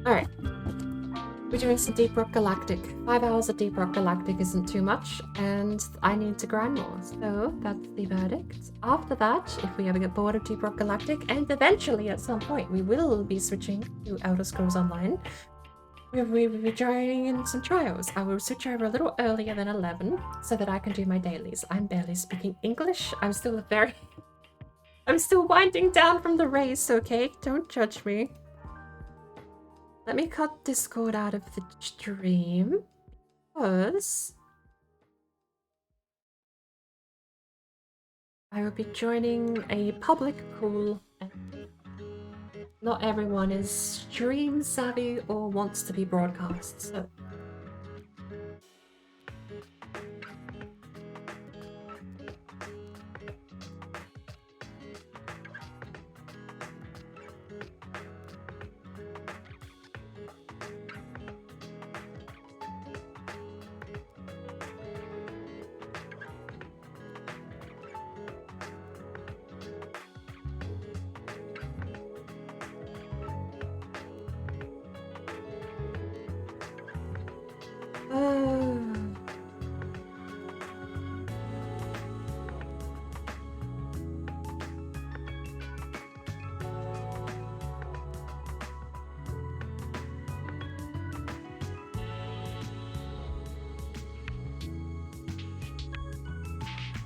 Alright. We're doing some Deep Rock Galactic. 5 hours of Deep Rock Galactic isn't too much, and I need to grind more. So that's the verdict. After that, if we ever get bored of Deep Rock Galactic, and eventually at some point we will be switching to Elder Scrolls Online, we will be joining in some trials. I will switch over a little earlier than 11 so that I can do my dailies. I'm barely speaking English. I'm still winding down from the race, okay? Don't judge me. Let me cut Discord out of the stream because I will be joining a public call and not everyone is stream savvy or wants to be broadcast, so.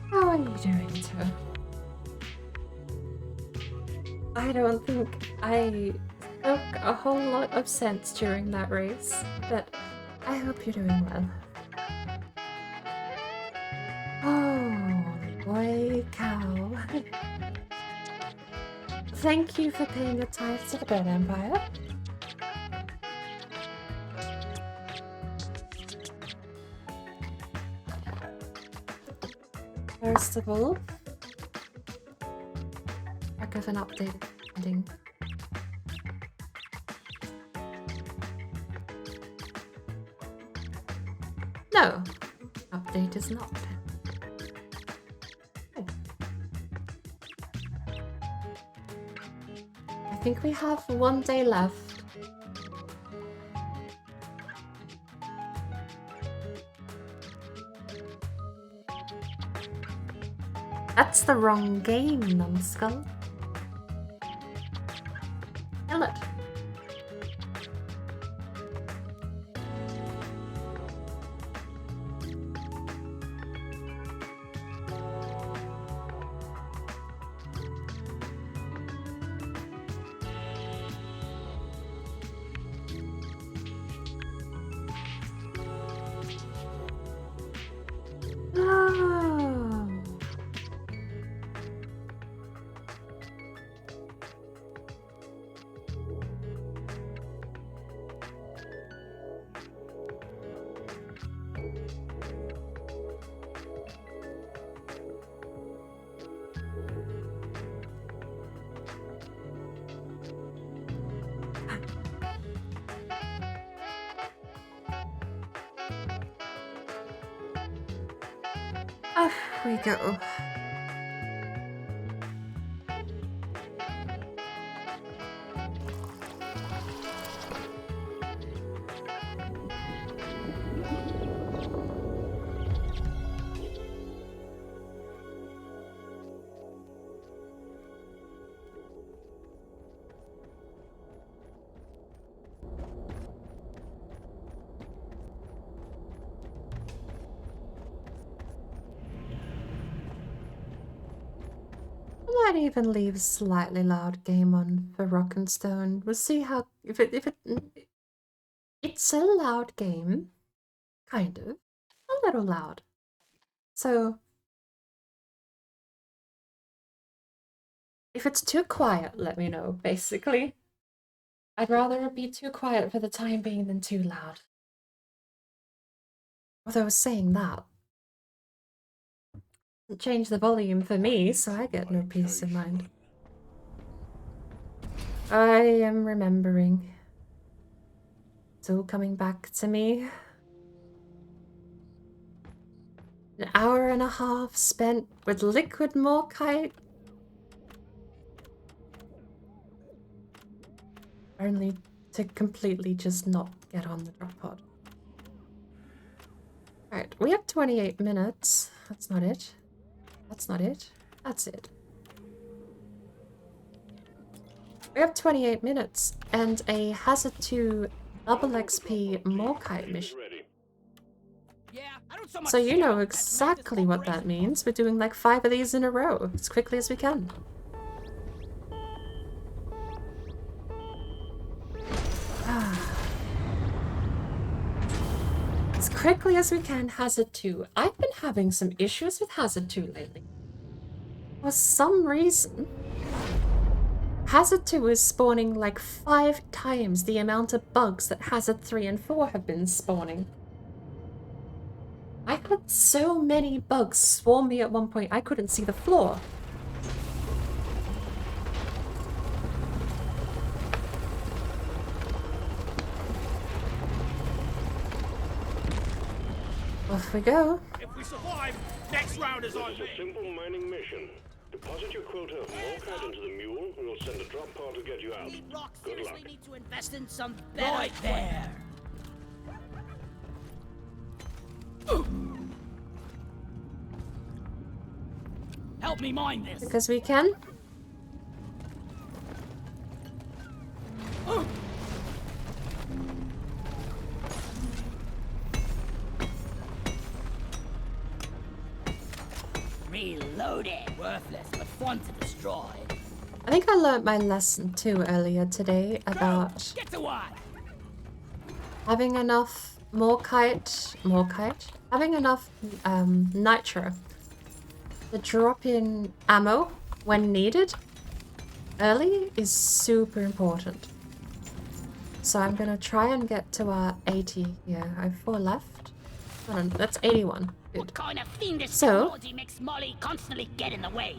How are you doing, sir? I don't think I spoke a whole lot of sense during that race, but I hope you're doing well. Oh, boy cow. Thank you for paying a tithe to the Bird Empire. First of all, back of an update ending. No, update is not. I think we have 1 day left. That's the wrong game, numbskull. Kill it. Off we go. I might even leave slightly loud game on for Rock and Stone. We'll see how it's a loud game, kind of, a little loud. So if it's too quiet, let me know. Basically, I'd rather it be too quiet for the time being than too loud. Although saying that, it changed the volume for me, so I get no peace of mind. I am remembering. It's all coming back to me. An hour and a half spent with liquid morkite. Only to completely just not get on the drop pod. Alright, we have 28 minutes. That's not it. That's not it. That's it. We have 28 minutes and a Hazard 2 double XP Morkite mission. So you know exactly what that means. We're doing like 5 of these in a row, as quickly as we can. As quickly as we can, Hazard 2. I've been having some issues with Hazard 2 lately. For some reason, Hazard 2 is spawning like 5 times the amount of bugs that Hazard 3 and 4 have been spawning. I had so many bugs swarm me at one point I couldn't see the floor. Off we go. If we survive, next round is on me. It's a simple mining mission. Deposit your quota of Morkite into the mule, and we'll send a drop pod to get you out. Good luck. Need to invest in some better right there. Help me mine this. Because we can. Reloaded. Worthless, but fun to destroy. I think I learned my lesson too earlier today about Get to what? having enough having enough nitro to drop in ammo when needed early is super important. So I'm gonna try and get to our 80 here. I have 4 left. Hold on, that's 81. Good. What kind of fiendish So- technology makes Molly constantly get in the way?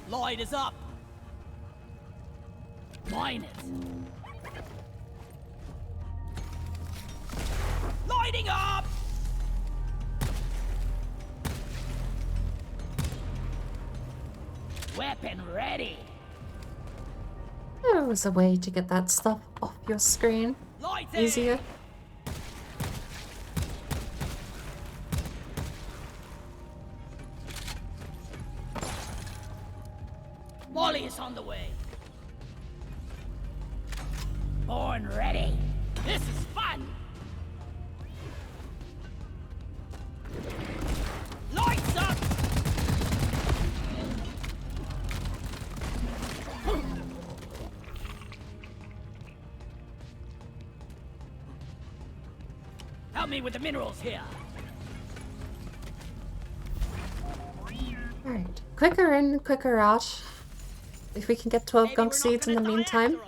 Light is up. Mine it. Lighting up. Weapon ready. There was a way to get that stuff off your screen Light easier. Molly is on the way. Born ready. This is fun. Lights up. Help me with the minerals here. Alright, quicker in, quicker out. If we can get 12 Maybe gunk we're not seeds in the gonna die meantime, after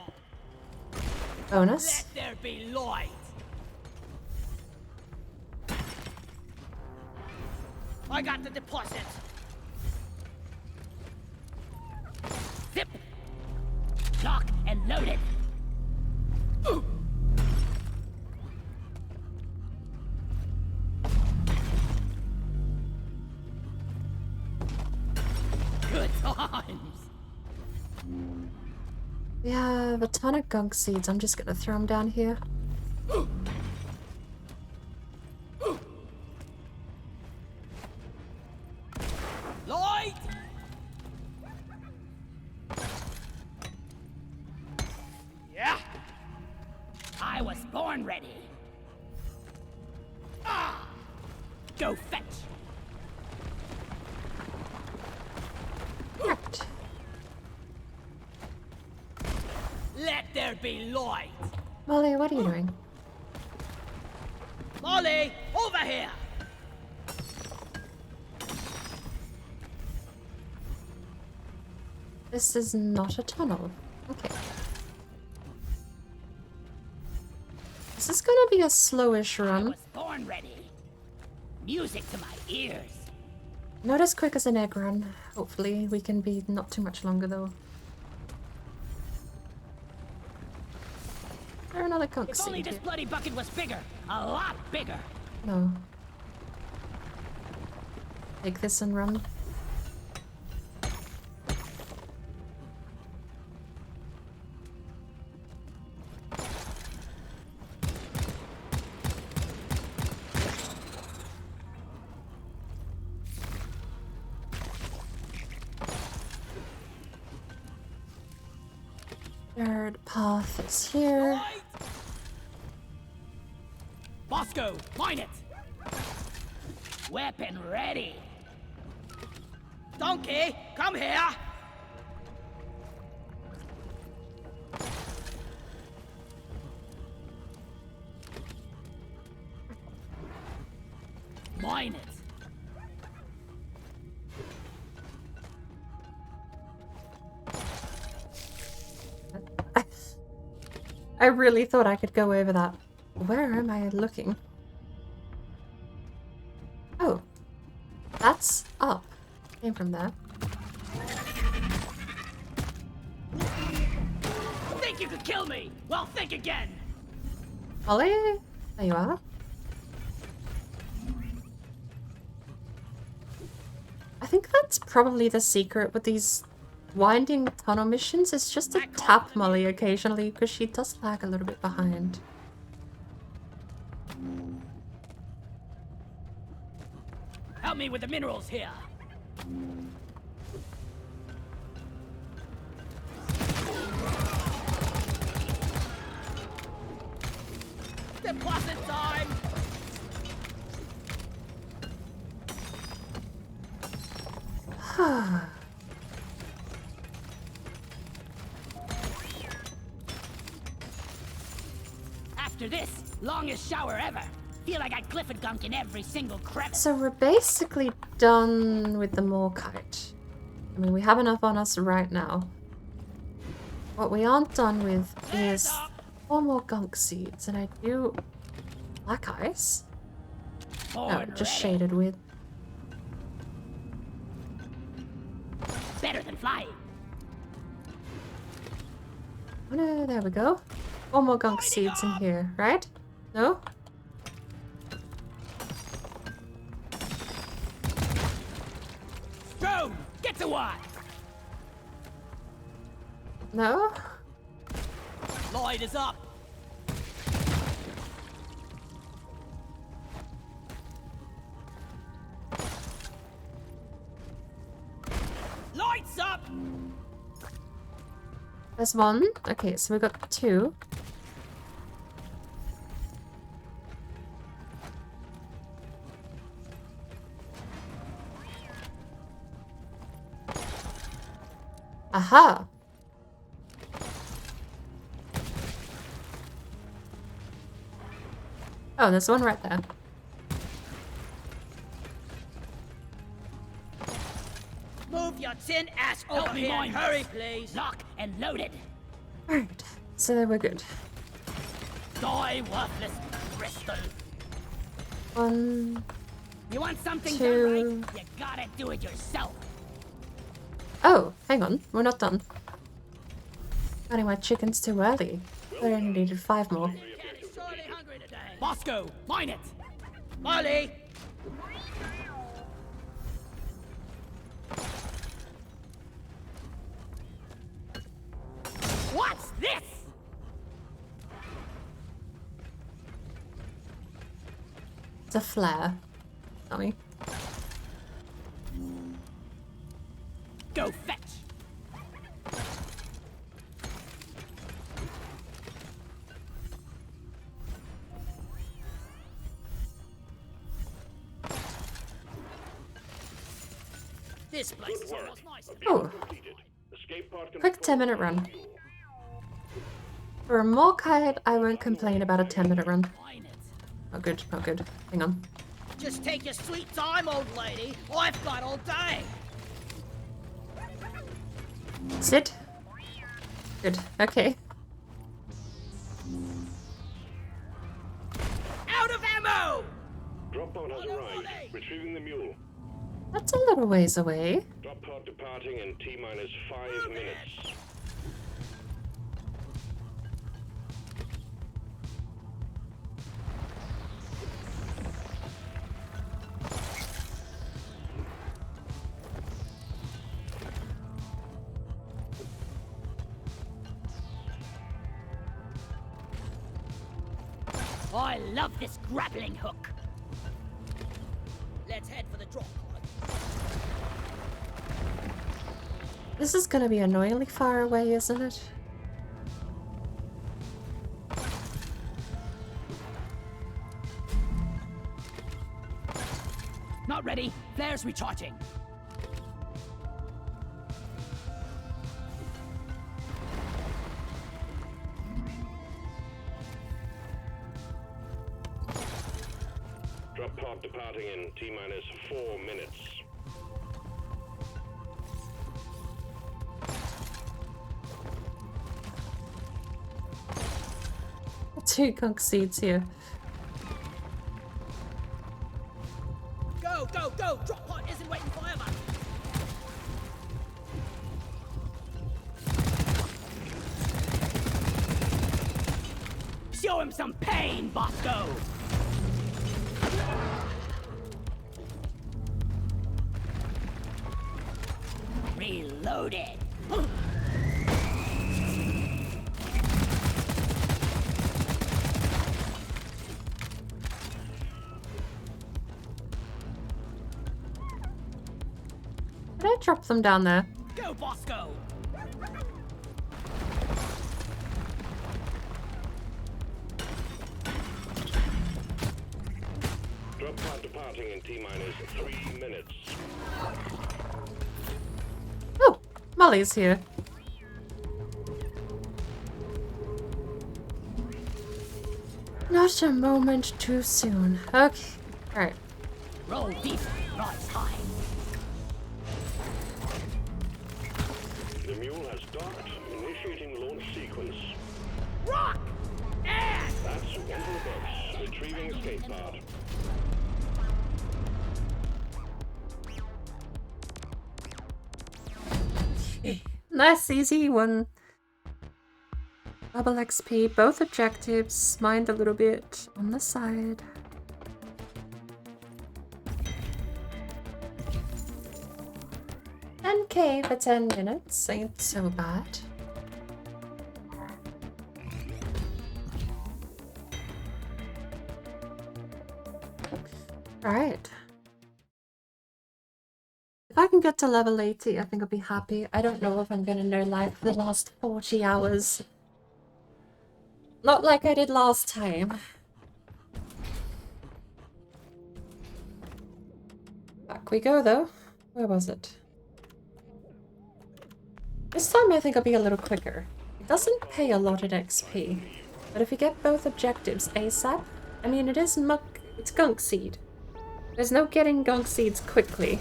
all. bonus. Let there be light. I got the deposit. Zip. Lock and load it. Good times. We have a ton of gunk seeds. I'm just gonna throw them down here. Light. Yeah. I was born ready. Ah. Go fetch. Right. Let there be light. Molly, what are you doing? Molly, over here. This is not a tunnel. Okay. This is gonna be a slowish I run. was born ready. Music to my ears. Not as quick as an egg run. Hopefully we can be not too much longer though. Is there another gunk If only seed this here? bloody bucket was bigger. A lot bigger. No. Take this and run. Third path is here. Bosco, mine it! Weapon ready! Donkey, come here! Mine it! I really thought I could go over that. Where am I looking? Oh. That's up. Came from there. Think you could kill me? Well, think again! Ollie? There you are. I think that's probably the secret with these winding tunnel missions. It's just to tap Molly occasionally because she does lag a little bit behind. Help me with the minerals here! Deposit time! After this, longest shower ever. Feel like I Clifford gunk in every single crevice. So we're basically done with the Morkite. I mean, we have enough on us right now. What we aren't done with is 4 more gunk seeds, and I do black ice. No, just shaded with. Better than flying. Oh no, there we go. 4 more gunk seeds in here, right? No? Drone, get to work. No? Light is up. Lights up. There's 1. Okay, so we got 2. Aha! Oh, there's 1 right there. Move your tin ass over here and hurry, please. Lock and loaded. Alright, so then we're good. Die, worthless crystal. 1. You want something 2. done right? You gotta do it yourself. Oh, hang on, we're not done. Cutting my chickens too early. I only needed 5 more. Surely hungry today. Bosco, mine it. Molly. What's this? It's a flare. Tell me. Go fetch. This place is almost nice. Oh, Escape pod can quick 10-minute run. For a Morkite, I won't complain about a 10-minute run. Mine it. Not good, not good. Hang on. Just take your sweet time, old lady. I've got all day. Sit. Good, okay. Out of ammo! Drop pod has arrived. Retrieving the mule. That's a little ways away. Drop pod departing in T-minus 5 minutes. I love this grappling hook. Let's head for the drop pod. This is gonna be annoyingly far away, isn't it? About ready. Flares recharging. Drop pod departing in T-minus 4 minutes. Two gunk seeds here. Go, go, go! Drop pod isn't waiting forever! Show him some pain, Bosco! Reloaded! Did I drop them down there? Go, Bosco! Drop pod departing in T-minus 3 minutes. Oh, Molly's here. Not a moment too soon. Okay, alright. Roll deep, rise high. The mule has docked, initiating launch sequence. Rock! And That's one for the books. Retrieving escape pod. Nice, easy one. Double XP, both objectives, mind a little bit on the side. $10K for 10 minutes, ain't so bad. Alright. If I can get to level 80, I think I'll be happy. I don't know if I'm gonna know life for the last 40 hours. Not like I did last time. Back we go though. Where was it? This time I think I'll be a little quicker. It doesn't pay a lot in XP. But if you get both objectives ASAP, I mean it is it's gunk seed. There's no getting gunk seeds quickly.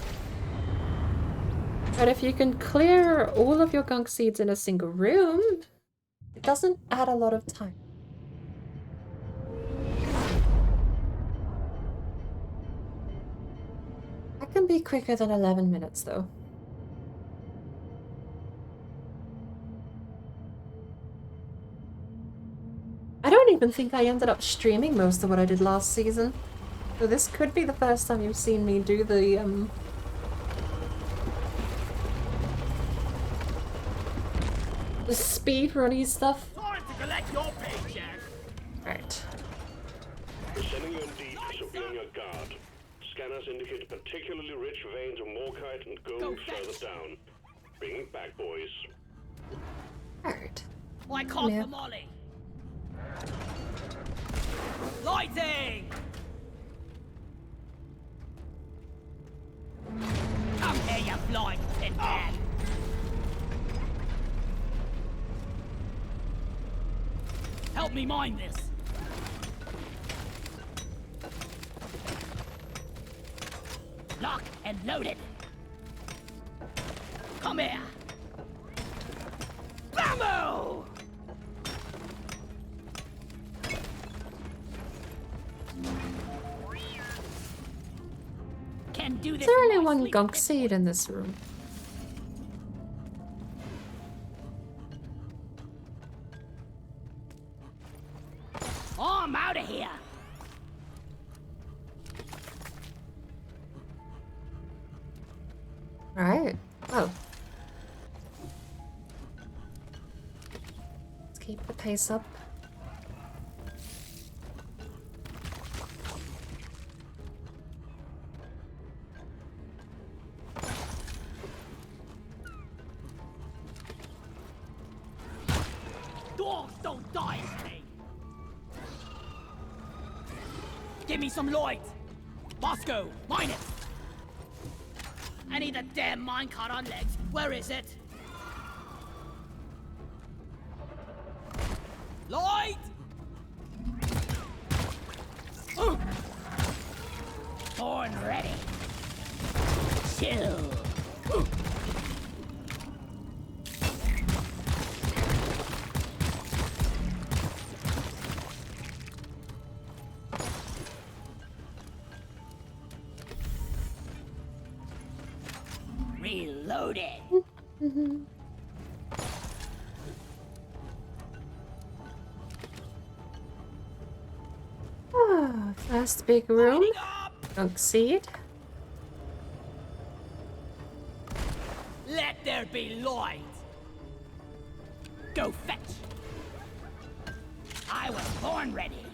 But if you can clear all of your gunk seeds in a single room, it doesn't add a lot of time. That can be quicker than 11 minutes though. I don't even think I ended up streaming most of what I did last season. So this could be the first time you've seen me do the speedrunny stuff. time to collect your paycheck! We're Right. sending you in deep, so be on your guard. Scanners indicate particularly rich veins of morkite and gold further down. Bring it back, boys. Alright. I call Yeah. for Molly! Lighting! Come here, you blind tin man! Help me mine this! Lock and loaded! Come here! Bammo! Can do this. Is there in only my one sleep. gunk seed in this room? Oh, I'm out of here! Right. Oh. Let's keep the pace up. Dwarfs don't die, me. Give me some light! Bosco, mine it! I need a damn minecart on legs. Where is it? Lloyd! Born ready. Chill. Reloaded. Ah, first big room. Lighting up! Gunk seed. Let there be light. Go fetch. I was born ready.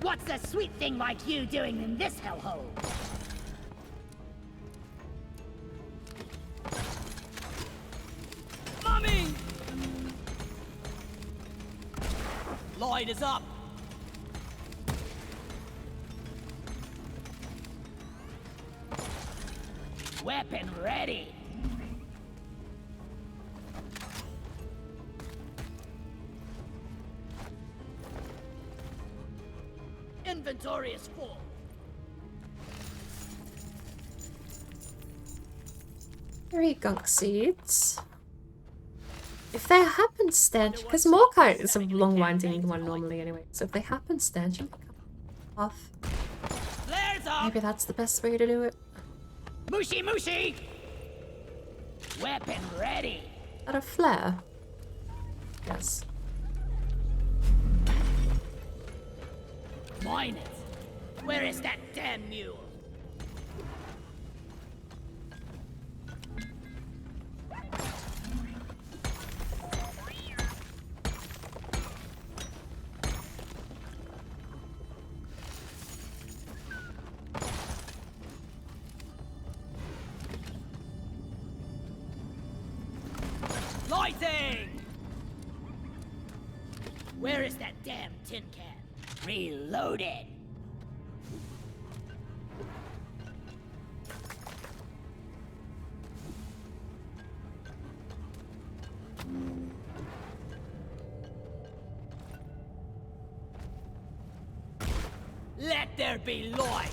What's a sweet thing like you doing in this hellhole? Mommy! Light is up. Weapon ready. Inventory is full. 3 gunk seeds. If they happenstance, because Morkite is a long winding one normally anyway, so if they happenstance, you can come off. Flares up. Maybe that's the best way to do it. Mushy mushy. Weapon ready. Is that a flare? Yes. Mine it. Where is that damn mule? Lighting! Where is that damn tin can? Reloaded. Let there be light.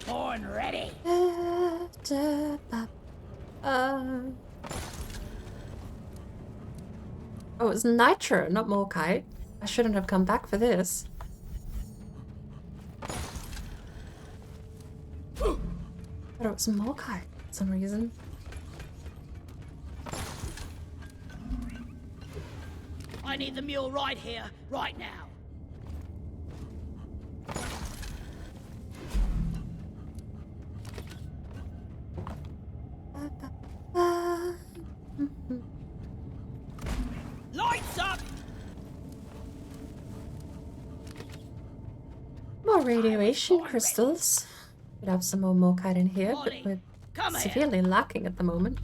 Born ready. Oh, it's Nitro, not Morkite. I shouldn't have come back for this. But it was Morkite for some reason. I need the mule right here, right now. Lights up! More radiation crystals. Could have some more Morkite in here, but Molly, we're come here. severely lacking at the moment.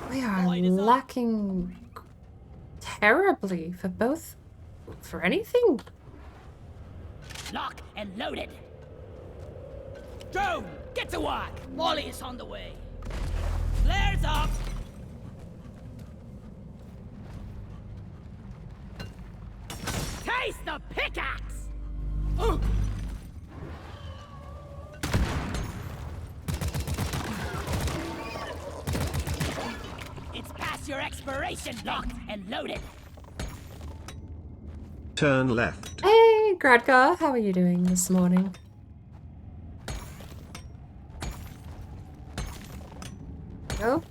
We are Light is up. lacking terribly for both. For anything. Lock and loaded. Drone, get to work. Molly is on the way. Flares up. Taste the pickaxe. It's past your expiration. Locked and loaded. Turn left. Hey, Gradgar, how are you doing this morning? Go.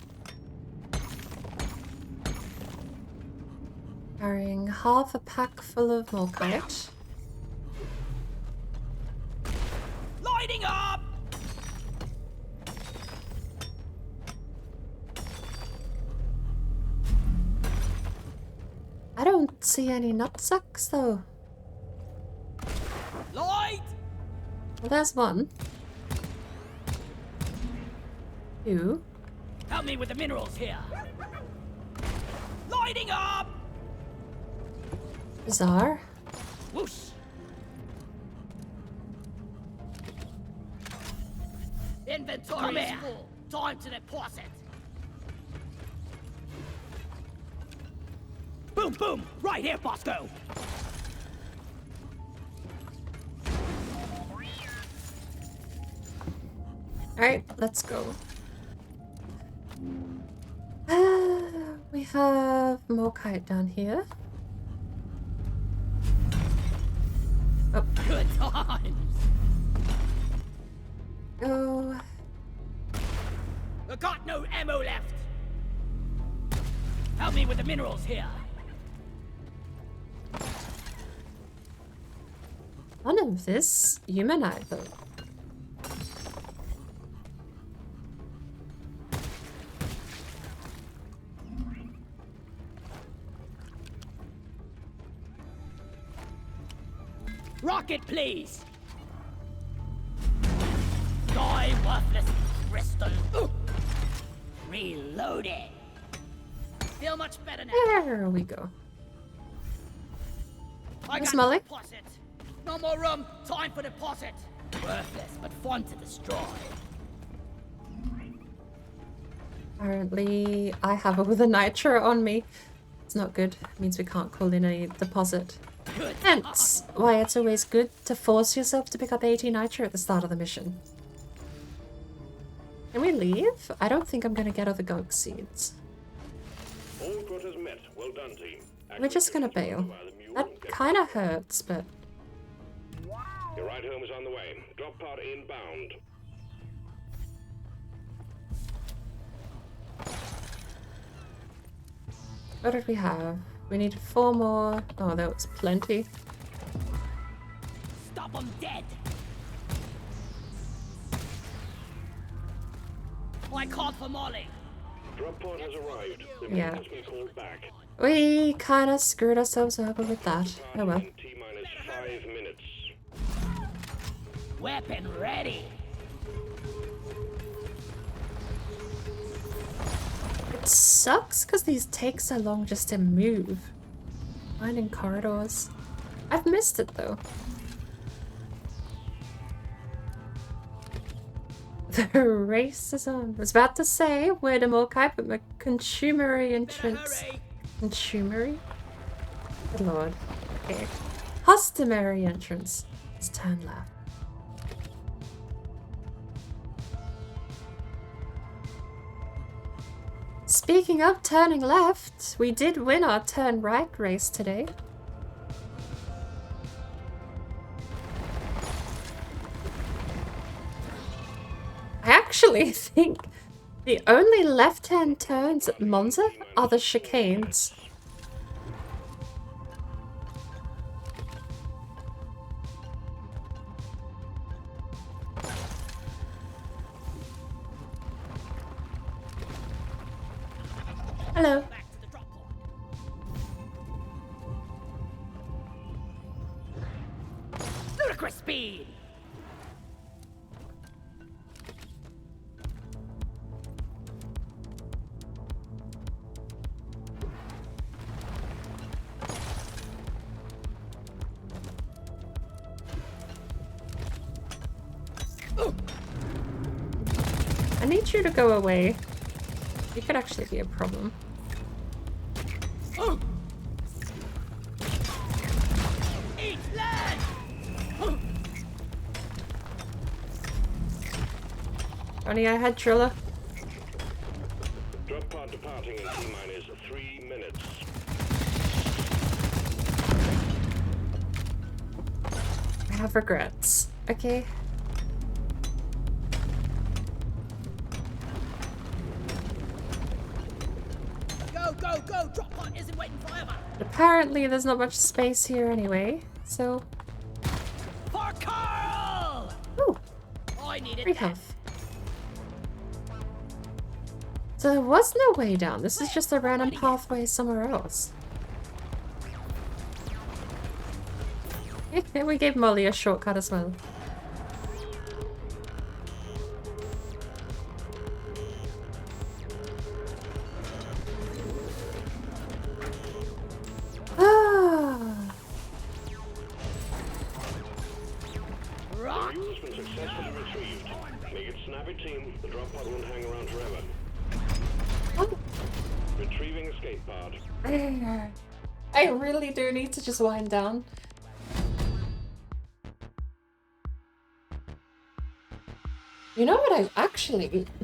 Carrying half a pack full of Morkite. Lighting up. I don't see any nutsacks though. Light. Well, there's one. 2. Help me with the minerals here. Lighting up! Bizarre. Whoosh! Inventory is full. Time to deposit. Boom, boom! Right here, Bosco! Alright, let's go. We have more kite down here. Oh, Good times! go. I got no ammo left! Help me with the minerals here. None of this humanite though. Rocket, please! Die, worthless crystal! Ooh. Reloading! Feel much better now. There we go. I Miss got Molly? deposit. No more room. Time for deposit. Worthless, but fun to destroy. Apparently, I have all the nitro on me. It's not good. It means we can't call in a deposit. Good. Hence, why it's always good to force yourself to pick up 80 nitro at the start of the mission. Can we leave? I don't think I'm gonna get all the gunk seeds. All quotas met. Well done, team. We're just gonna bail. That kind of hurts, but Your ride home is on the way. Drop pod inbound. what did we have? We need 4 more. Oh, that was plenty. Stop them dead. I called for Molly. Drop pod has arrived. The Yeah. has been called back. We kind of screwed ourselves over with that. Oh well. In T-minus 5 minutes. Weapon ready. It sucks because these take so long just to move. Finding corridors. I've missed it though. The race is on. I was about to say where the Morkai, but my consumery entrance. Hurry. Consumery? Good lord. Okay. Customary entrance. Let's turn left. Speaking of turning left, we did win our turn right race today. I actually think the only left-hand turns at Monza are the chicanes. Hello. Back to the drop pod. Ludicrous speed. I need you to go away. You could actually be a problem. Eat land. Only I had Trilla. Drop pod departing in T-minus 3 minutes. I have regrets. Okay. Go, go, go. Drop pod isn't waiting forever. Apparently there's not much space here anyway, so... For Carl. Ooh, I needed free that. health. So there was no way down. This is just a random pathway somewhere else. And we gave Molly a shortcut as well. fuel has been successfully retrieved. Make it snappy, team. The drop pod won't hang around forever. Oh. Retrieving escape pod. I really do need to just wind down. You know what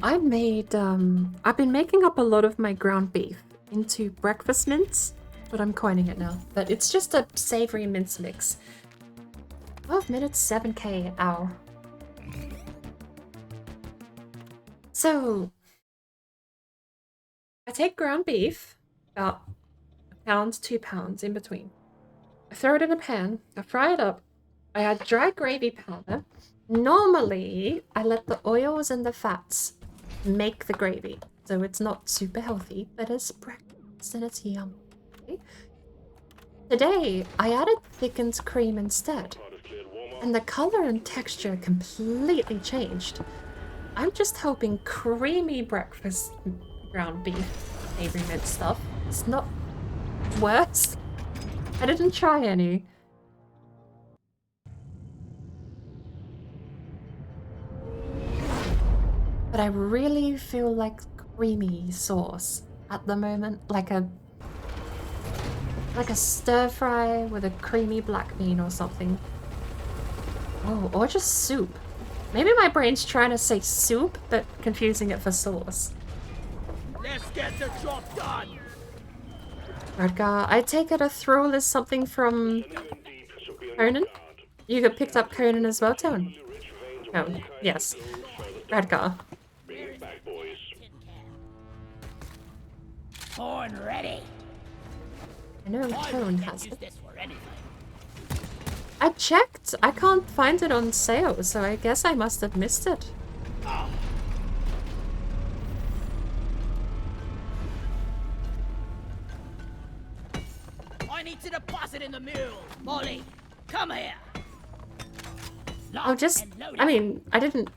I made, I've been making up a lot of my ground beef into breakfast mince, but I'm coining it now. But it's just a savory mince mix. 12 minutes, 7k, ow. So, I take ground beef, about a pound, 2 pounds in between. I throw it in a pan, I fry it up, I add dry gravy powder. Normally, I let the oils and the fats make the gravy, so it's not super healthy, but it's breakfast and it's yum. Okay? Today, I added thickened cream instead, and the color and texture completely changed. I'm just hoping creamy breakfast ground beef, savory mint stuff, it's not worse. I didn't try any. But I really feel like creamy sauce at the moment, like a stir fry with a creamy black bean or something. Oh, or just soup. Maybe my brain's trying to say soup, but confusing it for sauce. Let's get the job done. Radgar, I take it a thrall is something from Conan? You got picked up Conan as well, Tone? Oh, yes. Radgar. Born ready. I know Tone has Use it. this for anything. I checked. I can't find it on sale, so I guess I must have missed it. I need to deposit in the mule. Molly, come here. Oh, just... I mean, I didn't...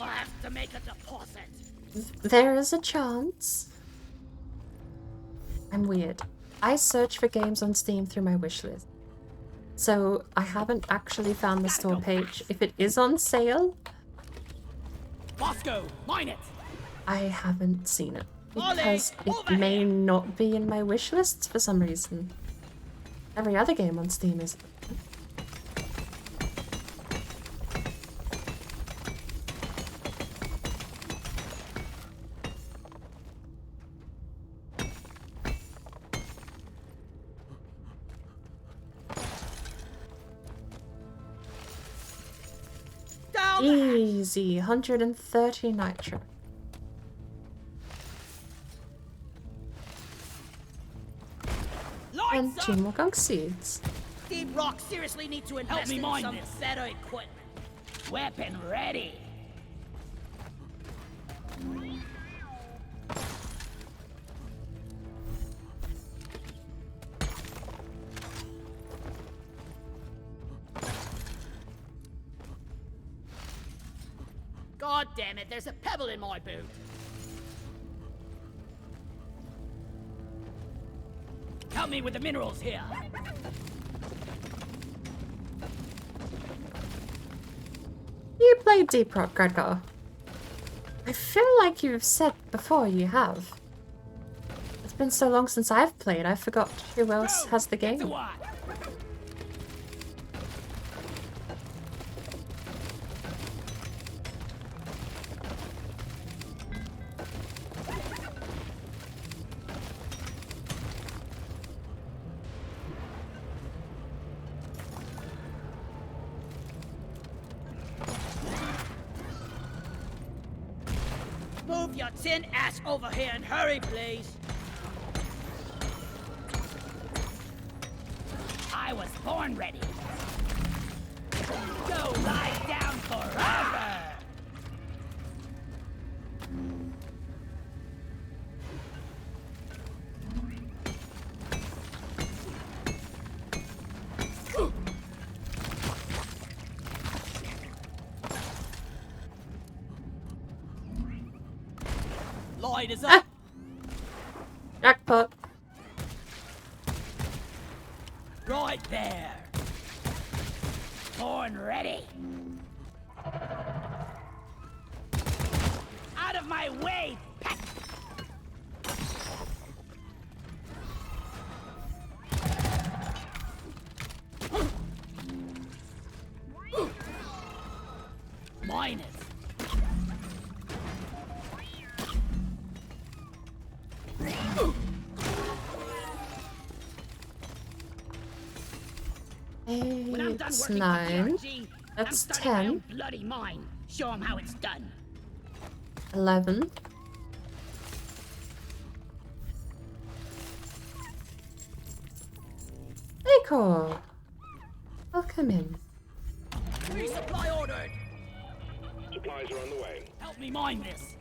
I'll have to make a deposit. There is a chance. I'm weird. I search for games on Steam through my wishlist. So I haven't actually found the store page. If it is on sale, Bosco, mine it. I haven't seen it. Because it may not be in my wishlist for some reason. Every other game on Steam is... Easy, 130 nitro. And 2 more gunk seeds. Deep Rock seriously need to invest in some better equipment. Weapon ready. God damn it, there's a pebble in my boot. Help me with the minerals here. You played Deep Rock, Gradgar. I feel like you've said before you have. It's been so long since I've played, I forgot who else has the game. Move your tin ass over here and hurry, please. I was born ready. Go lie down forever. Light is up. Jackpot. Right there. Born ready. Out of my way, pet. Mine it. When I'm done It's working 9. for TRG, I'm That's starting my 10. own bloody mine. Show 'em how it's done. 11. Acor! Welcome in. Resupply ordered. Supplies are on the way. Help me mine this.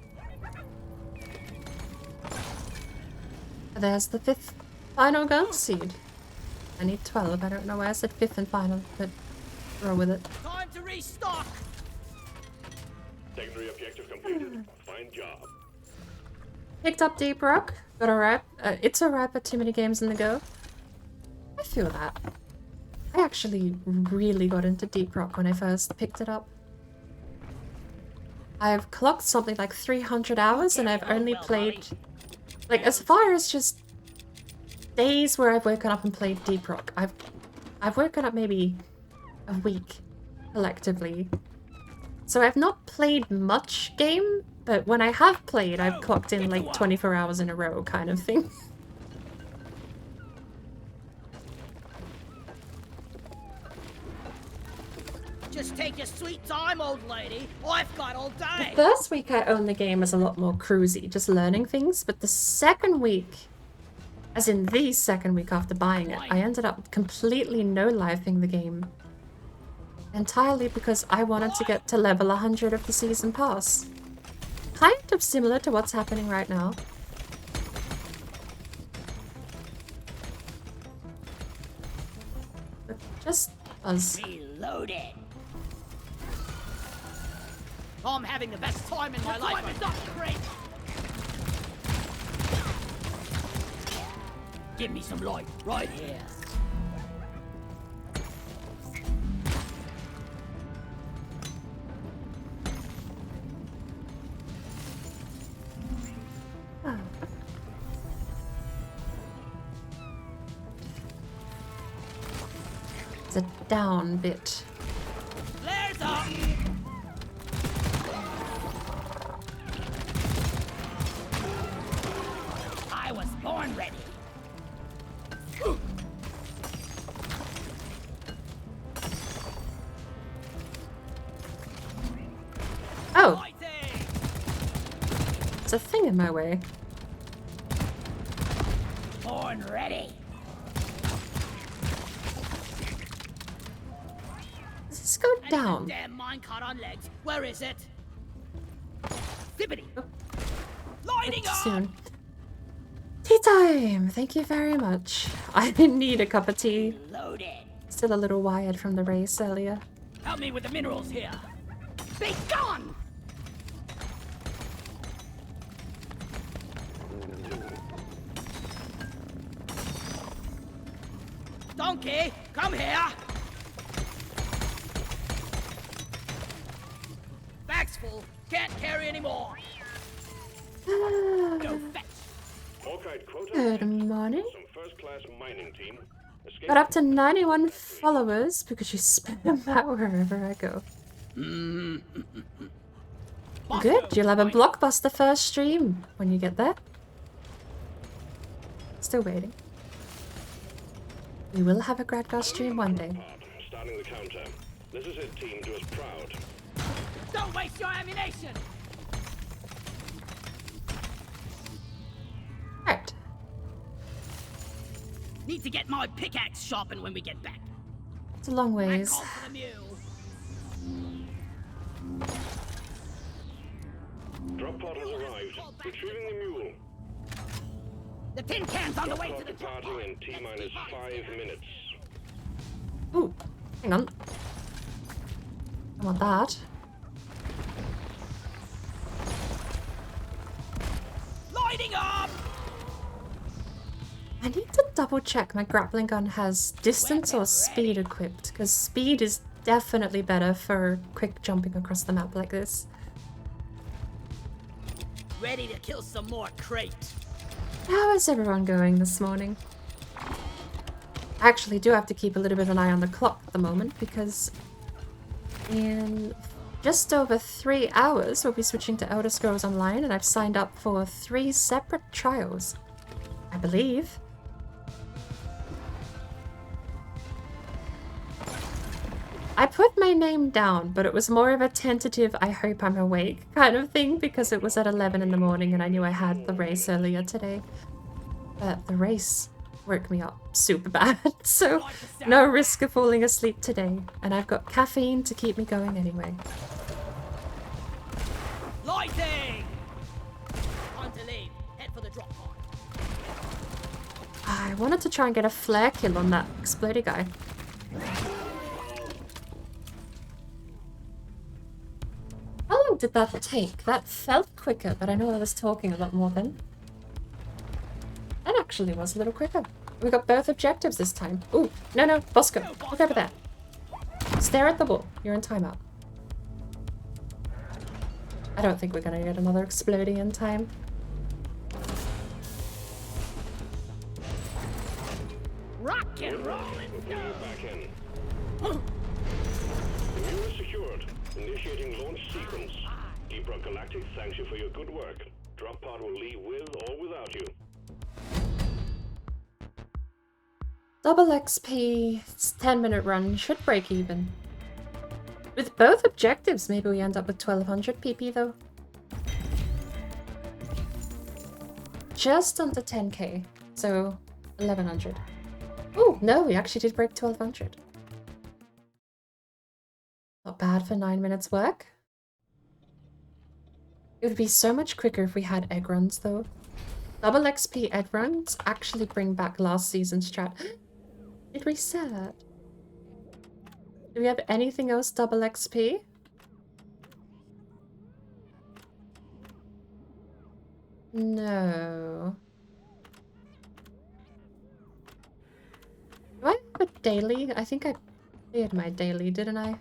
There's the 5th final gun seed. I need 12. I don't know why I said 5th and final, but roll with it. Time to restock. Secondary objective completed. Fine job. Picked up Deep Rock. Got a wrap. It's a wrap, but too many games in the go. I feel that. I actually really got into Deep Rock when I first picked it up. I've clocked something like 300 hours and I've only played, like, as far as just days where I've woken up and played Deep Rock, I've woken up maybe a week collectively. So I've not played much game, but when I have played, I've clocked in like 24 hours in a row kind of thing. Just take your sweet time, old lady. I've got all day. The first week I owned the game was a lot more cruisy, just learning things, but the second week, as in the second week after buying it, I ended up completely no-lifing the game. Entirely because I wanted to get to level 100 of the season pass. Kind of similar to what's happening right now. But just us. Reload it. I'm having the best time in my life. It's not great. Give me some light right here. Oh. It's a down bit. Flares up. I was born ready. Oh, Fighting. it's a thing in my way. Born ready. Does this go down? Damn minecart on legs. Where is it? Zippity. Oh. Lighting Too up. soon. Tea time! Thank you very much. I need a cup of tea. Load it. Still a little wired from the race earlier. Help me with the minerals here. Be gone! Donkey, come here! Bag's full. Can't carry anymore. Go fetch. Hawkeye quota. Good morning. Some first-class mining team. Escape. Got up to 91 followers because you spam that wherever I go. Good, you'll have a blockbuster first stream when you get there. Still waiting. We will have a Gradgar stream one day. Starting the counter. This is it, team. Do us proud. Don't waste your ammunition! Right. Need to get my pickaxe sharpened when we get back. It's a long I ways. call for the mule. Drop pod has arrived. Retrieving the mule. The tin can's on the way to the Drop pod drop departing in T-minus 5 minutes. Ooh, hang on. I want that. Lighting up! I need to double check my grappling gun has distance or speed equipped, because speed is definitely better for quick jumping across the map like this. Ready to kill some more crate. How is everyone going this morning? I actually do have to keep a little bit of an eye on the clock at the moment, because in just over 3 hours we'll be switching to Elder Scrolls Online, and I've signed up for 3 separate trials, I believe. I put my name down, but it was more of a tentative I hope I'm awake kind of thing, because it was at 11 in the morning and I knew I had the race earlier today. But the race woke me up super bad, so no risk of falling asleep today. And I've got caffeine to keep me going anyway. Lighting! Time to leave. Head for the drop pod. I wanted to try and get a flare kill on that explodey guy. How long did that take? That felt quicker, but I know I was talking a lot more then. That actually was a little quicker. We got both objectives this time. Ooh, no, Bosco, look over there. Stare at the wall. You're in timeout. I don't think we're gonna get another exploding in time. Rock and roll. Back in. The mule is secured. Initiating launch sequence. Deep Rock Galactic thanks you for your good work. Drop pod will leave with or without you. Double XP, it's 10-minute run, should break even. With both objectives, maybe we end up with 1200 PP though. Just under 10k, so 1100. Oh, no, we actually did break 1200. Not bad for 9 minutes work. It would be so much quicker if we had egg runs though. Double XP egg runs actually bring back last season's strat. It reset. Do we have anything else double XP? No. Do I have a daily? I think I cleared my daily, didn't I?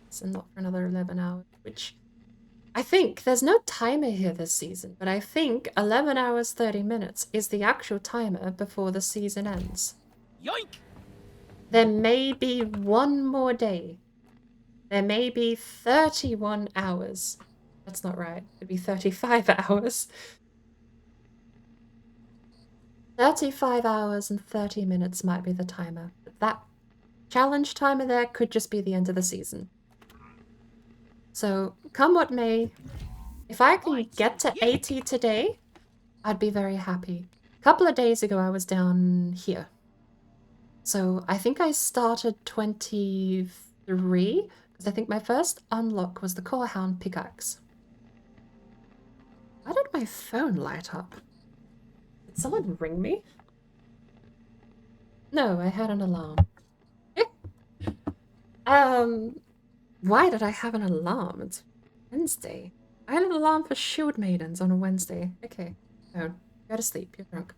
So not for another 11 hours, which I think there's no timer here this season, but I think 11 hours 30 minutes is the actual timer before the season ends. Yoink! There may be one more day. There may be 31 hours. That's not right. It'd be 35 hours. 35 hours and 30 minutes might be the timer. But that challenge timer there could just be the end of the season. So, come what may, if I can get to 80 today, I'd be very happy. A couple of days ago, I was down here. So, I think I started 23, because I think my first unlock was the Corehound pickaxe. Why did my phone light up? Did someone ring me? No, I had an alarm. Why did I have an alarm? It's Wednesday. I had an alarm for Shield Maidens on a Wednesday. Okay. No, go to sleep. You're drunk.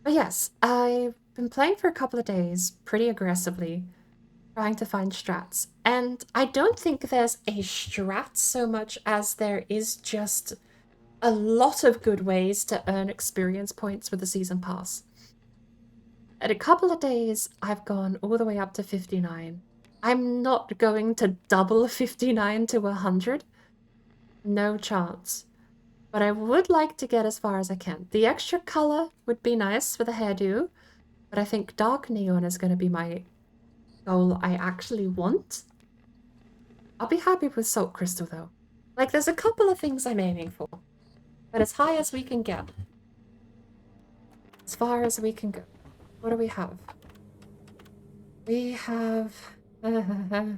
But yes, I've been playing for a couple of days pretty aggressively, trying to find strats. And I don't think there's a strat so much as there is just a lot of good ways to earn experience points with the season pass. At a couple of days, I've gone all the way up to 59. I'm not going to double 59 to 100. No chance. But I would like to get as far as I can. The extra color would be nice for the hairdo, but I think dark neon is going to be my goal I actually want. I'll be happy with salt crystal though. Like, there's a couple of things I'm aiming for, but as high as we can get. As far as we can go. What do we have? We have... Annoying.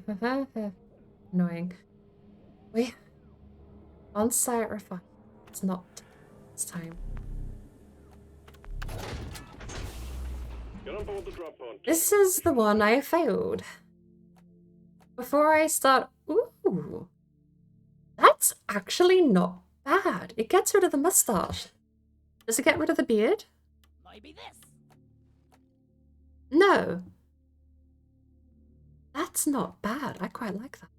We... On-site refine. It's not this time. Get on board the drop pod. This is the one I failed. Before I start... Ooh. That's actually not bad. It gets rid of the mustache. Does it get rid of the beard? Maybe this. No. That's not bad. I quite like that.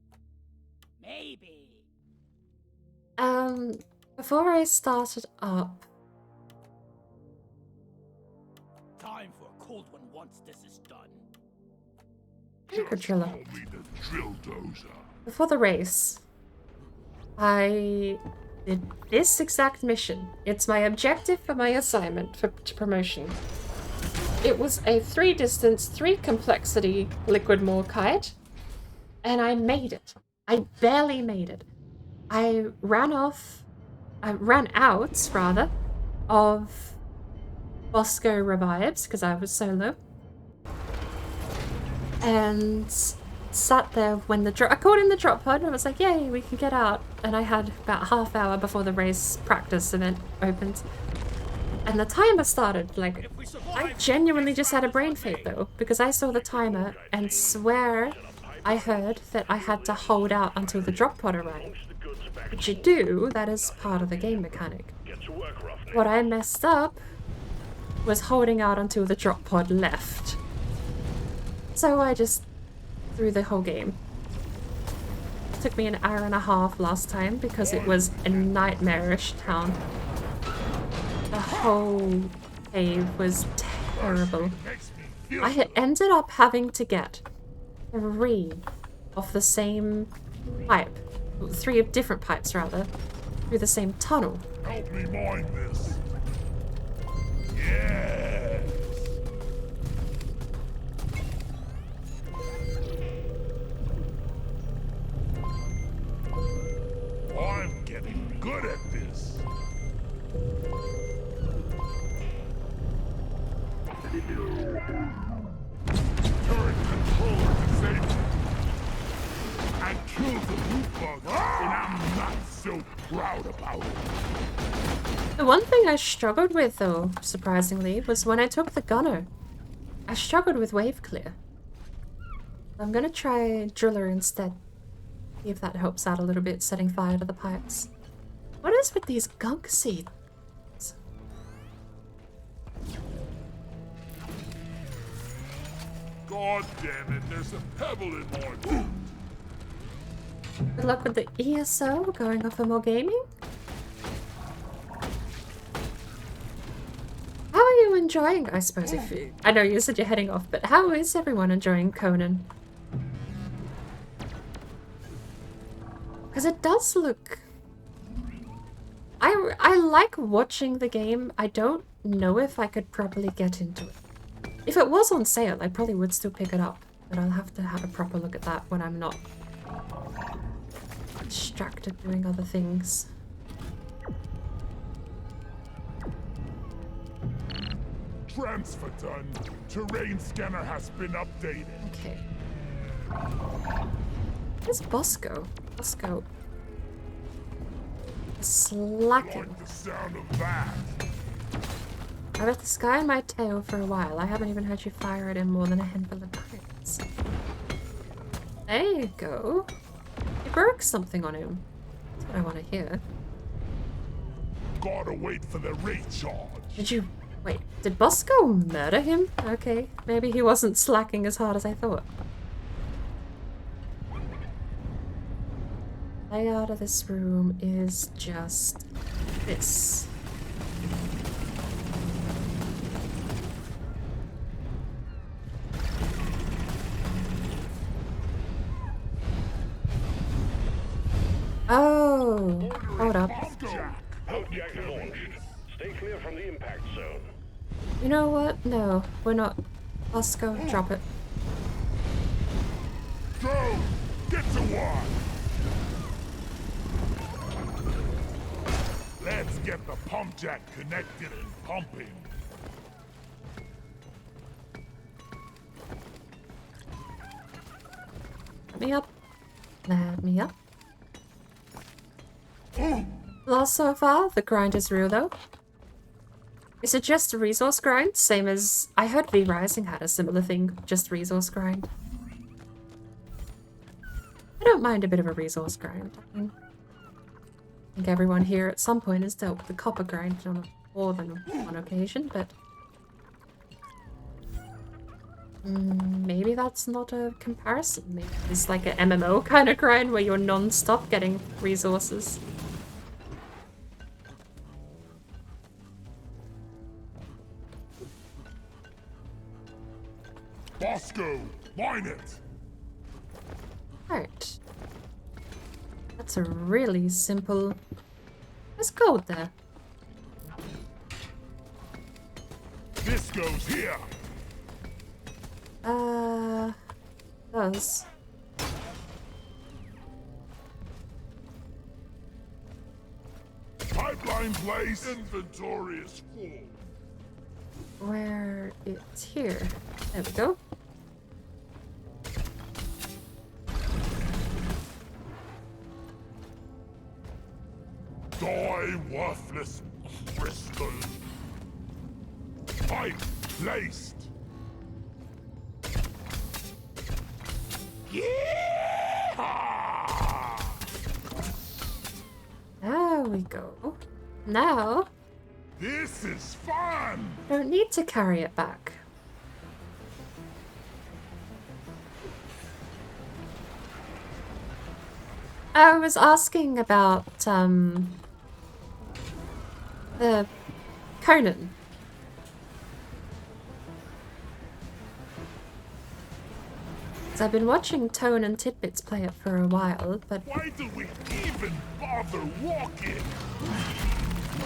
Maybe. Before I started up... Time for a cold one once this is done. Driller. Before the race, I did this exact mission. It's my objective for my assignment for promotion. It was a 3 distance, 3 complexity liquid morkite, and I made it. I barely made it. I ran out, rather, of Bosco revives, because I was solo. And sat there when I called in the drop pod and I was like, yay, we can get out. And I had about half hour before the race practice event opened. And the timer started, like, I genuinely just had a brain fade though, because I saw the timer and swear I heard that I had to hold out until the drop pod arrived. Which you do, that is part of the game mechanic. What I messed up was holding out until the drop pod left. So I just threw the whole game. It took me an hour and a half last time because it was a nightmarish town. The whole cave was terrible. I had ended up having to get 3 off the same pipe. 3 of different pipes, rather. Through the same tunnel. Help me mine this. Yes. I'm getting good at this. Turret controller disabled. I killed the root bug, and I'm not so proud about it. The one thing I struggled with, though, surprisingly, was when I took the gunner. I struggled with wave clear. I'm gonna try driller instead. See if that helps out a little bit, setting fire to the pipes. What is with these gunk seeds? God damn it, there's a pebble in my boot. Good luck with the ESO, going off for more gaming. How are you enjoying, I suppose, if you... I know you said you're heading off, but how is everyone enjoying Conan? Because it does look... I like watching the game. I don't know if I could properly get into it. If it was on sale, I probably would still pick it up. But I'll have to have a proper look at that when I'm not distracted doing other things. Transfer done. Terrain scanner has been updated. Okay. Where's Bosco? Bosco. Slacking. Like the sound of that. I've had this guy in my tail for a while. I haven't even heard you fire at him more than a handful of times. There you go. You broke something on him. That's what I want to hear. Gotta wait for the recharge. Did you... Wait, did Bosco murder him? Okay, maybe he wasn't slacking as hard as I thought. Layout of this room is just this. Oh, hold up. Jack launched. Stay clear from the impact zone. You know what? No, we're not. Bosco, drop it. Go! Get to one! Let's get the pump jack connected and pumping. Let me up. Let me up. Lost so far. The grind is real though. Is it just a resource grind? Same as... I heard V Rising had a similar thing, just resource grind. I don't mind a bit of a resource grind. I mean, I think everyone here at some point has dealt with the copper grind on more than one occasion, but Maybe that's not a comparison. Maybe it's like an MMO kind of grind where you're non-stop getting resources. Bosco, line it. Alright. That's a really simple... There's gold there. This goes here. Does. Pipeline place. Inventory is full. Where it's here. There we go. Die worthless crystal. Pipe placed. Yeah! There we go. Now, This is fun! don't need to carry it back. I was asking about, the Conan. So I've been watching Tone and Tidbits play it for a while, but Why do we even bother walking?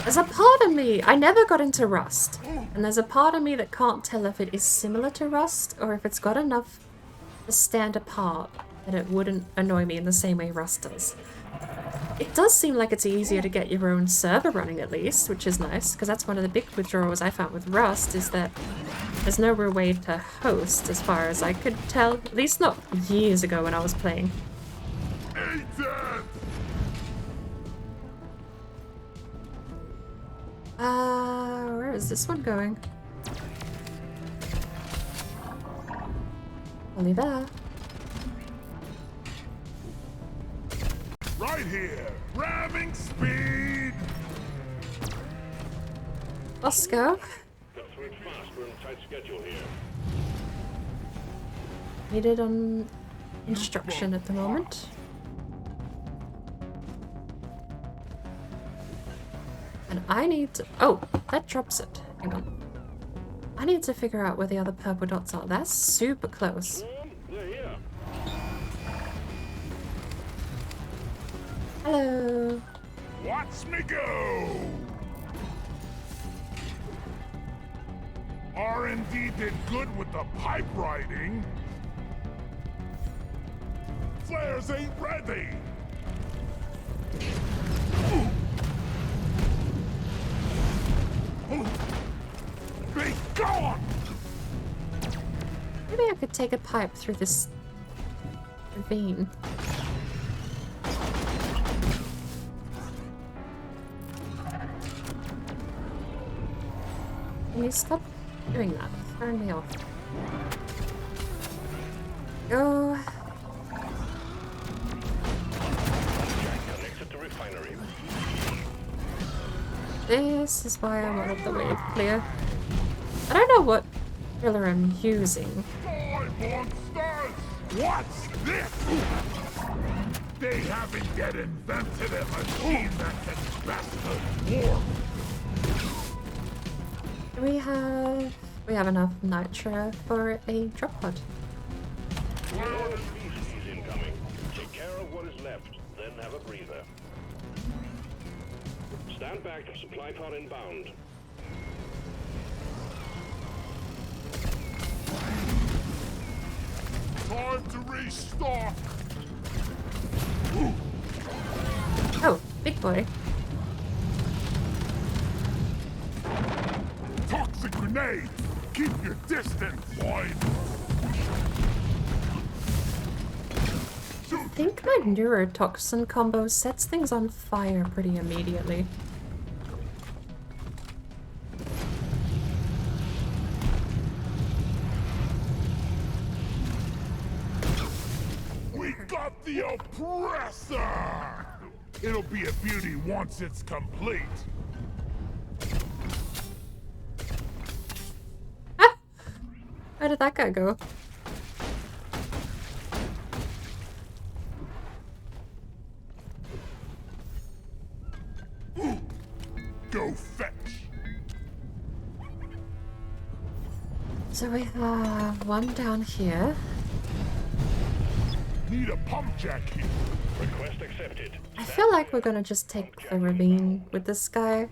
there's a part of me, I never got into Rust, and there's a part of me that can't tell if it is similar to Rust or if it's got enough to stand apart that it wouldn't annoy me in the same way Rust does. It does seem like it's easier to get your own server running at least, which is nice, because that's one of the big withdrawals I found with Rust, is that there's no real way to host as far as I could tell, at least not years ago when I was playing. Eat it! Where is this one going? Only there. Right here! Ramming speed! Let's go. Got through it fast. We're on a tight schedule here. Needed on instruction at the moment. And I need to... Oh, that drops it. Hang on. I need to figure out where the other purple dots are. That's super close. They're here. Hello. Watch me go! R&D did good with the pipe riding. Flares ain't ready! Be gone! Maybe I could take a pipe through this ravine. Can you stop doing that? Turn me off. Go. Connected to refinery. This is why I wanted the wave clear. I don't know what filler I'm using. Die, monsters! What's this? They haven't yet invented a machine that can best the war. We have enough nitro for a drop pod. More species incoming. Take care of what is left, then have a breather. Stand back. Supply pod inbound. Time to restock. Oh, big boy. Toxic grenade. Keep your distance, boy. I think my neurotoxin combo sets things on fire pretty immediately. We got the oppressor. It'll be a beauty once it's complete. Where did that guy go? Go fetch. So we have one down here. Need a pump jack here. Request accepted. I feel like we're gonna just take the ravine with this guy.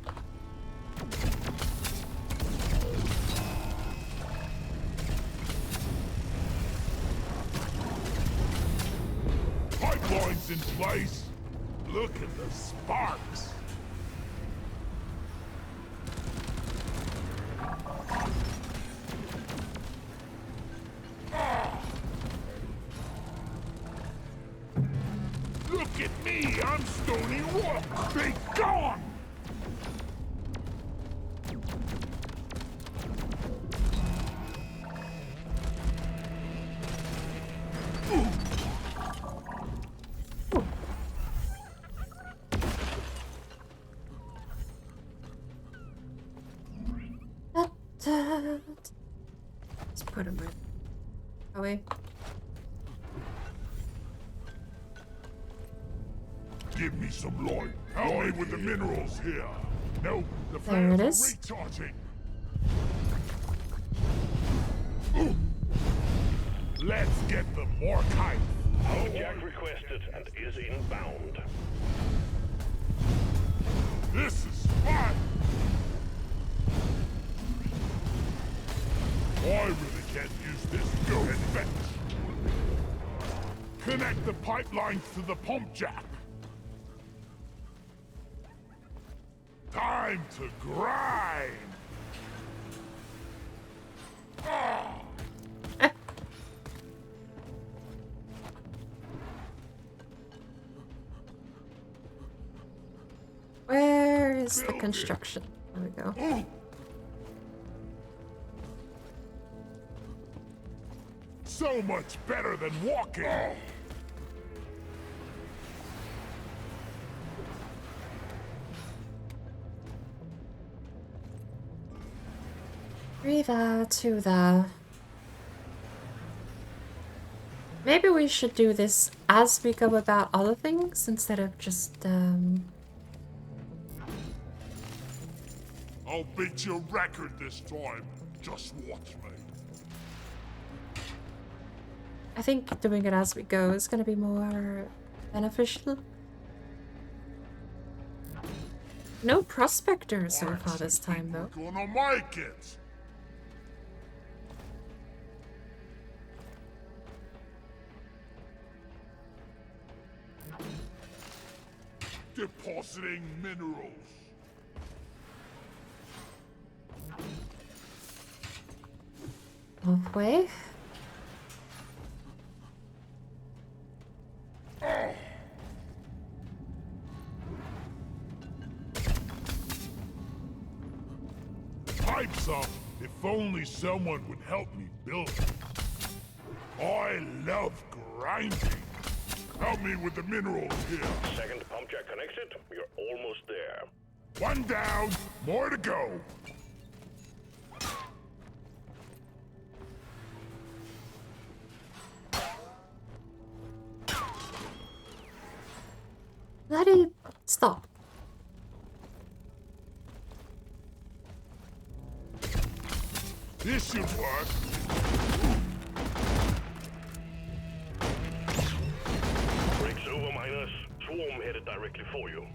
Pipelines in place. Look at the sparks. Look at me, I'm Stony Rock. Be gone! Let's put him in. Are we? Give me some light. Help me with the minerals here. No, the There it flares is. are recharging. Let's get the Morkite. Jack requested and is inbound. This is fun. I really can't use this. Go and fetch. Connect the pipelines to the pump jack. Time to grind. Ah. Where is the construction? There we go. So much better than walking. Three there, two there. Maybe we should do this as we go about other things instead of just I'll beat your record this time. Just watch me. I think doing it as we go is going to be more beneficial. No prospector so far this time, though. Gonna make it. Depositing minerals. Halfway. Pipes up. If only someone would help me build it. I love grinding. Help me with the minerals here. Second pump jack connected. You're almost there. One down, more to go. Bloody stop. This should work. Brakes over, miners. Swarm headed directly for you.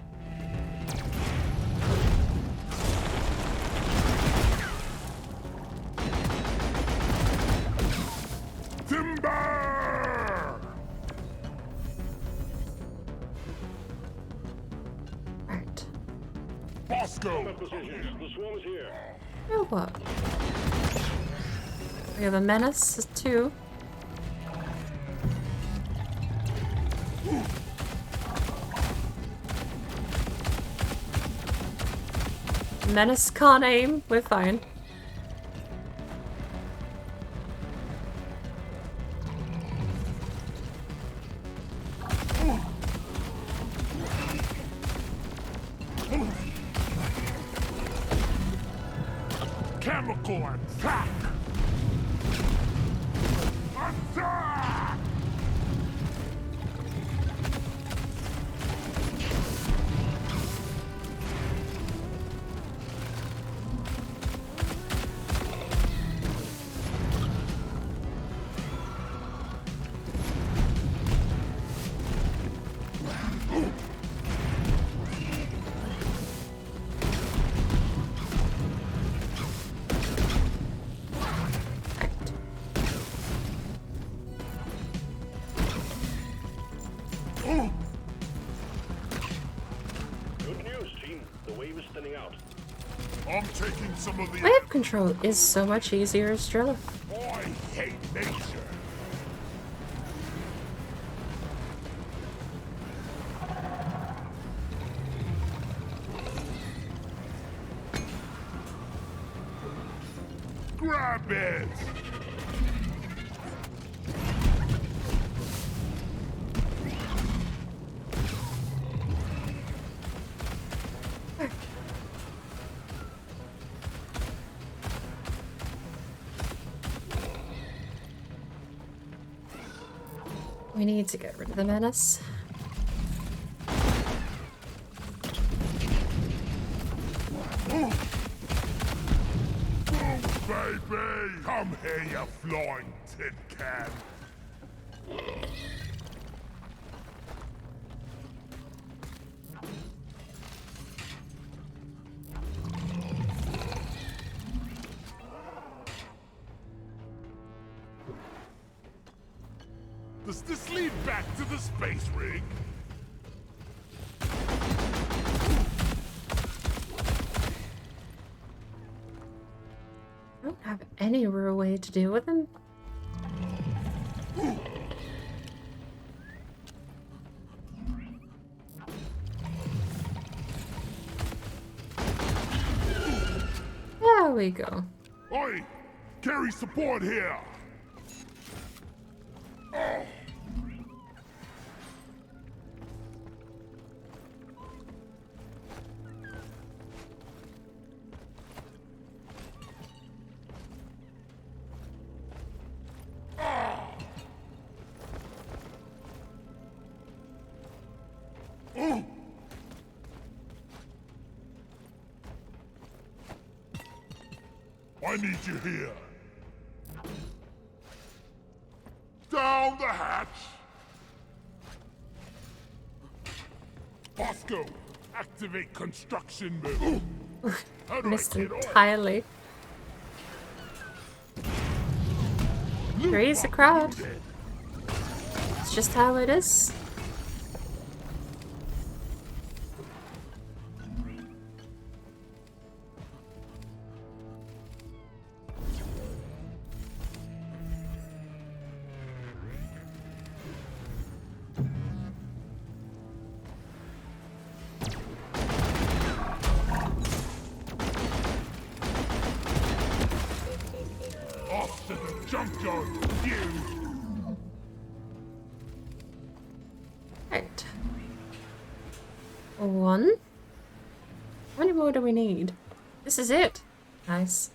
Timber! Right. Bosco! Positions. The swarm is here. Now what? We have a menace too. Menace can't aim. We're fine. Chemical attack! I'm taking some of the... Wave control is so much easier as Driller. I hate nature. Grab it! We need to get rid of the menace. Baby! Come here, you flying tin can! Does this lead back to the space rig? I don't have any real way to deal with him. There we go. Oi! Carry support here! I need you here. Down the hatch. Bosco, activate construction mode. How do Missed I get on? entirely. Three's a crowd. It's just how it is. Off to the junkyard, you! Right. One. How many more do we need? This is it. Nice.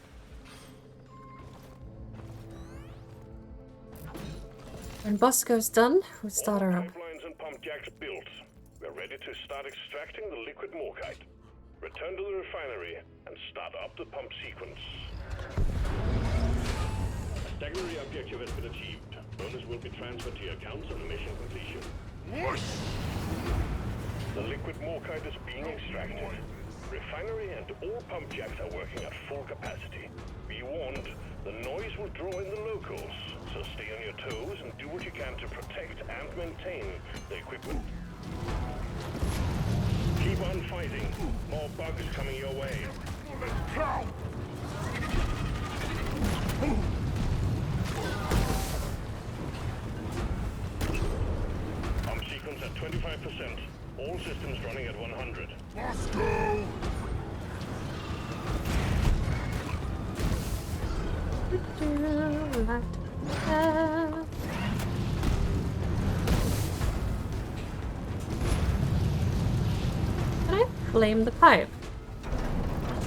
When Bosco's done, we'll start her up. Pipelines and pump jacks built. We're ready to start extracting the liquid morkite. Return to the refinery and start up the pump sequence. Secondary objective has been achieved. Bonus will be transferred to your accounts on mission completion. Whoosh! The liquid morkite is being extracted. Refinery and all pump jacks are working at full capacity. Be warned, the noise will draw in the locals, so stay on your toes and do what you can to protect and maintain the equipment. Keep on fighting. More bugs coming your way. Let's count! Pump sequence at 25%. All systems running at 100. Bosco! Can I flame the pipe?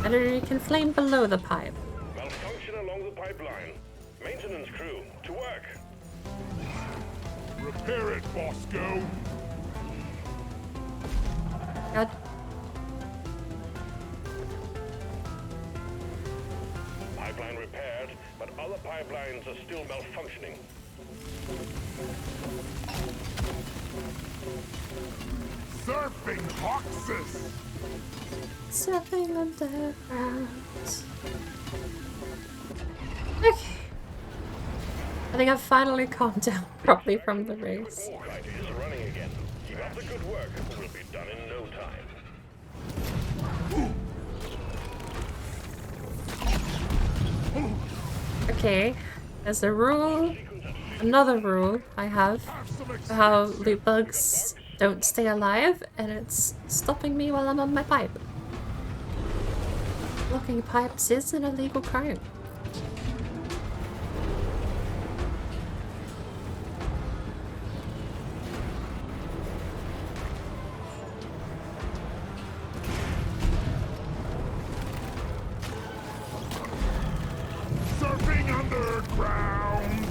I literally can flame below the pipe. Malfunction along the pipeline. Maintenance crew, to work. Repair it, Bosco! God. Pipeline repaired, but other pipelines are still malfunctioning. Surfing boxes! Surfing underground. Okay. I think I've finally calmed down properly from the race. Morkite is running again. Keep up the good work. We'll be done in no time. Okay, there's a rule, another rule I have for how loot bugs don't stay alive, and it's stopping me while I'm on my pipe. Blocking pipes is an illegal crime. Surfing underground.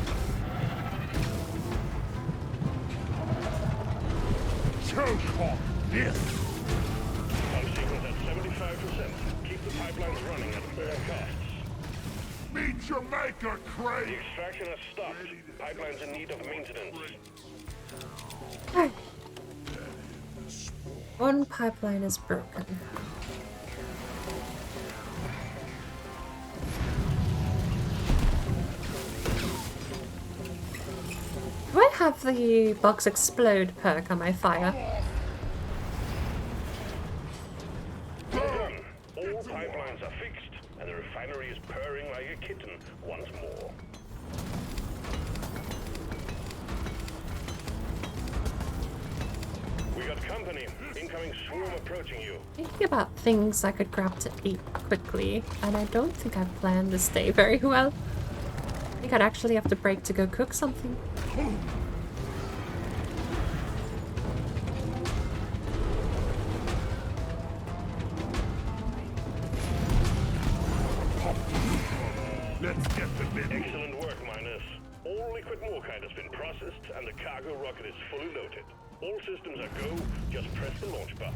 Choke on this. Pump sequence at 75%. Keep the pipelines running at all costs. Meet Jamaica, The Craig. extraction has stopped. Pipelines in need of maintenance. Hey. One pipeline is broken. Do I have the box explode perk on my fire? Done. All pipelines are fixed, and the refinery is purring like a kitten once more. We got company. Incoming swarm approaching you. Thinking about things I could grab to eat quickly, and I don't think I've planned this day very well. I think I'd actually have to break to go cook something. Let's get the menu. Excellent work, miners. All liquid morkite has been processed, and the cargo rocket is fully loaded. All systems are go. Just press the launch button.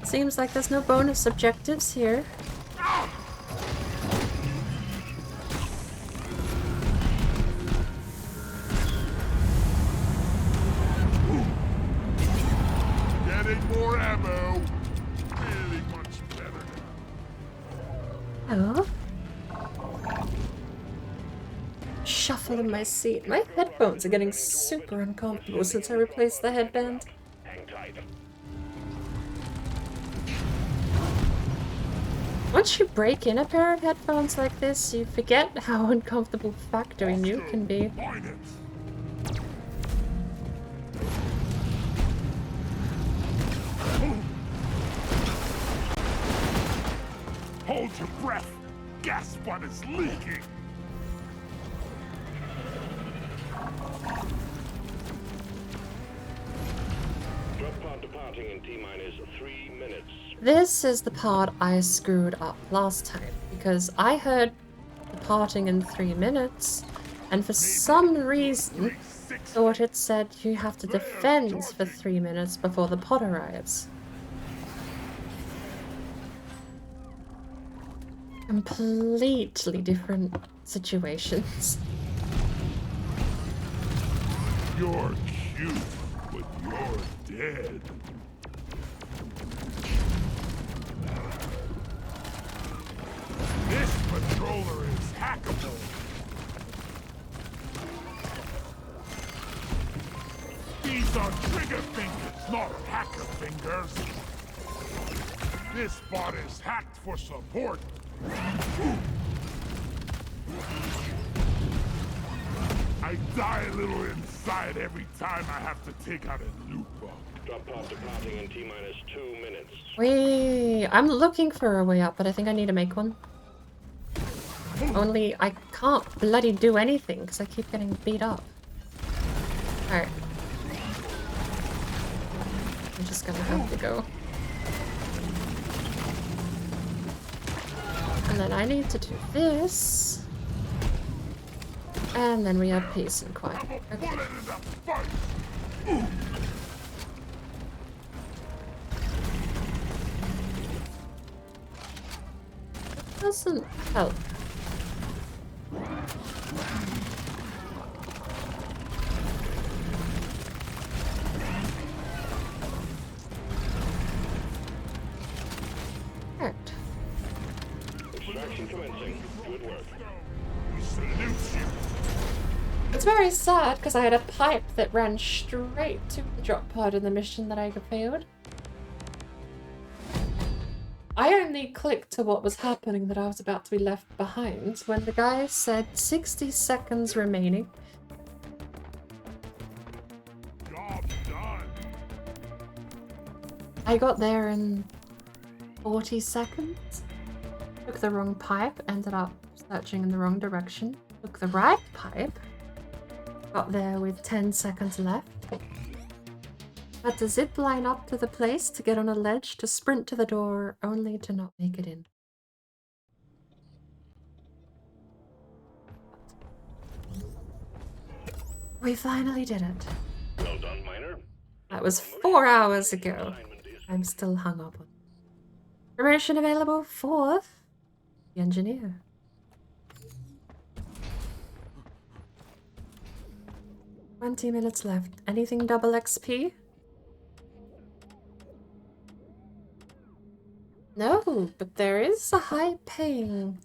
Seems like there's no bonus objectives here. Getting more ammo. Really much better now. Oh. Shuffle in my seat. My headphones are getting super uncomfortable since I replaced the headband. Hang tight. Once you break in a pair of headphones like this, you forget how uncomfortable factory new can be. Find it. Hold your breath. Gas bun is leaking. Drop pod departing in T-minus 3 minutes. This is the part I screwed up last time, because I heard departing in 3 minutes, and for some reason thought it said you have to defend for 3 minutes before the pod arrives. Completely different situations. You're cute, but you're dead. This controller is hackable. These are trigger fingers, not hacker fingers. This bot is hacked for support. I die a little inside every time I have to take out a loot bug. Drop pod departing in T-minus 2 minutes. Wait, I'm looking for a way up, but I think I need to make one. Only I can't bloody do anything because I keep getting beat up. Alright. I'm just gonna have to go. And then I need to do this. And then we have peace and quiet. I'm a Okay. bullet in the fight. Doesn't help. Alright. Extraction commencing. Good work. We salute you. It's very sad because I had a pipe that ran straight to the drop pod in the mission that I failed. I only clicked to what was happening, that I was about to be left behind, when the guy said 60 seconds remaining. Job done. I got there in 40 seconds. Took the wrong pipe, ended up searching in the wrong direction. Took the right pipe. Got there with 10 seconds left. Had to zip line up to the place to get on a ledge to sprint to the door, only to not make it in. We finally did it. Well done, Miner. That was 4 hours ago. I'm still hung up on it. Promotion available for the engineer. "20 minutes left. Anything double XP?" No, but there is a high-paying.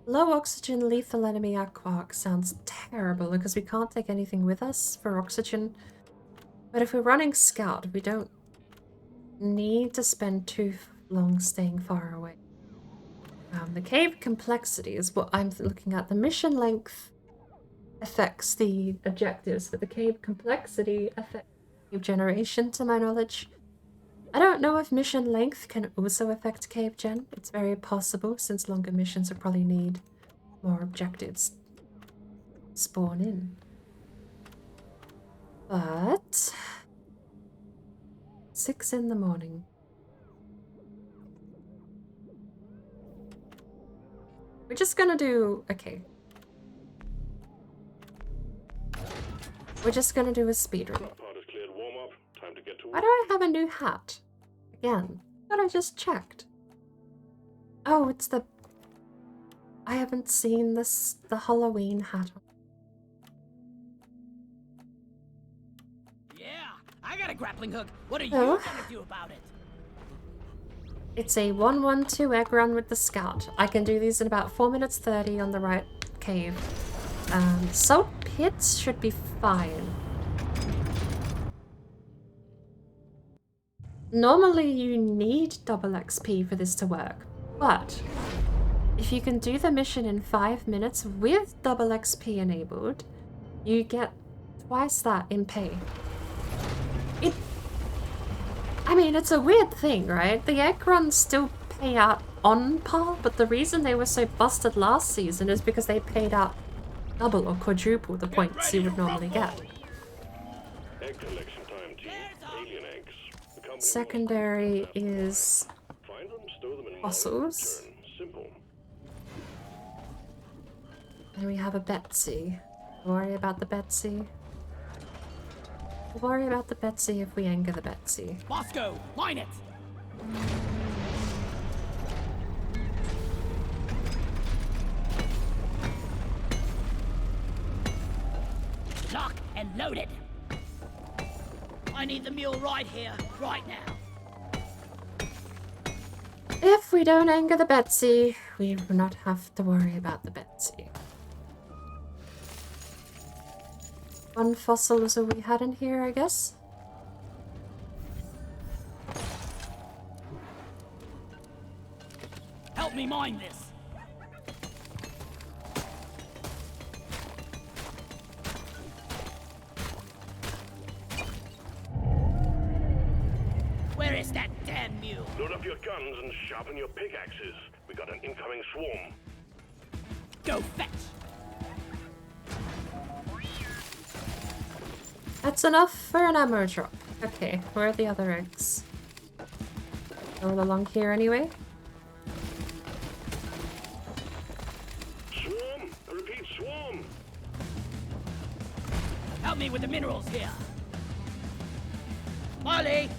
Low oxygen lethal enemy aquark sounds terrible because we can't take anything with us for oxygen. But if we're running scout, we don't need to spend too long staying far away. The cave complexity is what I'm looking at. The mission length affects the objectives, but the cave complexity affects cave generation, to my knowledge. I don't know if mission length can also affect cave gen. It's very possible, since longer missions will probably need more objectives spawn in. But 6 in the morning. We're just gonna do... okay. We're just gonna do a speedrun. Drop pod is cleared. Warm up. Time to get to Why do I have a new hat? Again. But I just checked. Oh, it's the... I haven't seen this... the Halloween hat. Yeah, I got a grappling hook. What are you Oh. gonna do about it? It's a 1-1-2 egg run with the scout. I can do these in about 4 minutes 30 on the right cave. Salt pits should be fine. Normally you need double XP for this to work, but if you can do the mission in 5 minutes with double XP enabled, you get twice that in pay. I mean, it's a weird thing, right? The egg runs still pay out on par, but the reason they were so busted last season is because they paid out double or quadruple the points you would normally get. egg collection time, team. Alien eggs. The company Secondary is find them, stow them in fossils. return. Simple. And we have a Betsy. Worry about the Betsy. We'll worry about the Betsy if we anger the Betsy. Bosco, line it. Lock and loaded. I need the mule right here, right now. If we don't anger the Betsy, we will not have to worry about the Betsy. 1 fossil is all we had in here, I guess. Help me mine this. Where is that damn mule? Load up your guns and sharpen your pickaxes. We got an incoming swarm. Go fetch. That's enough for an ammo drop. Okay, where are the other eggs? All along here anyway. Swarm! I repeat, swarm! Help me with the minerals here. Molly!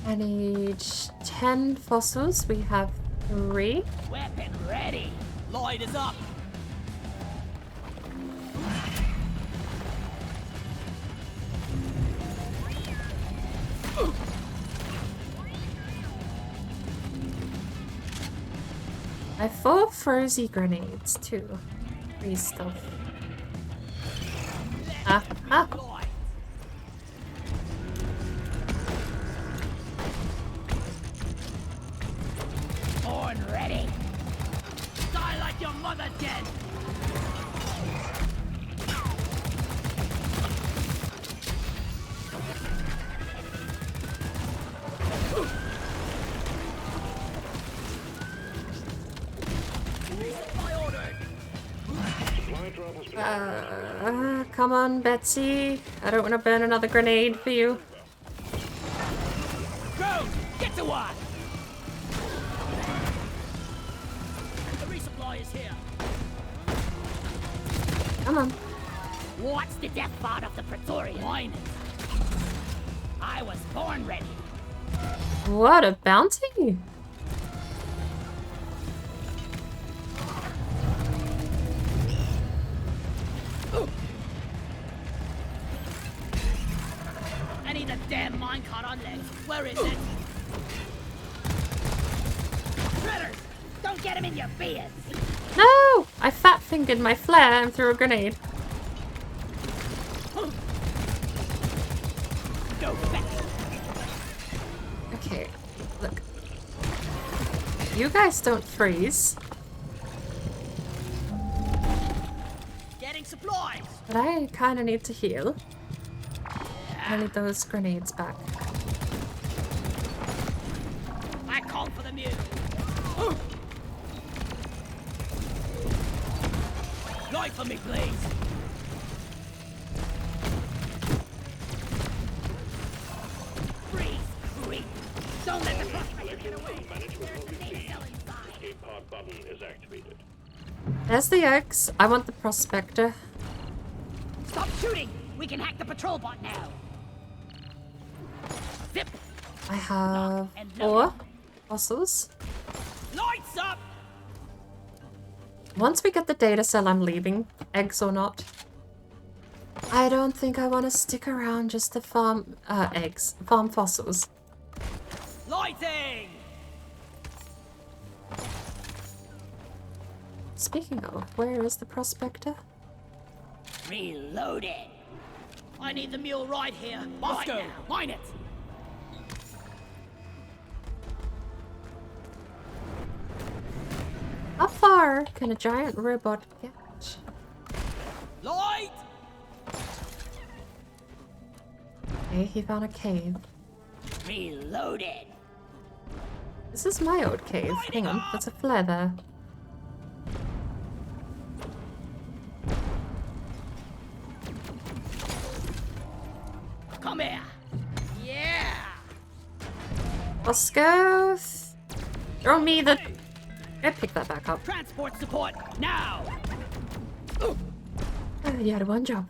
I need 10 fossils. We have 3. Weapon ready. Light is up. I have 4 frozy grenades too. free stuff. Ah, ah. Born ready. Die like your mother did. Come on, Betsy. I don't want to burn another grenade for you. Go! Get to work! The resupply is here. Come on. What's the death part of the Praetorian? Mine. I was born ready. What a bounty! I need a damn minecart on legs. Where is it? Critters! Don't get him in your beards! No! I fat-fingered my flare and threw a grenade. Go back! Okay, look. You guys don't freeze, Getting supplies! but I kind of need to heal. I need those grenades back. I called for the mule. Light for me, please. Freeze, creep. Don't let the prospector get away. There's a name cell inside. Escape pod button is activated. There's the eggs. I want the prospector. Stop shooting! We can hack the patrol bot now. Zip! I have 4 fossils. Lights up! Once we get the data cell, I'm leaving. Eggs or not. I don't think I want to stick around just to farm eggs. Farm fossils. Lighting! Speaking of, where is the prospector? Reloaded. I need the mule right here. Bosco, right now. Mine it. How far can a giant robot get? Light! Okay, he found a cave. Reloaded. This is my old cave. Hang on, there's a flare there. Come here. Yeah. Bosco! Throw me the... I pick that back up. Transport support now. You had one job.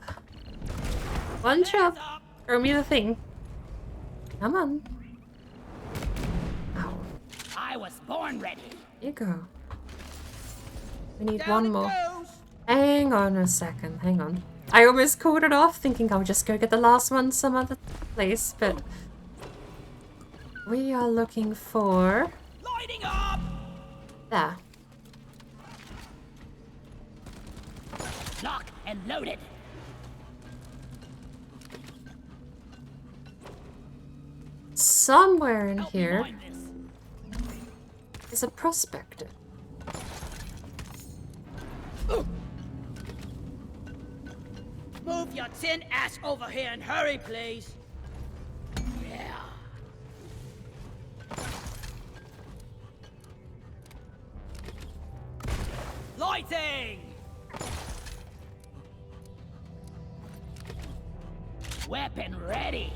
One job. Up. Throw me the thing. Come on. Ow. I was born ready. Here you go. We need Down one it more. goes. Hang on a second. Hang on. I almost called it off, thinking I'll just go get the last one some other place, but... We are looking for... Lighting up. There. Lock and loaded. Somewhere in Help me here mine this. is a prospector. Move your tin ass over here and hurry, please. Yeah. Lighting! Weapon ready.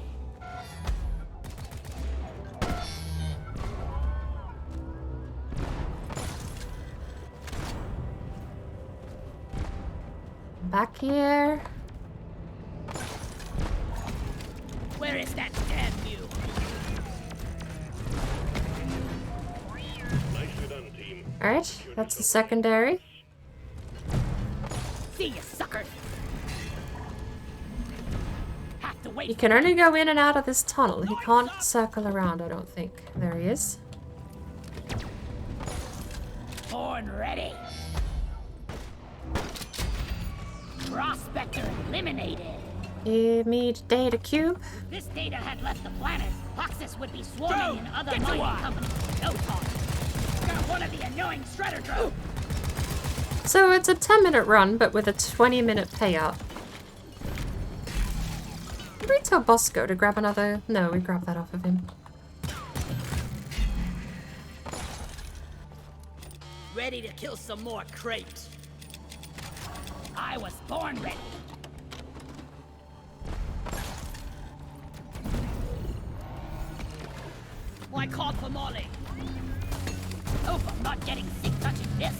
Back here. Where is that damn mule? Nicely done, team. Alright, that's the secondary. See you, sucker. Have to wait. You can only go in and out of this tunnel. He can't circle around, I don't think. There he is. Born ready. Prospector eliminated. Give me the data cube. If this data had left the planet, Hoxus would be swarming in other mining companies. No talk. Got one of the annoying shredder drones. So it's a 10-minute run, but with a 20-minute payout. Did we tell Bosco to grab another? No, we grabbed that off of him. Ready to kill some more crates. I was born ready. Why call for Molly? Hope I'm not getting sick touching this.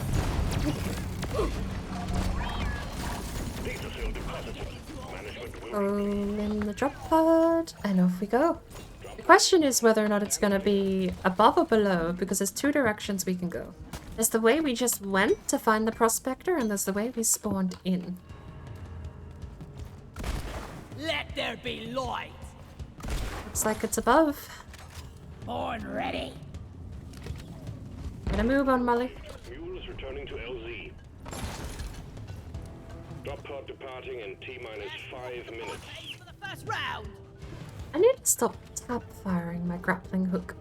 Data cell deposited. Management will Oh, in the drop pod, and off we go. The question is whether or not it's going to be above or below, because there's two directions we can go. There's the way we just went to find the prospector, and there's the way we spawned in. Let there be light. Looks like it's above. Born ready. Gonna move on, Molly. Mule is returning to LZ. Drop pod departing in T-minus 5 minutes. Ready for the first round. I need to stop tap firing my grappling hook.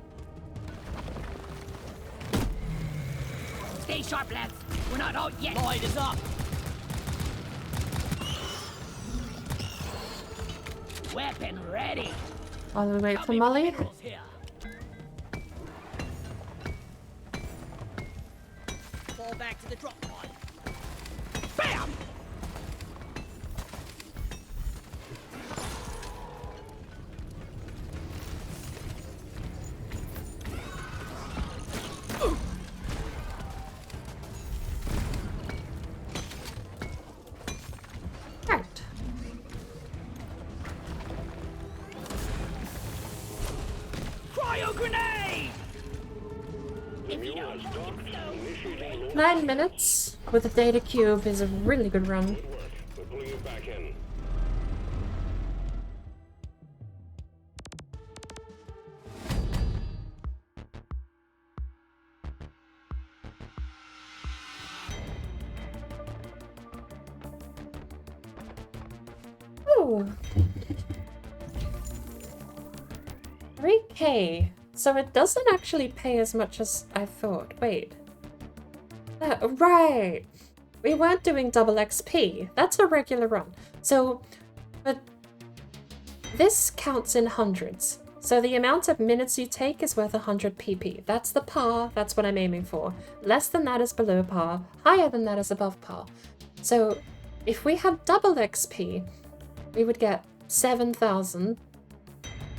Stay sharp, lads. We're not out yet. Light is up. Weapon ready. While we wait How for many Molly. minerals here? Fall back to the drop pod. Bam! Right. Cryo grenade! If you Mule don't has docked. Initiating launch. 9 minutes with a data cube is a really good run. Good work. We're pulling you back in. Ooh. 3K. So it doesn't actually pay as much as I thought. Wait. Right. We weren't doing double XP. That's a regular run. So, but this counts in hundreds. So the amount of minutes you take is worth 100 PP. That's the par. That's what I'm aiming for. Less than that is below par. Higher than that is above par. So if we had double XP, we would get 7,000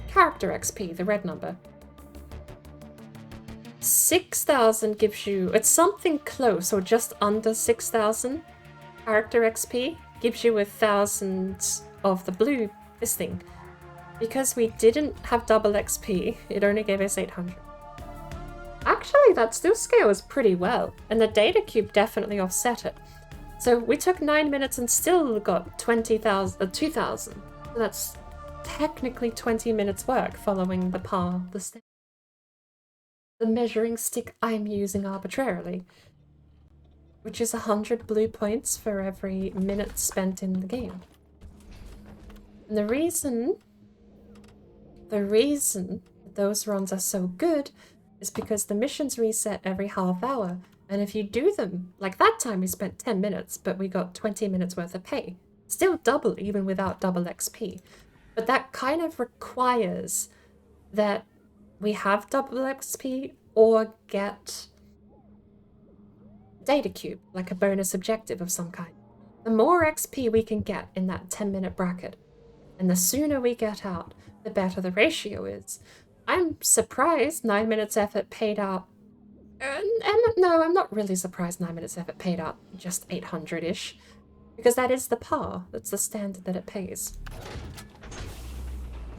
character XP, the red number. 6,000 gives you, it's something close or just under 6,000 character XP, gives you 1,000 of the blue, this thing. Because we didn't have double XP, it only gave us 800. Actually, that still scales pretty well, and the data cube definitely offset it. So we took 9 minutes and still got 2,000. So that's technically 20 minutes work following the par, the measuring stick I'm using arbitrarily, which is 100 blue points for every minute spent in the game. And the reason that those runs are so good is because the missions reset every half hour, and if you do them, like that time we spent 10 minutes, but we got 20 minutes worth of pay. Still double even without double XP. But that kind of requires that we have double XP or get data cube, like a bonus objective of some kind. The more XP we can get in that 10-minute bracket, and the sooner we get out, the better the ratio is. I'm surprised 9 minutes effort paid out. No, I'm not really surprised 9 minutes effort paid out just 800-ish, because that is the par. That's the standard that it pays.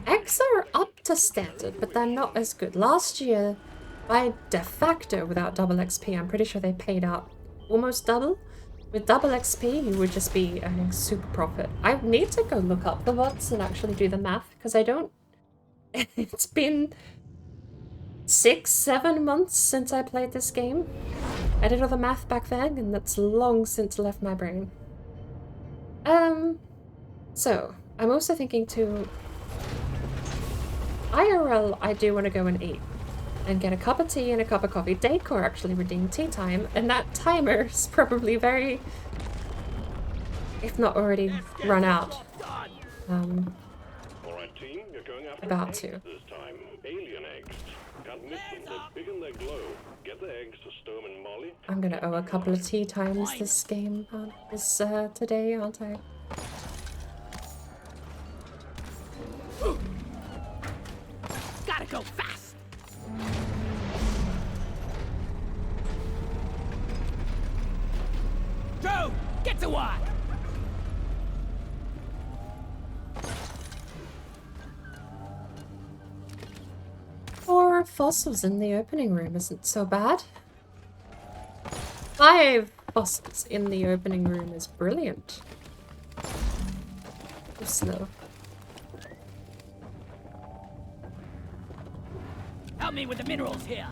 X are up to standard, but they're not as good. Last year, by de facto, without double XP, I'm pretty sure they paid out almost double. With double XP, you would just be earning super profit. I need to go look up the VODs and actually do the math, because I don't... It's been 6-7 months since I played this game. I did all the math back then, and that's long since left my brain. So I'm also thinking to IRL. I do want to go and eat and get a cup of tea and a cup of coffee. Decor actually redeemed tea time, and that timer is probably very, if not already run out. All right, team, you're going after About eggs to. this time. Alien eggs. Can't miss them. They're big and they glow. Get the eggs to Sturm and Molly. I'm gonna owe a couple of tea times this game, today, aren't I? Gotta go fast. Joe, get to work. 4 fossils in the opening room isn't so bad. 5 fossils in the opening room is brilliant. Too slow. Help me with the minerals here.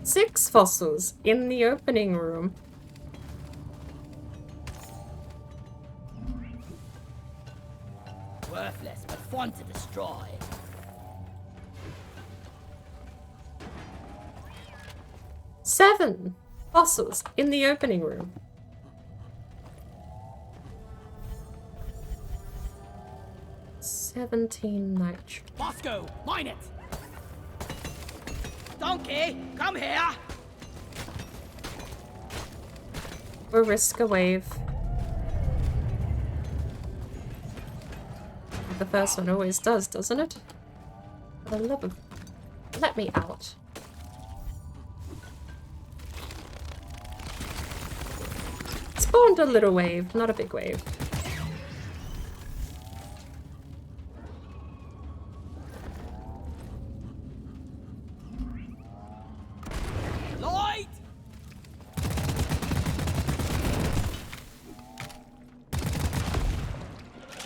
6 fossils in the opening room. Worthless, but fun to destroy. Seven fossils in the opening room. $17 nitro. Bosco, mine it. Donkey, come here. We'll risk a wave. The first one always does, doesn't it? For the love of... Let me out. Spawned a little wave, not a big wave. Light!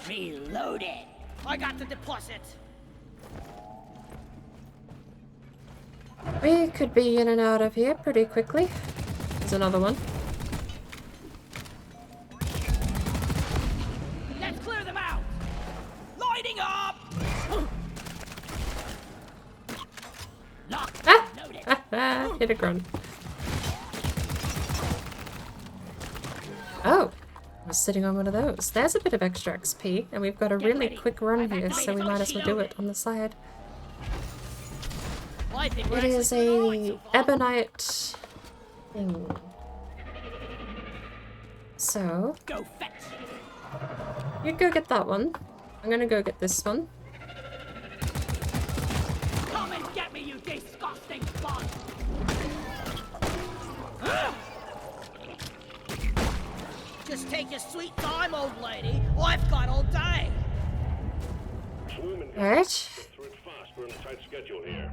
Reloading. I got the deposit. We could be in and out of here pretty quickly. There's another one. Let's clear them out. Lighting up. Lock. Ah! Hit a grunt. Oh! I was sitting on one of those. There's a bit of extra XP, and we've got a really quick run here, so we might as well do it on the side. I think we're It is actually a doing all right so far. ebonite thing. So, Go fetch. you go get that one. I'm gonna go get this one. Come and get me, you disgusting bug. Just take your sweet time, old lady. I've got all day. Swarm and Alright. get through it fast. We're on a tight schedule here.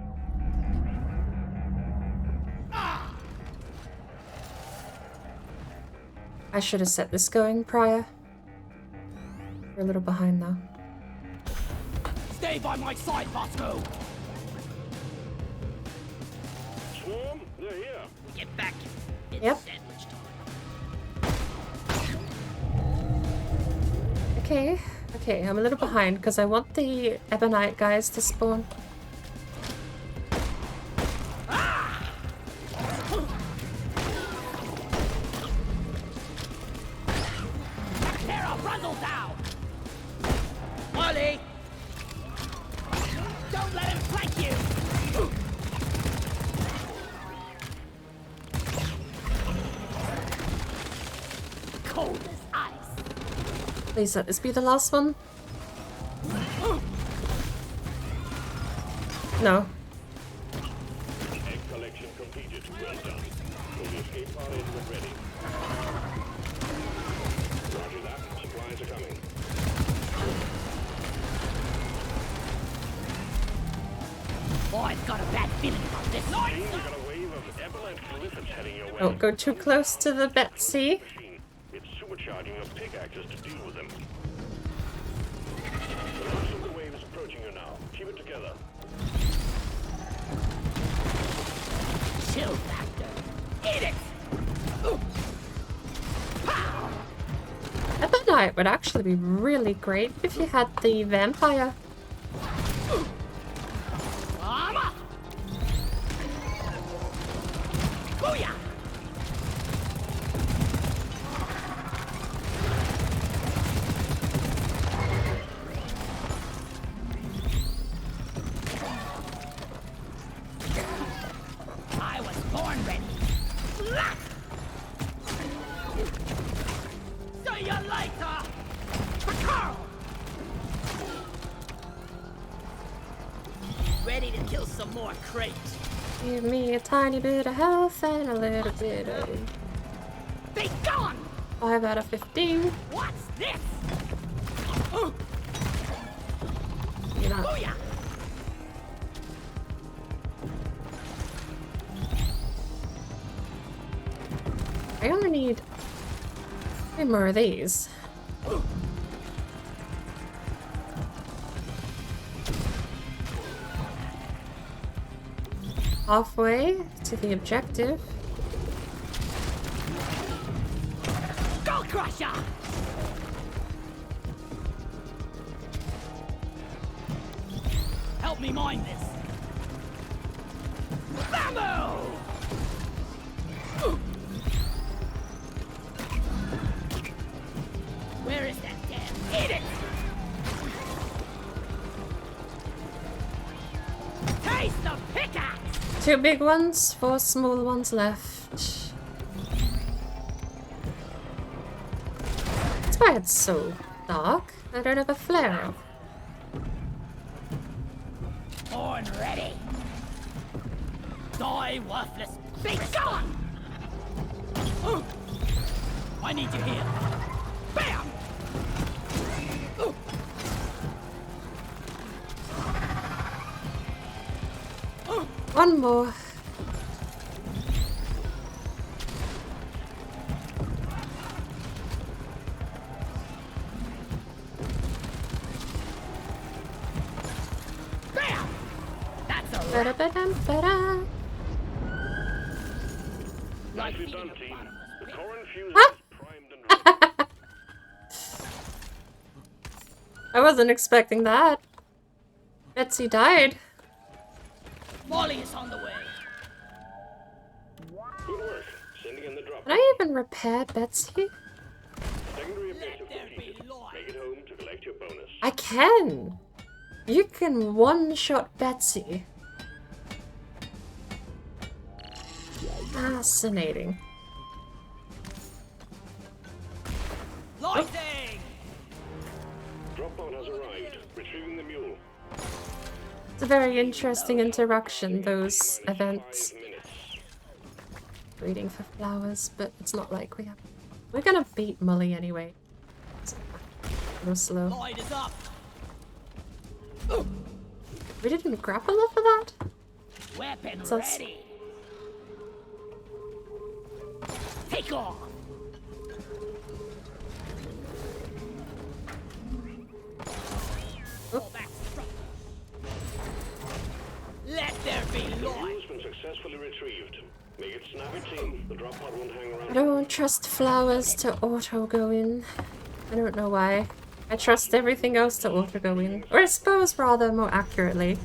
I should have set this going prior. We're a little behind though. Stay by my side, Bosco. Swarm, they're here. Get back. It's Yep. sandwich time. Okay, okay, I'm a little behind because I want the ebonite guys to spawn. Tara, Brundle down. Molly. Don't let him flank you. Cold as ice. Please let this be the last one. No. Egg collection completed. Well done. All the escape pod is ready. Roger that. Supplies are coming. Oh, I've got a bad feeling about this. Team, we got a wave of ebonite proliferates heading your way. Don't go too close to the Betsy. Machine. It's supercharging your pickaxes to deal with them. The last of the wave is approaching you now. Keep it together. Chill factor. Eat it. Ebonite would actually be really great if you had the vampire. Armor! Booyah! I was born ready. Slap! See you later! Carl! Ready to kill some more crates. Give me a tiny bit of health and a little bit of... Be gone! 5 out of 15. What's this? You know, Booyah! I only need 3 more of these. Halfway to the objective. Skull Crusher! Help me mine this. Bammo! Where is that damn? Eat it! Taste the pickaxe! 2 big ones, 4 small ones left. That's why it's so dark. I don't have a flare up. Born ready. Die worthless. Be gone! I need you here. Bam! One more. Bam! That's a Ba-da, wrap. ba-dum, ba-da. Like Nicely feeding done, a team. bottomless The pit. Corin fuse Huh? is primed and ready. I wasn't expecting that. Betsy died. Molly is on the way. Good work. Sending in the drop. Can I even repair Betsy? Secondary Let objective there be completed. light. Make it home to collect your bonus. I can! You can one-shot Betsy. Fascinating. Lighting! Drop pod has arrived. Retrieving the mule. It's a very interesting interaction, those events. 5 minutes. Breeding for flowers, but it's not like we have... We're gonna beat Molly anyway. So, a little slow. Light is up. We didn't grapple off of that? Weapon So it's- ready. Take off. Fall back strong. Let there be The light. mule's been successfully retrieved. Make it snappy, team. The drop pod won't hang around. I don't trust flowers to auto go in. I don't know why. I trust everything else to auto go in. Or I suppose, rather more accurately,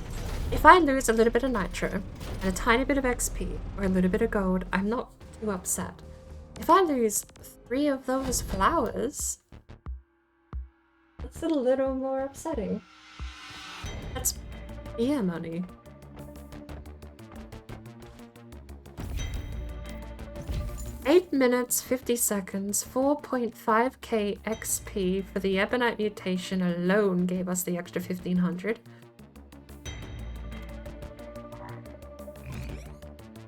if I lose a little bit of nitro and a tiny bit of XP or a little bit of gold, I'm not too upset. If I lose 3 of those flowers, that's a little more upsetting. That's beer money. Eight minutes, 50 seconds, 4.5k XP for the Ebonite mutation alone gave us the extra 1500.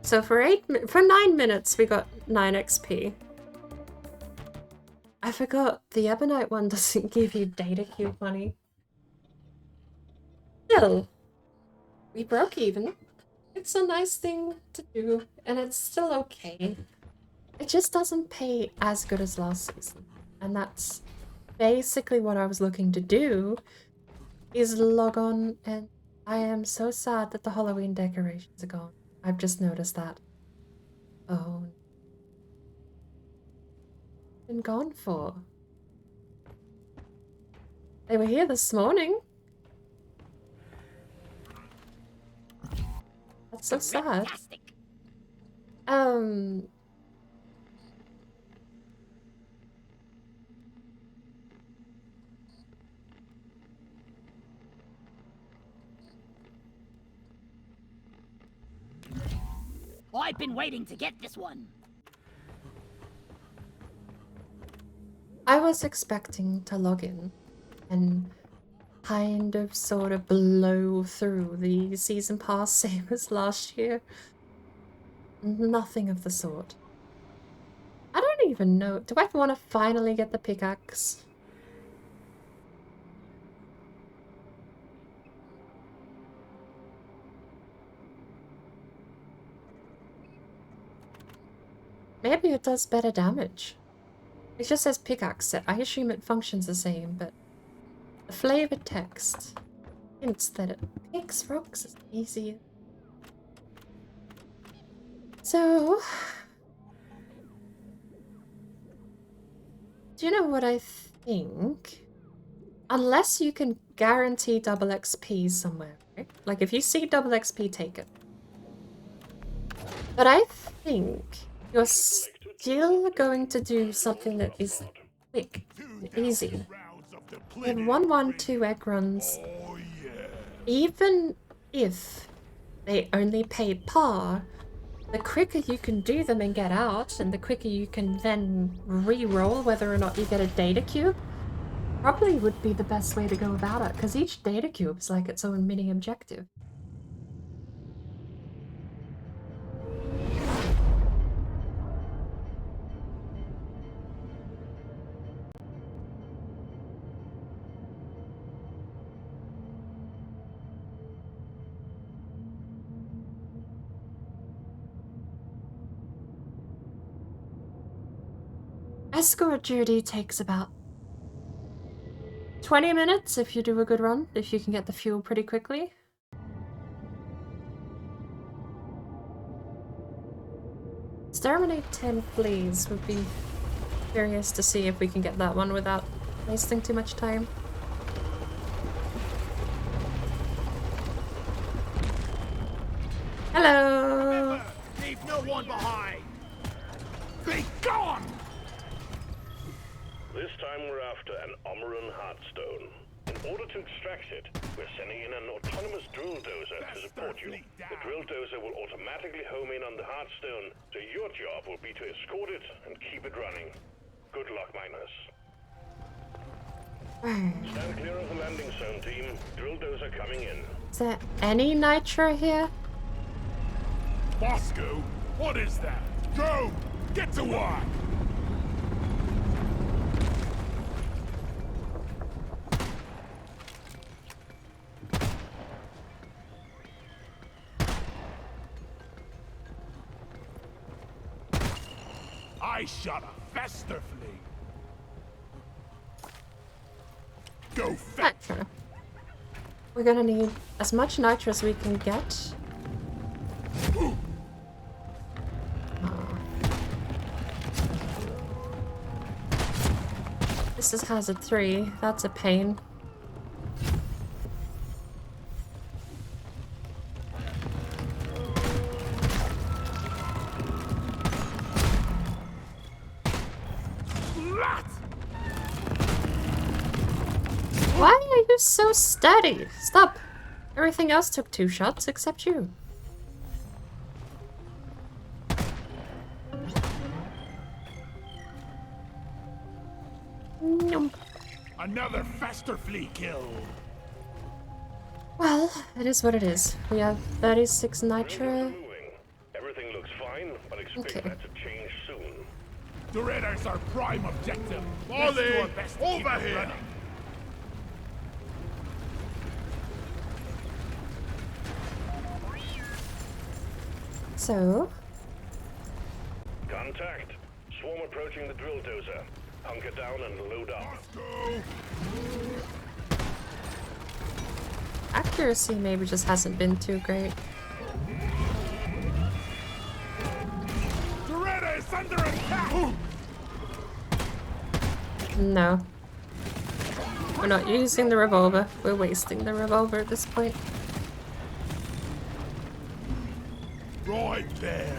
So for 9 minutes we got 9 XP. I forgot the Ebonite one doesn't give you data cube money. Still, we broke even. It's a nice thing to do, and it's still okay. It just doesn't pay as good as last season. And that's basically what I was looking to do, is log on, and I am so sad that the Halloween decorations are gone. I've just noticed that. Oh. Been gone for. They were here this morning. That's so sad. Fantastic. I've been waiting to get this one. I was expecting to log in and kind of sort of blow through the season pass same as last year. Nothing of the sort. I don't even know. Do I want to finally get the pickaxe? Maybe it does better damage. It just says pickaxe set. I assume it functions the same, but the flavored text hints that it picks rocks is easier. So, do you know what I think? Unless you can guarantee double XP somewhere, right? Like if you see double XP, take it. But I think you're still going to do something that is quick and easy. We have 1-1-2 egg runs. Even if they only pay par, the quicker you can do them and get out, and the quicker you can then re-roll whether or not you get a data cube, probably would be the best way to go about it, because each data cube is like its own mini objective. Escort duty takes about 20 minutes if you do a good run, if you can get the fuel pretty quickly. Exterminate 10 fleas would be curious to see if we can get that one without wasting too much time. Hello! Leave no one behind! Be gone! This time we're after an Omeran Heartstone. In order to extract it, we're sending in an autonomous drill dozer to support you. The drill dozer will automatically home in on the Heartstone, so your job will be to escort it and keep it running. Good luck, miners. Stand clear of the landing zone, team. Drill dozer coming in. Is there any nitro here? Bosco, what is that? Go! Get to work! I shot a Fester flea. Go fetch. Okay. We're gonna need as much nitro as we can get. This is hazard 3. That's a pain. Why are you so steady? Stop! Everything else took 2 shots except you. Another Fester flea kill. Well, it is what it is. We have 36 nitro. Everything looks fine, but expect that to change soon. The Raiders are prime objective. Ollie, over here! Running. So, Contact. Swarm approaching the drill dozer. Hunker down and load up. Go! accuracy maybe just hasn't been too great. Doretta is under attack! No. We're not using the revolver. We're wasting the revolver at this point. Right there.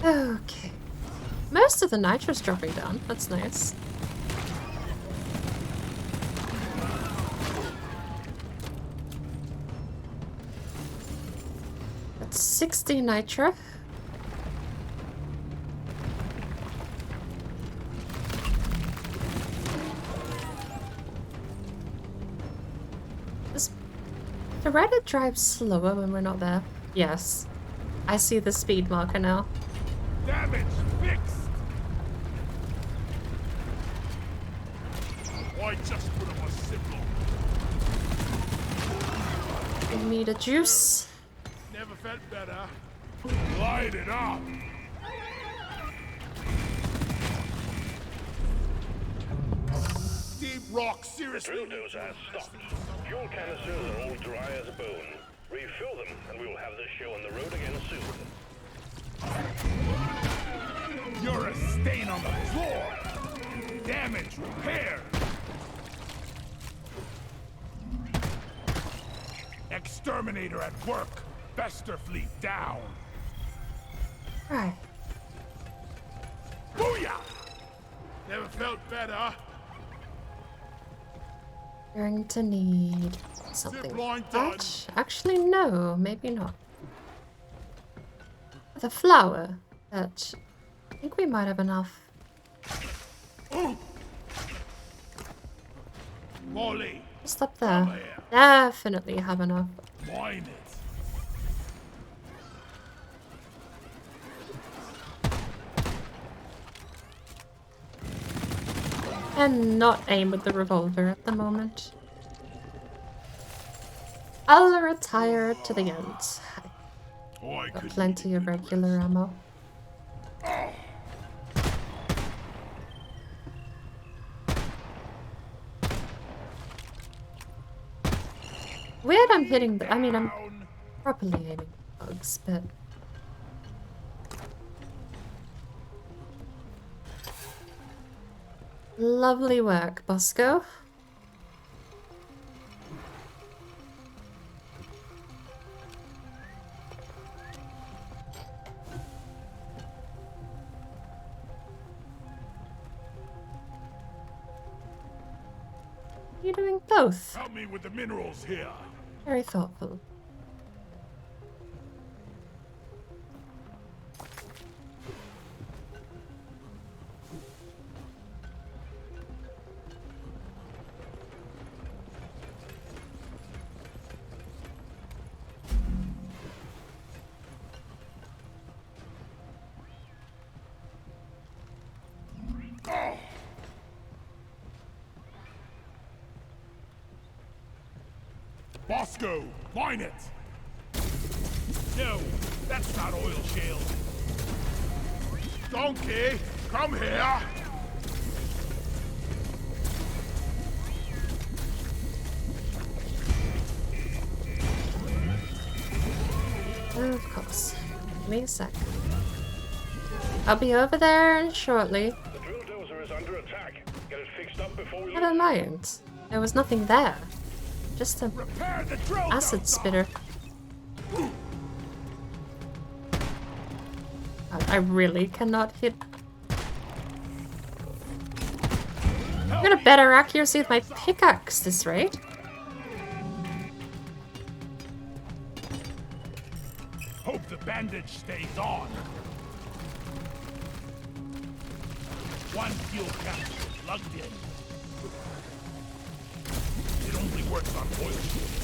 Okay. Most of the nitro's dropping down. That's nice. That's 60 nitro. Does the Reddit drive slower when we're not there? Yes. I see the speed marker now. Damage fixed. Why just put on a signal? Give me the juice. Never felt better. Light it up. Deep rock, seriously. Drill dozer has stopped. Fuel canisters are all dry as a bone. Refill them, and we will have this show on the road again soon. You're a stain on the floor. Damage repaired. Exterminator at work. Bester fleet down. Right. Booyah! Never felt better. Going to need something Zip line like done. that. Actually, no, maybe not. The flour. That I think we might have enough. Molly, Just up there. Definitely have enough. mine it. And not aim with the revolver at the moment. I'll retire to the end. Oh, I Got could plenty of regular ammo. Weird I'm hitting the... I mean, I'm down. properly aiming bugs, but... Lovely work, Bosco. You're doing both. Help me with the minerals here. Very thoughtful. Bosco, mine it! No, that's not oil shale. Donkey, come here! Of course. Give me a sec. I'll be over there shortly. The drill dozer is under attack. Get it fixed up before we I don't mind. There was nothing there. Just a Repair the drill acid dozer. spitter. I really cannot hit. I've got a better accuracy with my pickaxe this rate. Hope the bandage stays on. One fuel capsule plugged in. It only works on oil shields.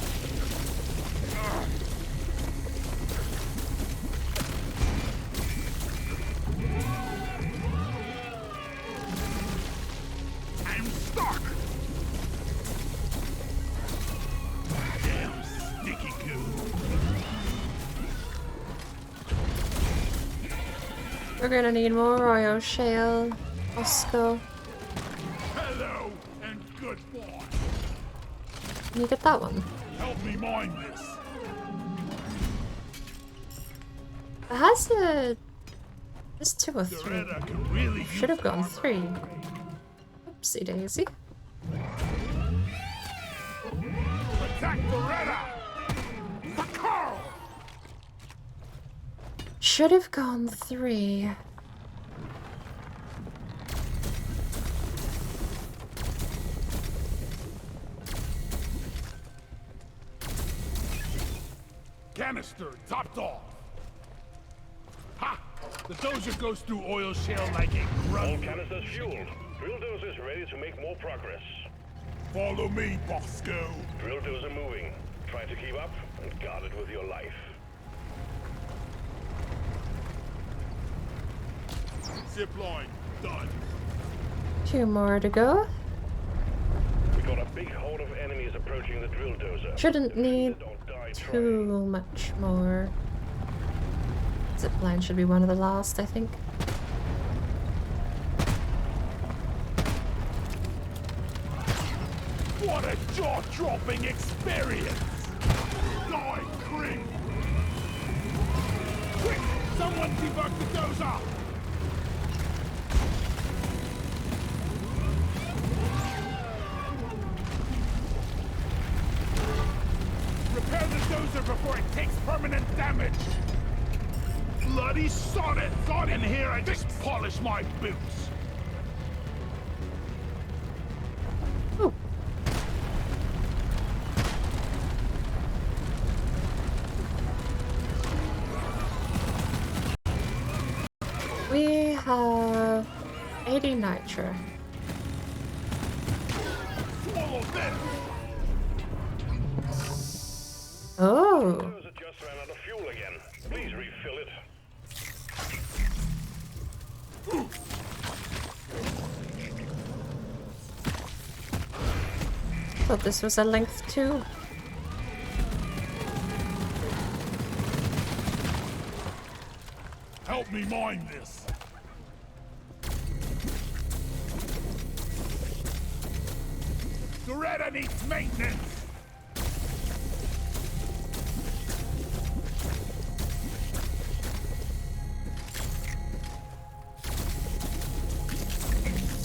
I'm stuck! Damn sticky goo. We're gonna need more oil shale. Bosco. Hello and goodbye. Can you get that one? Help me mine this. It has a Just 2 or 3. Loretta can really Should have use gone armor. 3. Oopsie daisy. Attack Loretta! For Carl! Should have gone 3. Canister topped off. Ha! The dozer goes through oil shale like a All grunt. canisters fueled. Drill dozers ready to make more progress. Follow me, Bosco. Drill dozer moving. Try to keep up and guard it with your life. Zipline, done. 2 more to go. We got a big horde of enemies approaching the drill dozer. Shouldn't need Don't die trying. too much more. Zipline should be one of the last, I think. What a jaw-dropping experience! Die, Cring! Quick! Someone debug the dozer! Repair the dozer before it takes permanent damage! Bloody sod it! In here I just polish my boots! Oh. We have 80 nitro. Swallow this! Oh. Dozer just ran out of fuel again. Please refill it. Thought this was a length 2. Help me mine this. Loretta needs maintenance.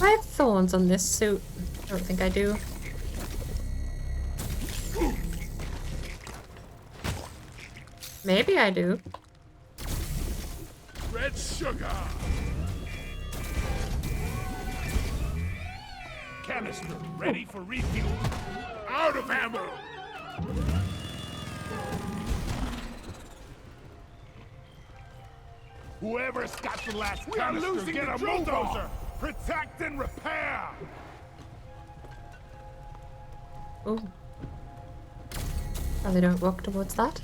I have thorns on this suit. I don't think I do. Maybe I do. Red sugar. Canister ready for refuel. Out of ammo. Whoever's got the last canister, get a bulldozer. Protect and repair. Oh. Probably don't walk towards that.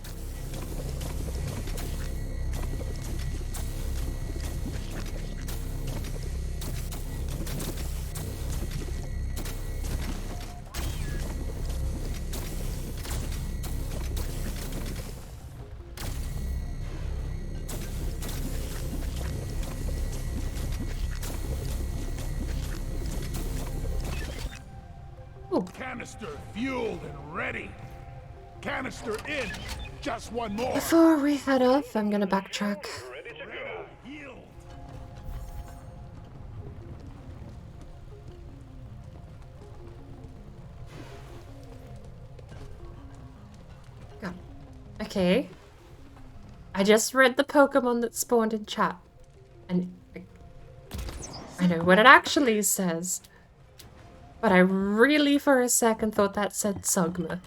Canister fueled and ready. Canister in. Just one more. Before we head off, I'm gonna backtrack. Ready to go. Yield. Go. Okay. I just read the Pokemon that spawned in chat. And I know what it actually says. But I really for a second thought that said Sugma.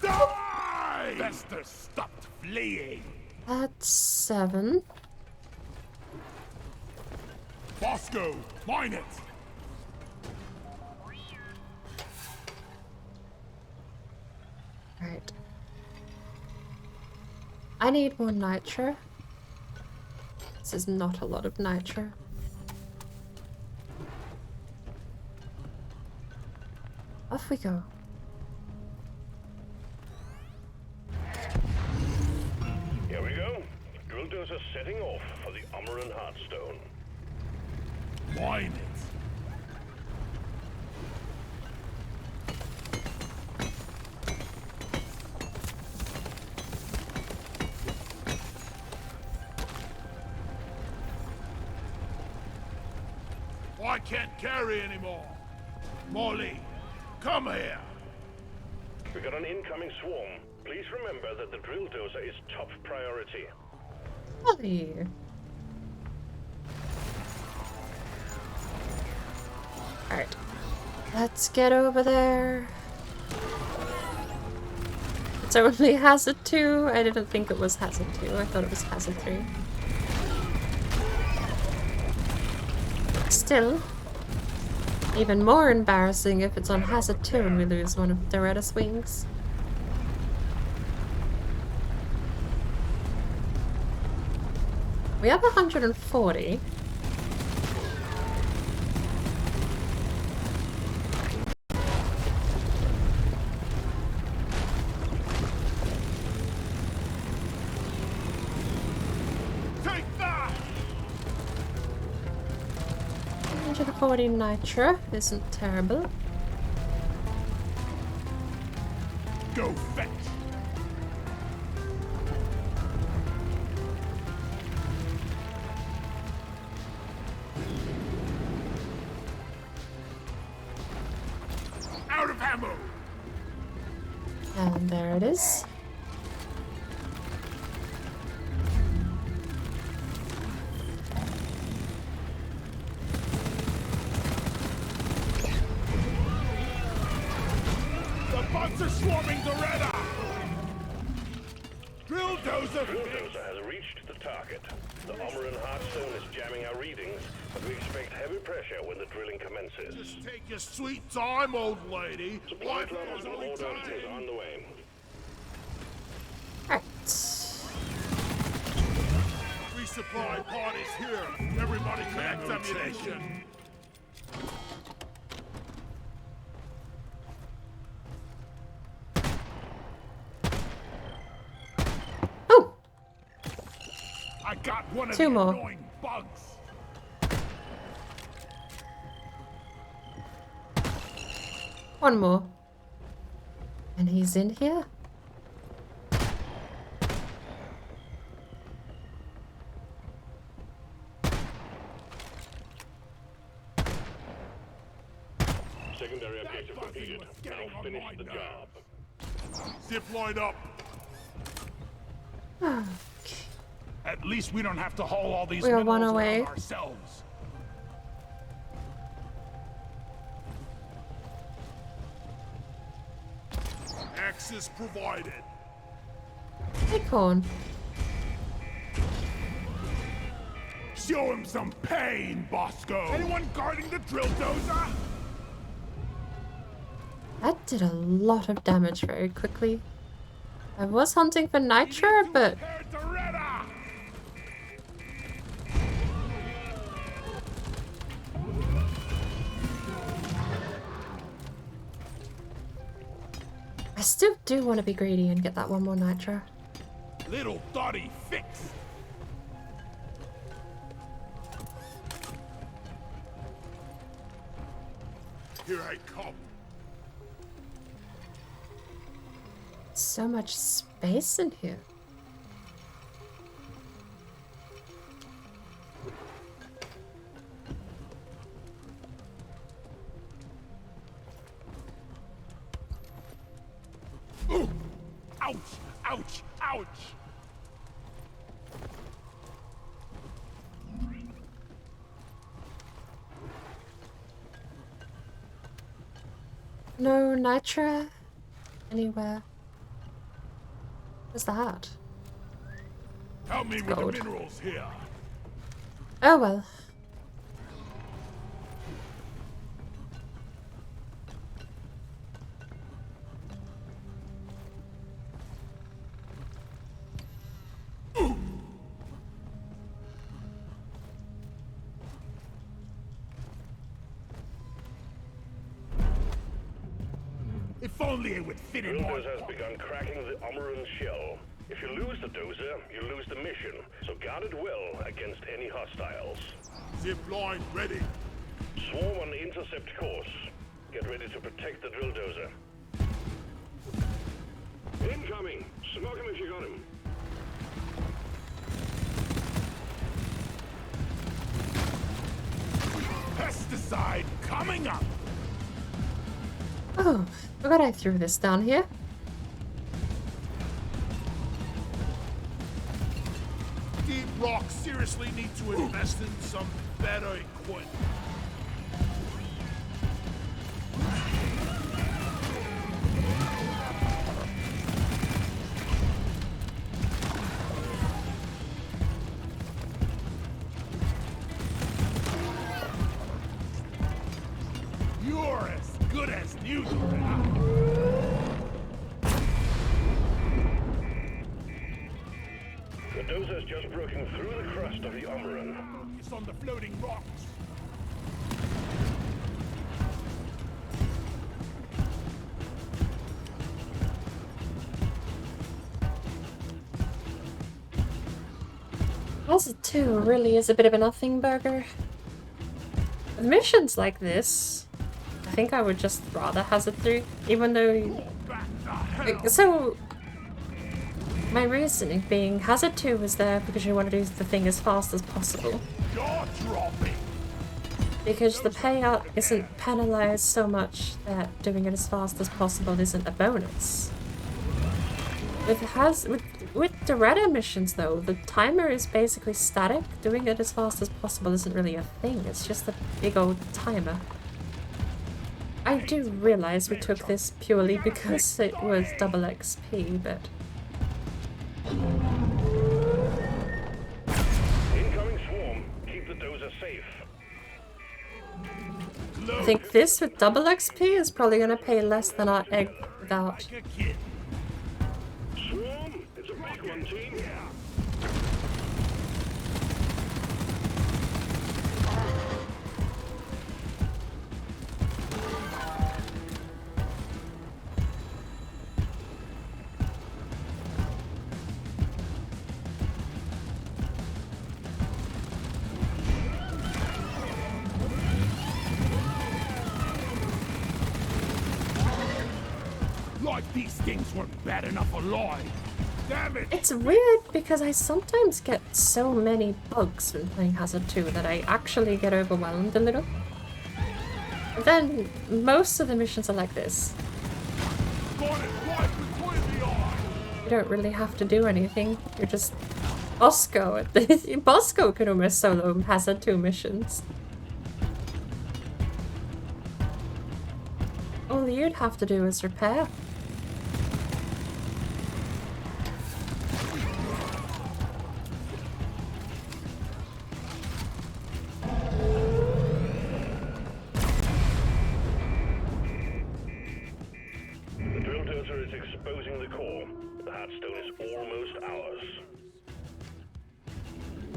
Die! Fester stopped fleeing. That's 7. Bosco, mine it. Right. I need more nitro. This is not a lot of nitro. Off we go. Here we go. Drill dozer setting off for the Amaran Heartstone. Mine it. I can't carry anymore. Molly, come here. We got an incoming swarm. Please remember that the drill dozer is top priority. Molly. Alright. Let's get over there. It's only Hazard 2. I didn't think it was Hazard 2. I thought it was Hazard 3. Still, even more embarrassing if it's on Hazard 2 and we lose one of the Redis wings. We have 140. Take that! 140 nitra isn't terrible. Go fetch. Out of ammo. And there it is. The bugs are swarming the radar. Drill dozer. Drill dozer has reached the target. The Omeran Heartstone is jamming our readings, but we expect heavy pressure when the drilling commences. Just take your sweet time, old lady. Supply Life levels is in only order time. is on the way. Alright. Resupply pod is here. Everybody collect ammunition. Oh! I got one of Two the more. annoying bugs. One more. And he's in here? Secondary objective completed. Now finish the job. Zip line up. At least we don't have to haul all these We are one minerals away. around ourselves. Access provided. Acorn. Show him some pain, Bosco. Anyone guarding the drill dozer? That did a lot of damage very quickly. I was hunting for nitra, but Prepare to Retta. I still do want to be greedy and get that one more nitra. Little Dottie fixed. Here I come. So much space in here. Ooh. Ouch! Ouch! Ouch! No nitra anywhere. What's that? Help me with gold. the minerals here. Oh well. If only it would fit in Drill more. dozer has begun cracking the Omeran shell. If you lose the dozer, you lose the mission. So guard it well against any hostiles. Zip line ready. Swarm on the intercept course. Get ready to protect the drill dozer. Incoming! Smoke him if you got him. Pesticide side coming up. Oh, forgot I threw this down here. Deep Rock seriously need to invest in some better equipment. You're as good as new, Loretta. The dozer's just broken through the crust of the Omeran. It's on the floating rocks. Hazard 2 really is a bit of a nothing burger. With missions like this, I think I would just rather Hazard 3, even though... So, my reasoning being, Hazard 2 was there because you want to do the thing as fast as possible. You're dropping. Because the payout isn't penalized so much that doing it as fast as possible isn't a bonus. With the Retta missions though, the timer is basically static. Doing it as fast as possible isn't really a thing, it's just a big old timer. I do realize we took this purely because it was double XP, but... Incoming swarm. Keep the dozer safe. I think this with double XP is probably gonna pay less than our egg without. Like a kid. Swarm, it's a big one, team. Like these things weren't bad enough alive. Damn it! It's weird because I sometimes get so many bugs when playing Hazard 2 that I actually get overwhelmed a little. But then most of the missions are like this. Got it right between the eyes. You don't really have to do anything. You're just Bosco. Bosco could almost solo Hazard 2 missions. All you'd have to do is repair. The drill dozer is exposing the core. The Heartstone is almost ours.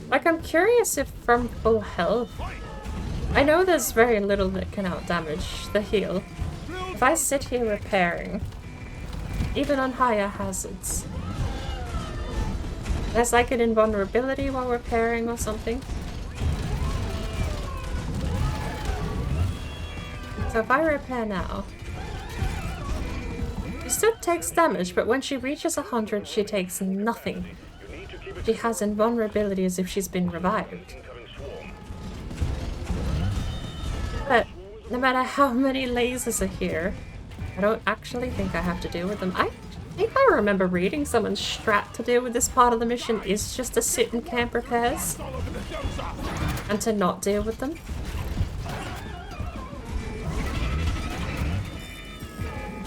Like, I'm curious if from full health... I know there's very little that can outdamage the heal. If I sit here repairing, even on higher hazards, there's like an invulnerability while repairing or something. So if I repair now, she still takes damage, but when she reaches 100, she takes nothing. She has invulnerability as if she's been revived. Incoming swarm. But no matter how many lasers are here, I don't actually think I have to deal with them. I think I remember reading someone's strat to deal with this part of the mission is just to sit and camp repairs All over the dozer. and to not deal with them.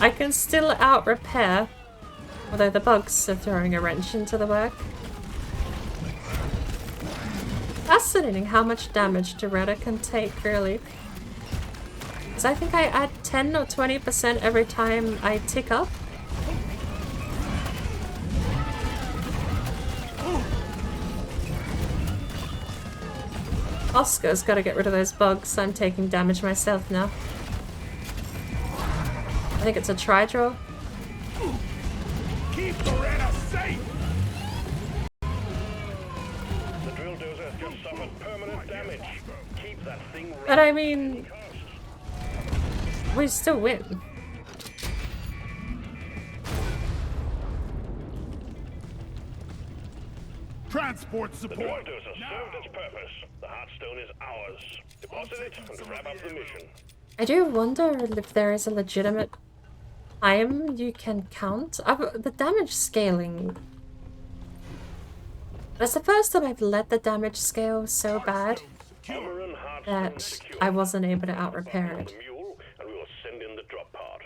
I can still out-repair, although the bugs are throwing a wrench into the work. Fascinating how much damage Doretta can take, really. Because I think I add 10 or 20% every time I tick up. Oscar's got to get rid of those bugs. I'm taking damage myself now. I think it's a tri-draw. Keep Loretta safe. The drill dozer has just suffered permanent damage. Keep that thing running. But I mean, we still win. Transport The support. drill dozer served its purpose. The Heartstone is ours. Deposit it and wrap up the mission. I do wonder if there is a legitimate time you can count. The damage scaling. That's the first time I've let the damage scale so bad Armor and Heartstone that secure. I wasn't able to out-repair On it. the mule, and we will send in the drop pod.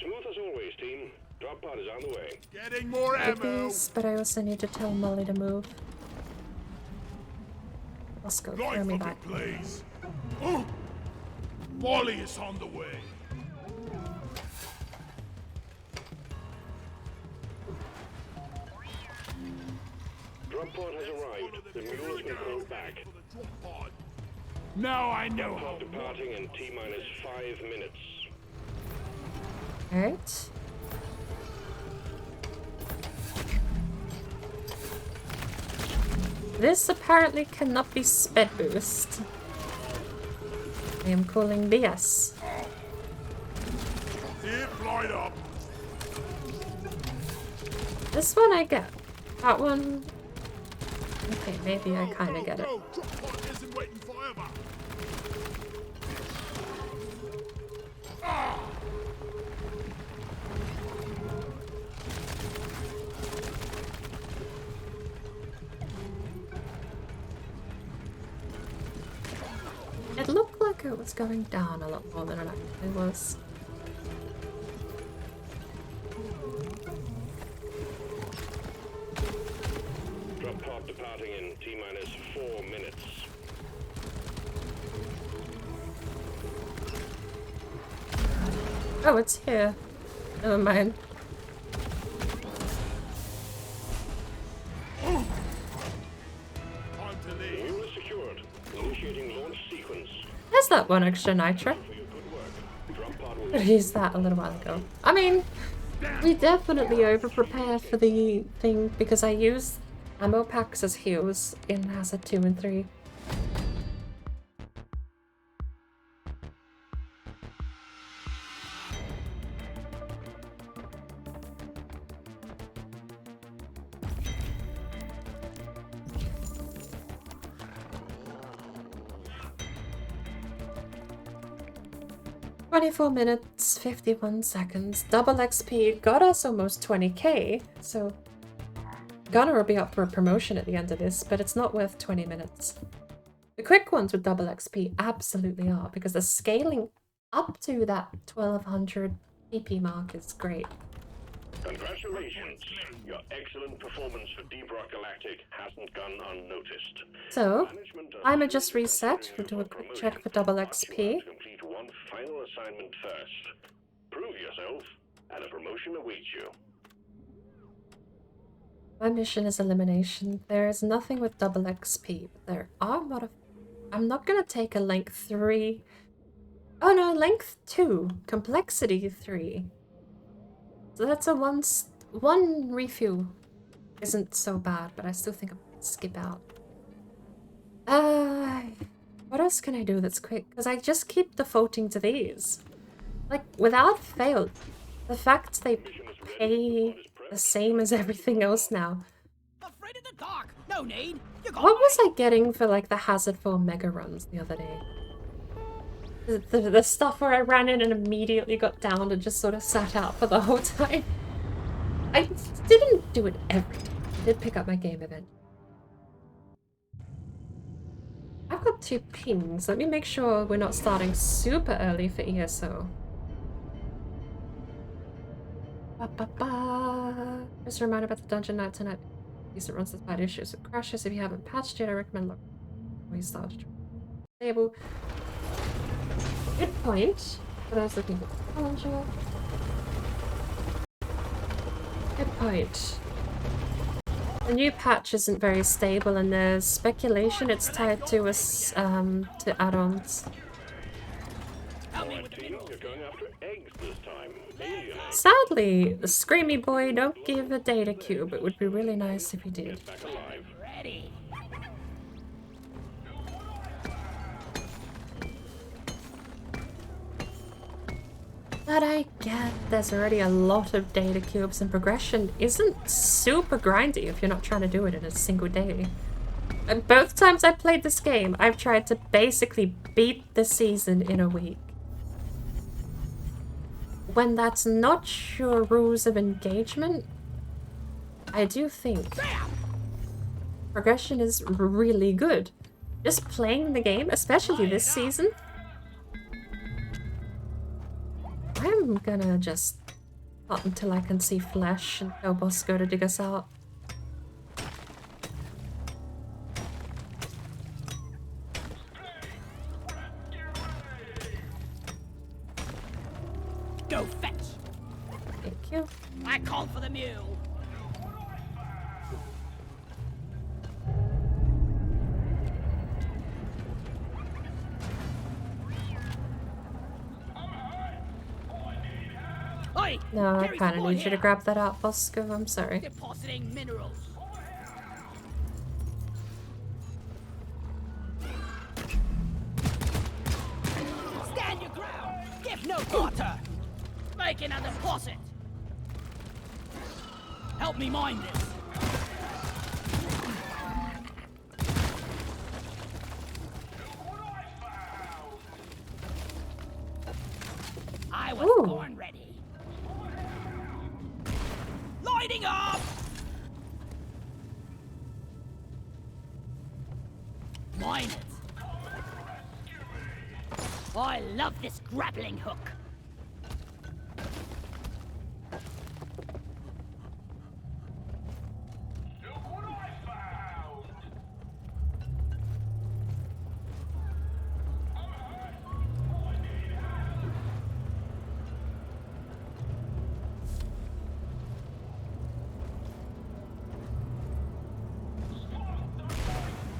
Smooth as always, team. Drop pod is on the way. Getting more It ammo. is, but I also need to tell Molly to move. Let's go, throw Life me of back. it, please. Oh! Wally is on the way. Drop pod has arrived. The mule has been called back. Now I know Drop how pod departing in T-minus 5 minutes. Alright. This apparently cannot be sped boost. I am calling BS. Zip line up. This one I get. That one... Okay, maybe I kinda get it. Go. Drop pod isn't waiting forever. It looked like it was going down a lot more than it actually was. Drop pod departing in T-minus 4 minutes. Oh, it's here. Never mind. On to The leave. mule is secured. Initiating launch sequence. There's that one extra nitro. For your good work. Drop pod will I used that a little while ago. I mean, we definitely over-prepared for the thing because I used ammo packs as heals in Hazard 2 and 3. "24 minutes, 51 seconds, double XP, got us almost 20k, so Gunner will be up for a promotion at the end of this, but it's not worth 20 minutes. The quick ones with double XP absolutely are, because the scaling up to that 1200 PP mark is great. Congratulations. Your excellent performance for Deep Rock Galactic hasn't gone unnoticed. So, Management does I'ma just reset, consider we'll do a for quick promotion, check for double but you have XP. to complete one final assignment first. Prove yourself, and a promotion awaits you. My mission is elimination. There is nothing with double XP, but there are I'm not gonna take a length 3. Oh no, length 2, complexity 3. So that's a one refuel. Isn't so bad, but I still think I'm gonna skip out. What else can I do that's quick? Because I just keep defaulting to these. Like, without fail, the fact they pay the same as everything else now. Afraid of the dark. No need. You got What was I getting for like the Hazard 4 mega runs the other day? The stuff where I ran in and immediately got downed and just sort of sat out for the whole time. I didn't do it every time. I did pick up my game event. I've got 2 pings. Let me make sure we're not starting super early for ESO. Just a reminder about the dungeon night tonight. Decent runs despite issues with crashes. If you haven't patched yet, I recommend log. We started. Stable. Good point. But I was looking for challenger. Good point. The new patch isn't very stable, and there's speculation it's tied to us to add-ons. Help me with the Team, you're going after eggs this time. Alien eggs. Sadly, the Screamy Boy don't give a data cube. It would be really nice if he did. Back alive. ready. But I get there's already a lot of data cubes and progression isn't super grindy if you're not trying to do it in a single day. And both times I played this game, I've tried to basically beat the season in a week. When that's not your rules of engagement, I do think progression is really good. Just playing the game, especially this season, I'm gonna just hunt until I can see flesh and tell Bosco to dig us out. Go fetch. Thank you. I called for the mule. Oi, No, I carry kind of support need you to here. grab that out, Bosco. I'm sorry. Depositing minerals. Stand your ground. Give no quarter. Making a deposit. Help me mine this. I was Ooh. born ready. Lighting up! Mine it. I love this grappling hook.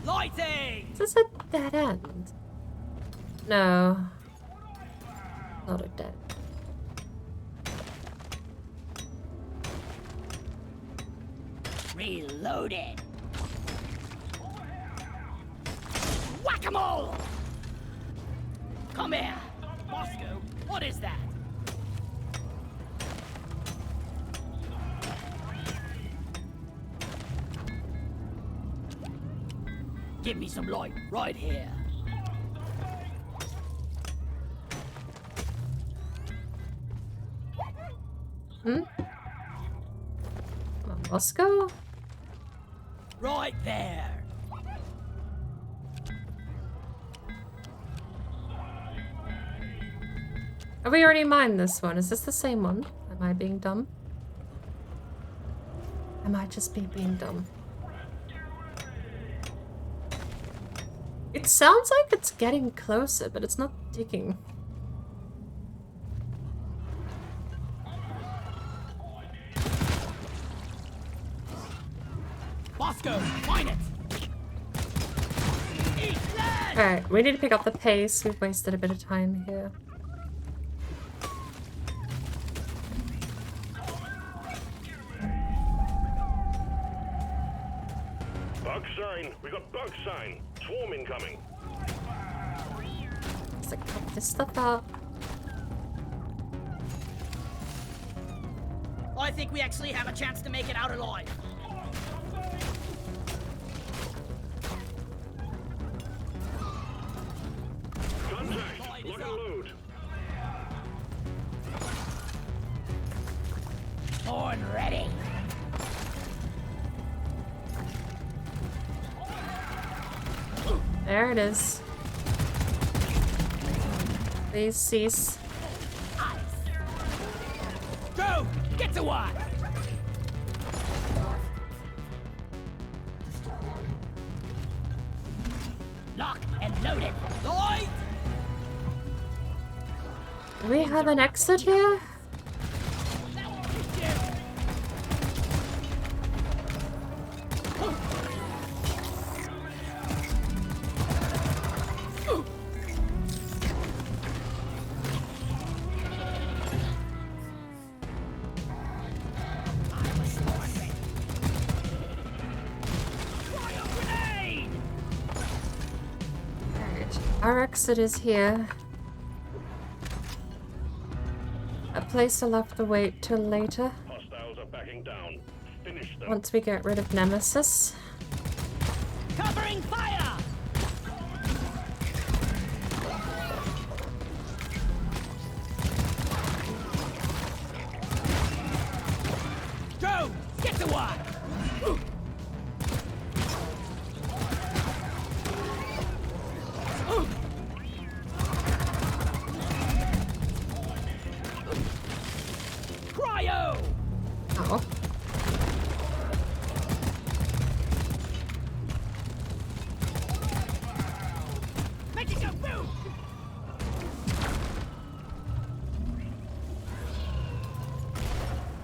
Lighting! Is this a dead end? No. Not a dead. Reloading. Whack-a-mole! Come here. Bosco, what is that? Give me some light right here. Hmm? Come on, Bosco? Right there. Have we already mined this one? Is this the same one? Am I being dumb? I might just be being dumb. It sounds like it's getting closer, but it's not digging. Bosco, mine it. Eat land! Alright, we need to pick up the pace. We've wasted a bit of time here. Bug sign. We got bug sign. Swarm incoming. Let's like cut this stuff out. I think we actually have a chance to make it out alive. Contact. Lock and load. Born ready. There it is. Please cease. Go! Get to work! Lock and load it. Light! Do we have an exit here? Alright, our exit is here. place I'll have to wait till later. Hostiles are backing down. Finish them. Once we get rid of Nemesis. Covering fire! Go! Get to work! Cryo! Oh. Make it go boom!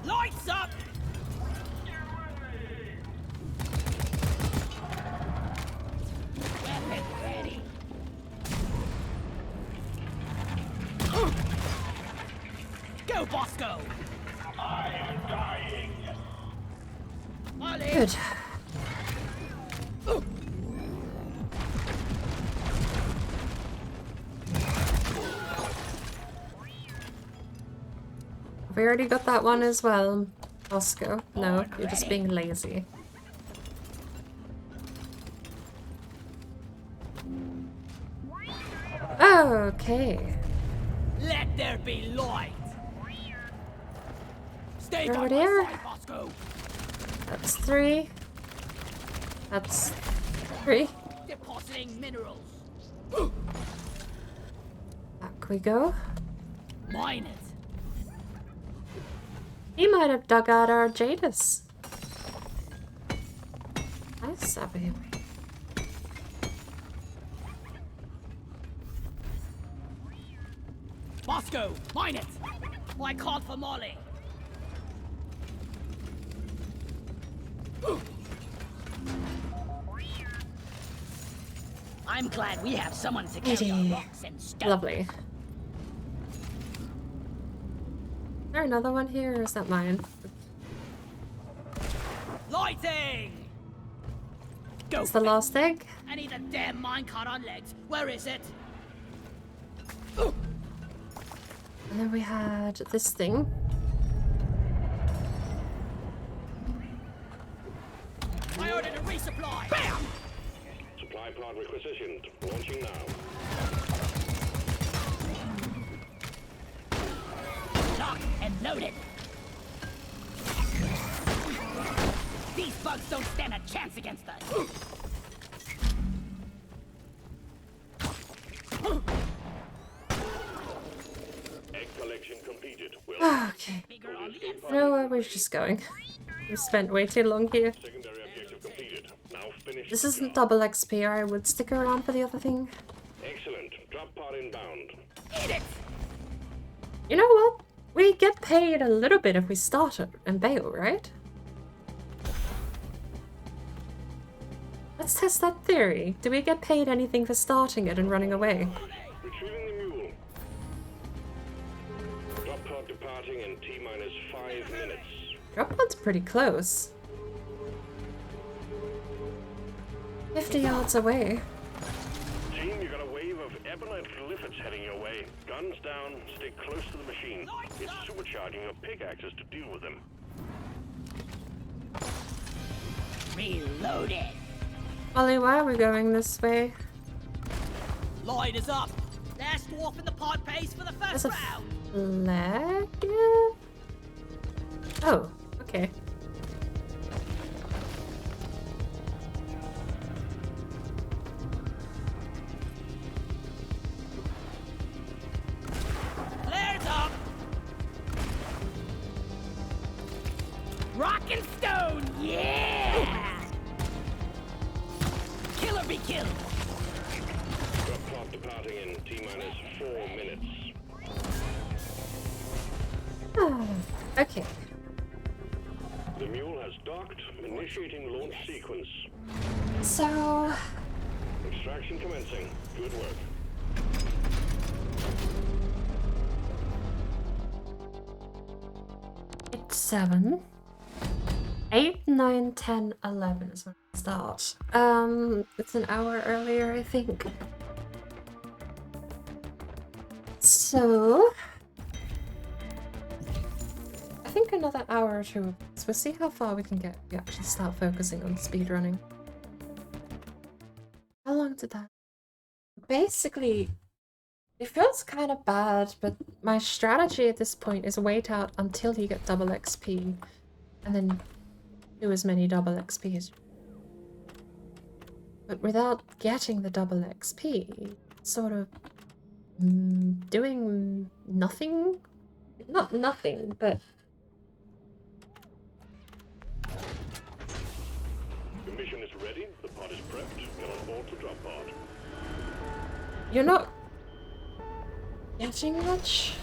Lights up! Weapon ready! Go, Bosco! I am dying! Molly! Good. Have we already got that one as well, Bosco? No, you're just being lazy. Okay. Let there be light! Stay by Over my there. side, Bosco! That's 3. That's 3. Depositing minerals! Back we go. Mine it! He might have dug out our Jadis. Nice of him. Bosco, mine it! I called for Molly! I'm glad we have someone to carry our rocks and stone. Lovely. Is there another one here, or is that mine? Lighting! Go! It's the last egg. I need a damn minecart on legs. Where is it? And then we had this thing. I ordered a resupply. Bam! Supply pod requisitioned. Launching now. Locked and loaded. These bugs don't stand a chance against us. Egg collection completed. Okay. Bigger on the inside. No, where we're just going. We spent way too long here. Secondary objective completed. Now finish. This the isn't job. double XP, or I would stick around for the other thing. Excellent. Drop pod inbound. Eat it! You know what? We get paid a little bit if we start it and bail, right? Let's test that theory. Do we get paid anything for starting it and running away? Retrieving the mule. Drop pod departing in T-minus 5 minutes. Drop pod's pretty close. 50 yards away. Team, you got a wave of ebonite glyphids heading your way. Guns down, stay close to the machine. It's supercharging your pickaxes to deal with them. Reloaded. Ollie, why are we going this way? Light is up. Last dwarf in the pod pays for the There's first a round. flag? Oh, okay. Flares up. Rock and stone, yeah! Killer be killed. Drop pod departing in T-minus 4 minutes. Okay. The mule has docked, initiating launch sequence. So, Extraction commencing. Good work. it's 7. 8, 9, 10, 11 is when we start. It's an hour earlier, I think. So, think another hour or two. So we'll see how far we can get. We actually start focusing on speedrunning. How long did that? Basically, it feels kind of bad, but my strategy at this point is wait out until you get double XP, and then do as many double XP as. But without getting the double XP, sort of doing nothing. Not nothing, but The mission is ready. The pod is prepped. Get on board the drop pod. you're not getting much.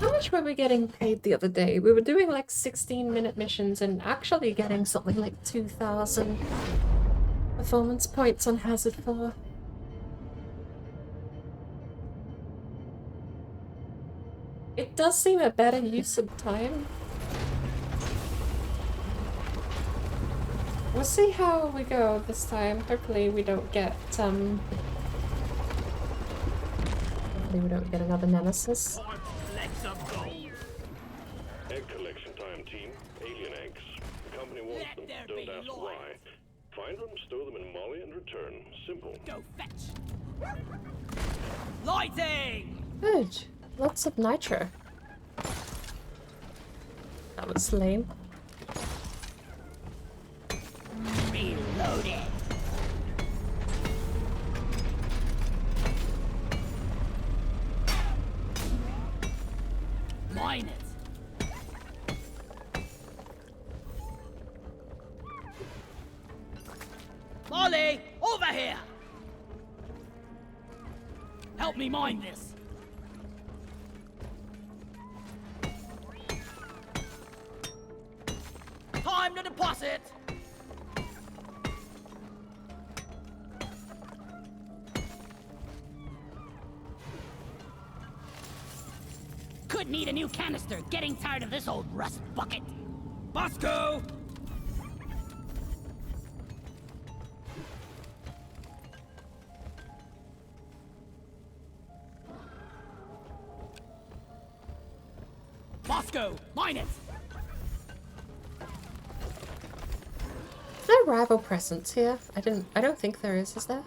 How much were we getting paid the other day? We were doing like 16-minute missions and actually getting something like 2,000 performance points on Hazard 4. It does seem a better use of time. We'll see how we go this time. Hopefully we don't get hopefully we don't get another nemesis. Egg collection time, team. Alien eggs. The company wants Let them. there Don't be ask light. why. Find them, stow them in Molly, and return. Simple. Go fetch. Lighting! Good. Lots of nitro. That was lame. Reloaded. Mine it. Molly, over here! Help me mine this. Time to deposit. Could need a new canister. Getting tired of this old rust bucket. Bosco! Bosco, mine it! Is there rival presence here? I don't think there is there?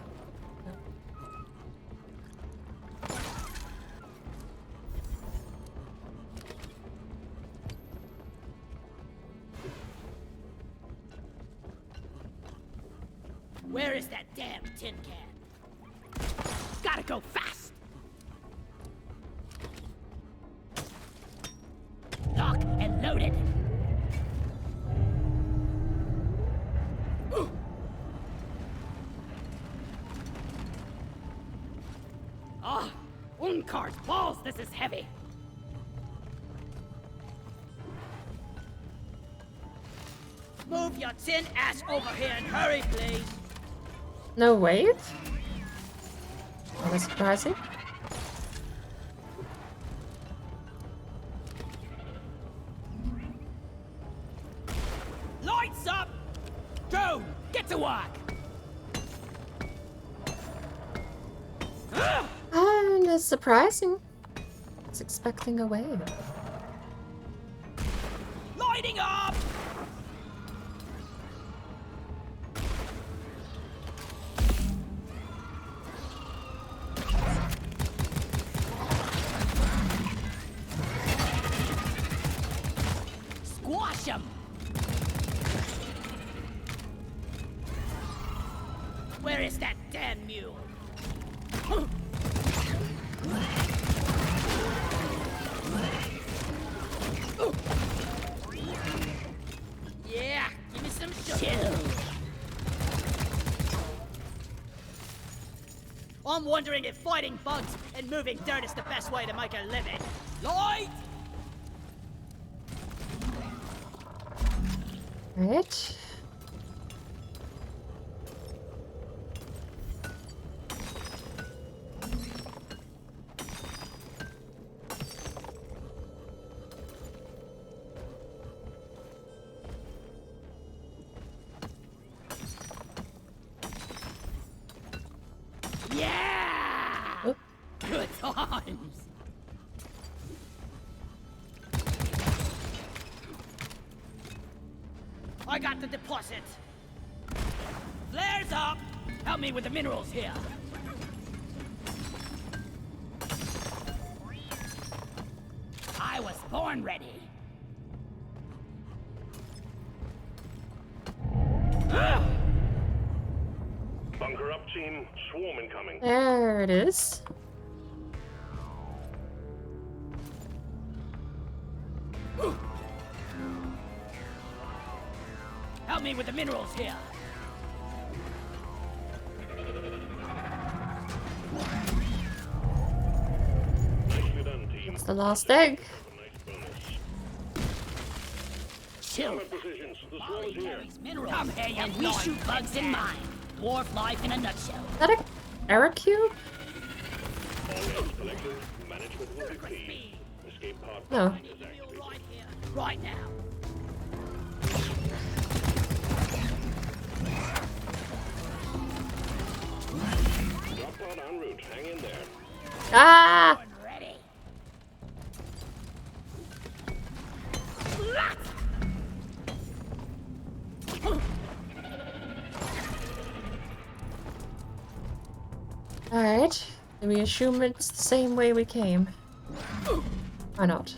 Where is that damn tin can? Gotta go fast! Lock and loaded! Ah, Unkar's balls, this is heavy! Move your tin ass over here and hurry, please! No wait. That was surprising. Lights up! Drone, get to work! And it's surprising. I was expecting a wave. Lighting up! Squash 'em! Where is that damn mule? Yeah, give me some chill. I'm wondering if fighting bugs and moving dirt is the best way to make a living. Light! Right. Yeah! Oop. Good times! got the deposit. Flares up. Help me with the minerals here. I was born ready. Bunker up, team. Swarm incoming. There it is. Help me with the minerals here. Nicely done, team. It's the last egg. Nice bonus. Chill. Combat positions. The swarm is here. Minerals. Come here, and we shoot bugs in mine. Dwarf life in a nutshell. Is that a error cube? All eggs collected. Management will be key. Escape pod No. is activated. Right here, right now. Drop pod en route. Hang in there. Ah! Ready. Alright. Do we assume it's the same way we came? Why not?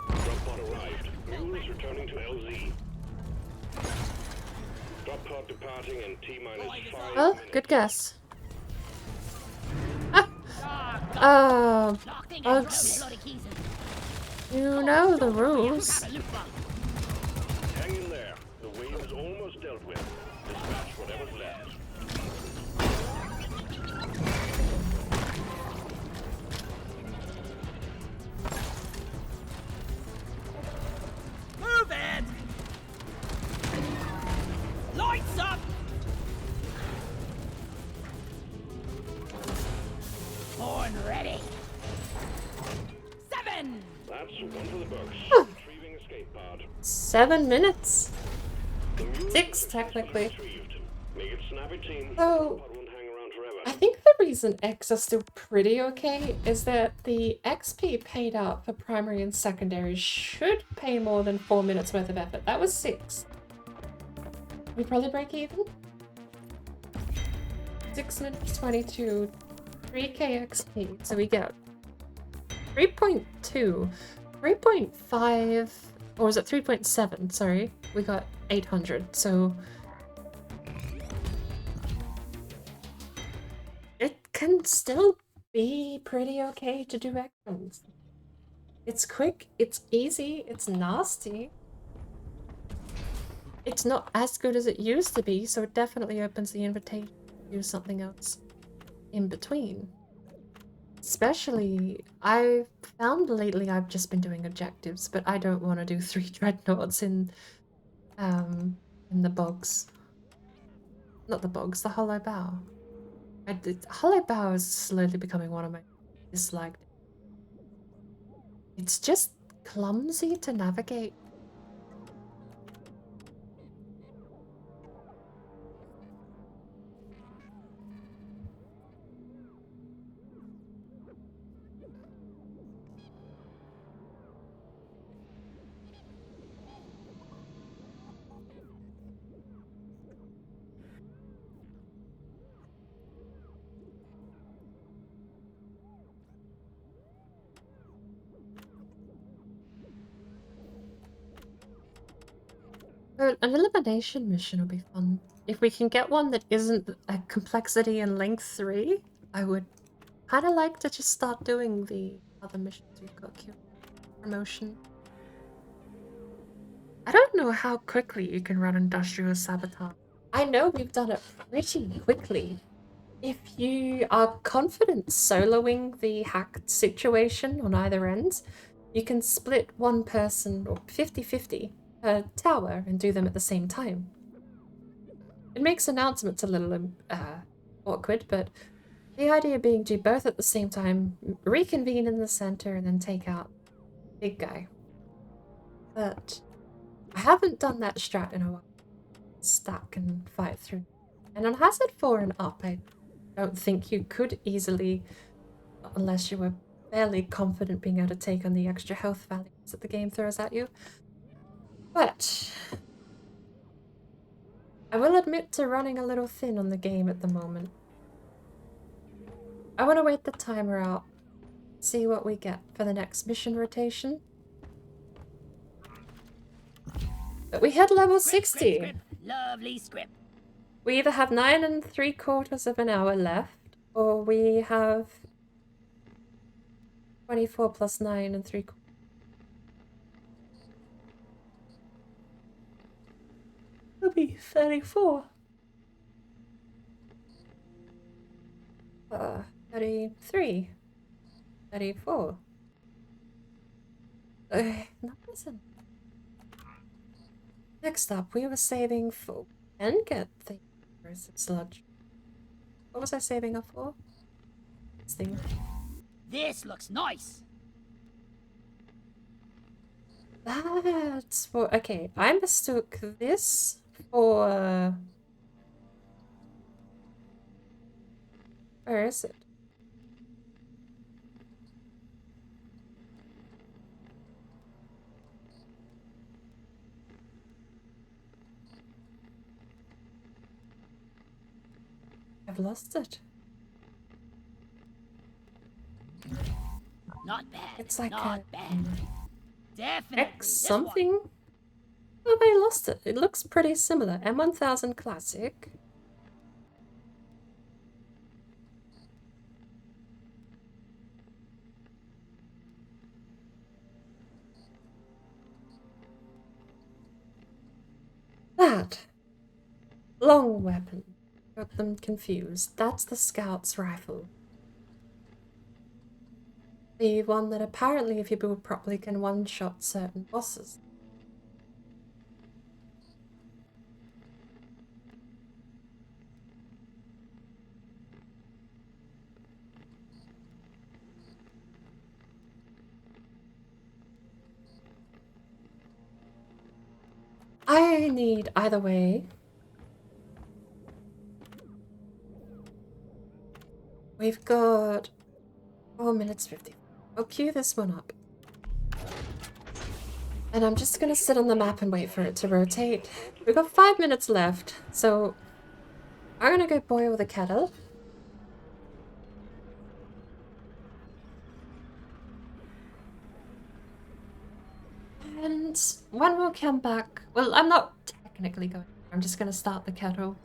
Drop pod arrived. Mule is returning to LZ. Drop pod departing in T-minus 5 Well, minutes. good guess. Ah! Bugs. You know the rules. Hang in there. The wave is almost dealt with. Dispatch whatever's left. Move it! Lights up! Born ready. 7! That's one for the books. Retrieving escape pod. 7 minutes. The mule 6 is technically. retrieved. Make it snappy, team. So, Pod won't hang around forever. I think the reason X are still pretty okay is that the XP paid out for primary and secondary should pay more than 4 minutes worth of effort. That was 6. We probably break even? 6 minutes 22, 3k XP. So we get 3.2, 3.5, or was it 3.7? Sorry, we got 800. So it can still be pretty okay to do actions. It's quick, it's easy, it's nasty. It's not as good as it used to be, so it definitely opens the invitation to do something else in between. Especially, I've found lately I've just been doing objectives, but I don't want to do 3 dreadnoughts in the bogs. Not the bogs, the hollow bow. Hollow bow is slowly becoming one of my disliked. It's just clumsy to navigate. An elimination mission would be fun. If we can get one that isn't a complexity and length 3, I would kind of like to just start doing the other missions we've got here. Promotion. I don't know how quickly you can run industrial sabotage. I know we've done it pretty quickly. If you are confident soloing the hacked situation on either end, you can split one person or 50-50 per tower and do them at the same time. It makes announcements a little awkward, but the idea being do both at the same time, reconvene in the center, and then take out big guy. But I haven't done that strat in a while. Stack and fight through. And on Hazard 4 and up, I don't think you could easily, unless you were fairly confident being able to take on the extra health values that the game throws at you. But I will admit to running a little thin on the game at the moment. I want to wait the timer out, see what we get for the next mission rotation. But we hit level 60! Script. Lovely script. We either have 9 3/4 of an hour left, or we have 24 plus 9 3/4. It'll be 34. 33. 34. No, listen. Next up, we were saving for... and get the sludge. What was I saving up for? This thing. This looks nice. That's for... okay, I mistook this for... where is it? I've lost it. Not bad. It's like not a... bad. Definitely. X this something? Oh, I lost it. It looks pretty similar. M1000 Classic. That. Long weapon. Got them confused. That's the scout's rifle. The one that apparently, if you build properly, can one-shot certain bosses. I need either way. We've got 4 minutes 50. I'll queue this one up. And I'm just gonna sit on the map and wait for it to rotate. We've got 5 minutes left, so I'm gonna go boil the kettle. And when we'll come back, well, I'm not technically going, I'm just gonna start the kettle.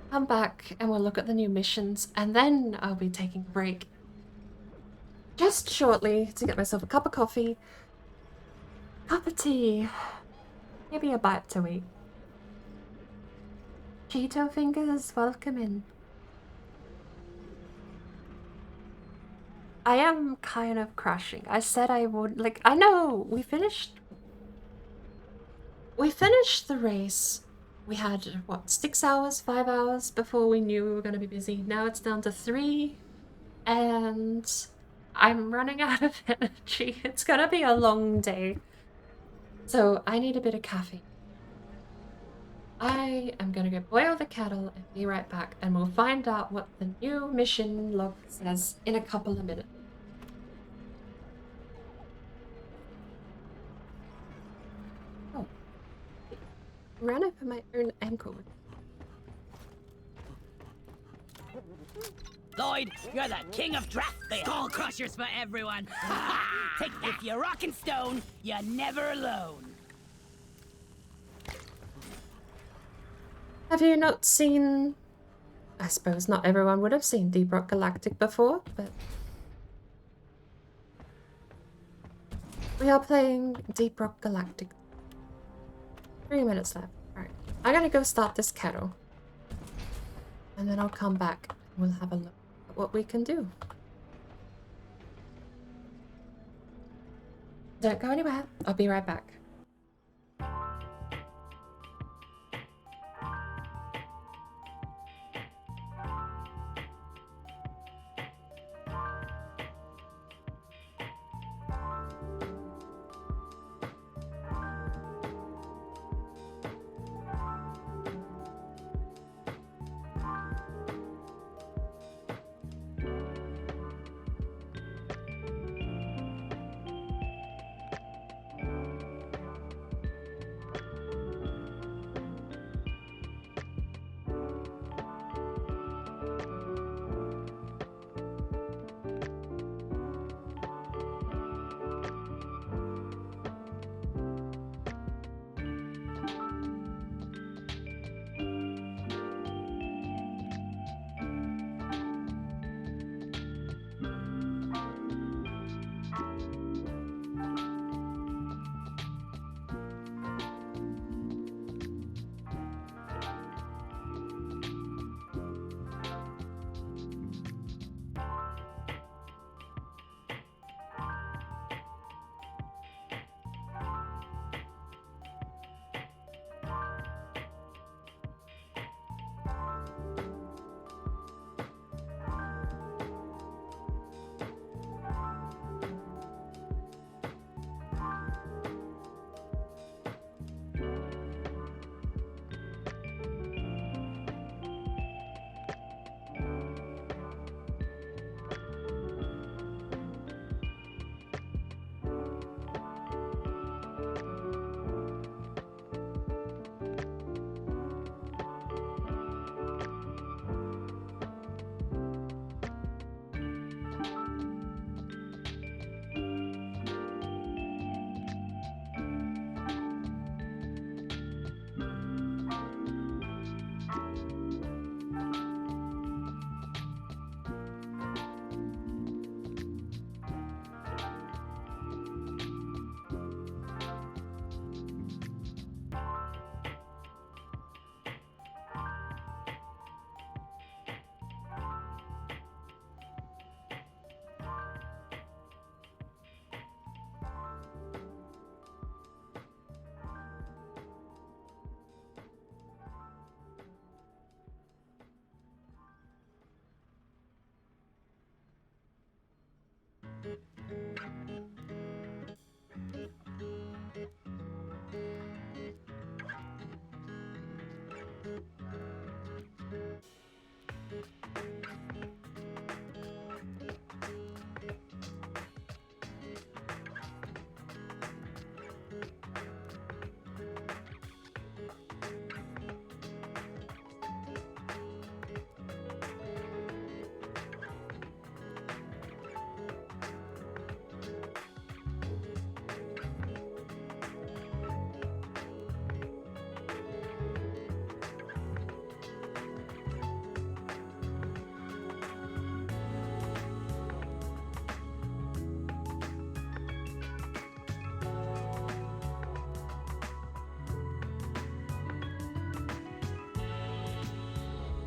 Come back and we'll look at the new missions, and then I'll be taking a break just shortly to get myself a cup of coffee, cup of tea, maybe a bite to eat. Cheeto fingers, welcome in. I am kind of crashing. I said I would, like, I know we finished the race. We had, what, 6 hours, 5 hours before we knew we were going to be busy. Now it's down to 3, and I'm running out of energy. It's going to be a long day. So I need a bit of caffeine. I am going to go boil the kettle and be right back, and we'll find out what the new mission log says in a couple of minutes. Ran over my own ankle. Lloyd, you're the king of draft beer. Skull crushers for everyone. Take that. If you're rockin' stone, you're never alone. Have you not seen... I suppose not everyone would have seen Deep Rock Galactic before, but... we are playing Deep Rock Galactic. 3 minutes left. Alright. I'm gonna go start this kettle. And then I'll come back and we'll have a look at what we can do. Don't go anywhere. I'll be right back.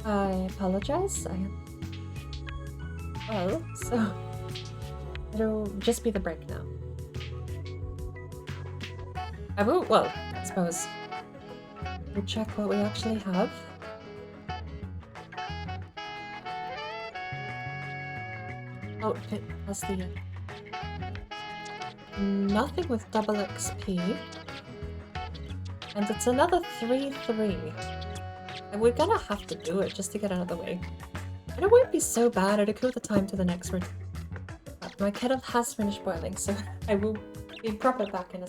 I apologize. Well, so it'll just be the break now. I will, well, I suppose we'll check what we actually have. Oh, it has the nothing with double XP. And it's another 3-3. And we're gonna have to do it just to get out of the way. And it won't be so bad, it'll kill the time to the next routine. My kettle has finished boiling, so I will be proper back in a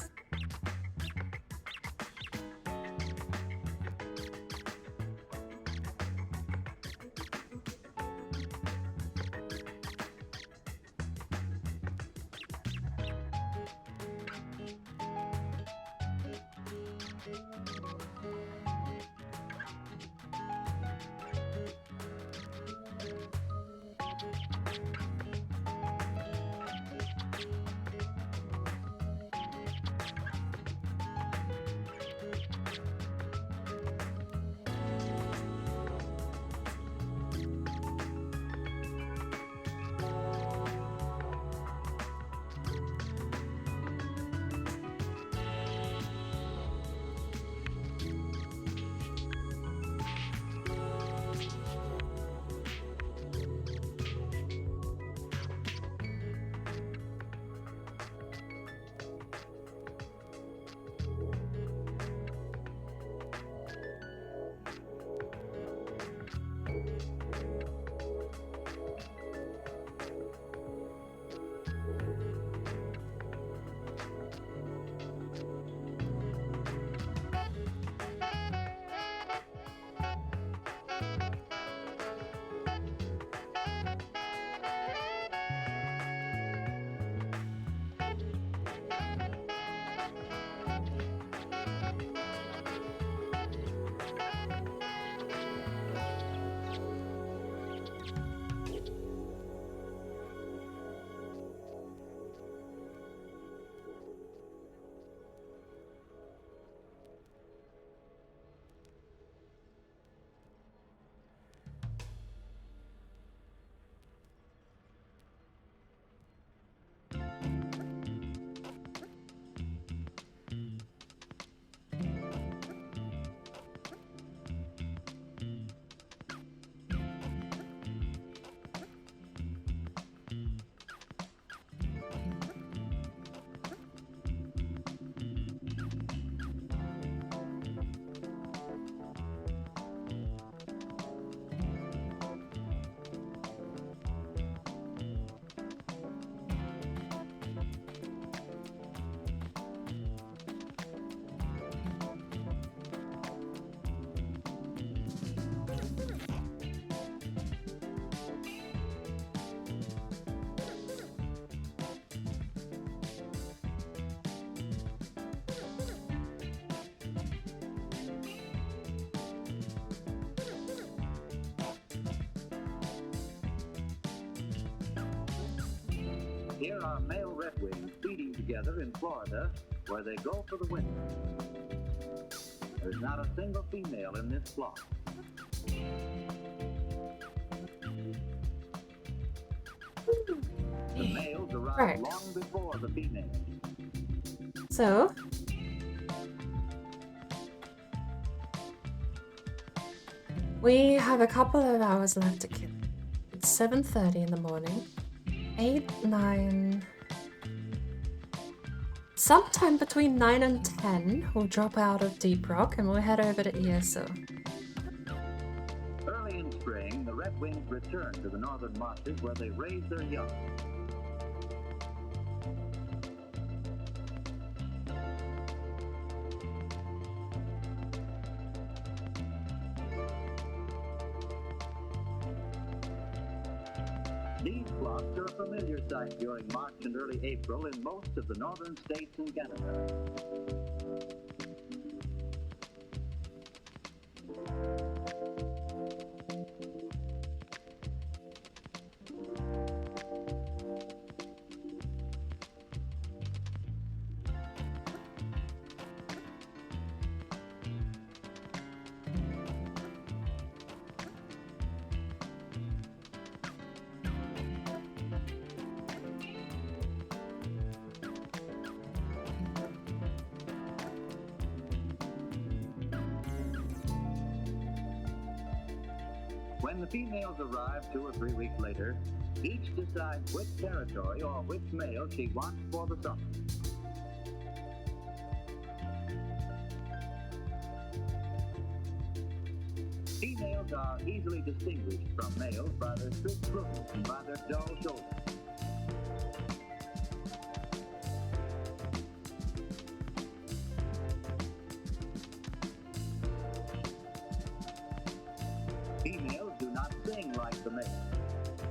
Here are male redwings feeding together in Florida, where they go for the winter. There's not a single female in this flock. The males arrive Right. long before the females. So, we have a couple of hours left to kill. It's 7:30 in the morning. 8, 9... Sometime between 9 and 10, we'll drop out of Deep Rock and we'll head over to ESO. Early in spring, the redwings return to the northern marshes where they raise their young. These flocks are a familiar sight during March and early April in most of the northern states in Canada. When the females arrive 2 or 3 weeks later, each decides which territory or which male she wants for the summer. Females are easily distinguished from males by their straight plumage and by their dull shoulders. Females do not sing like the males,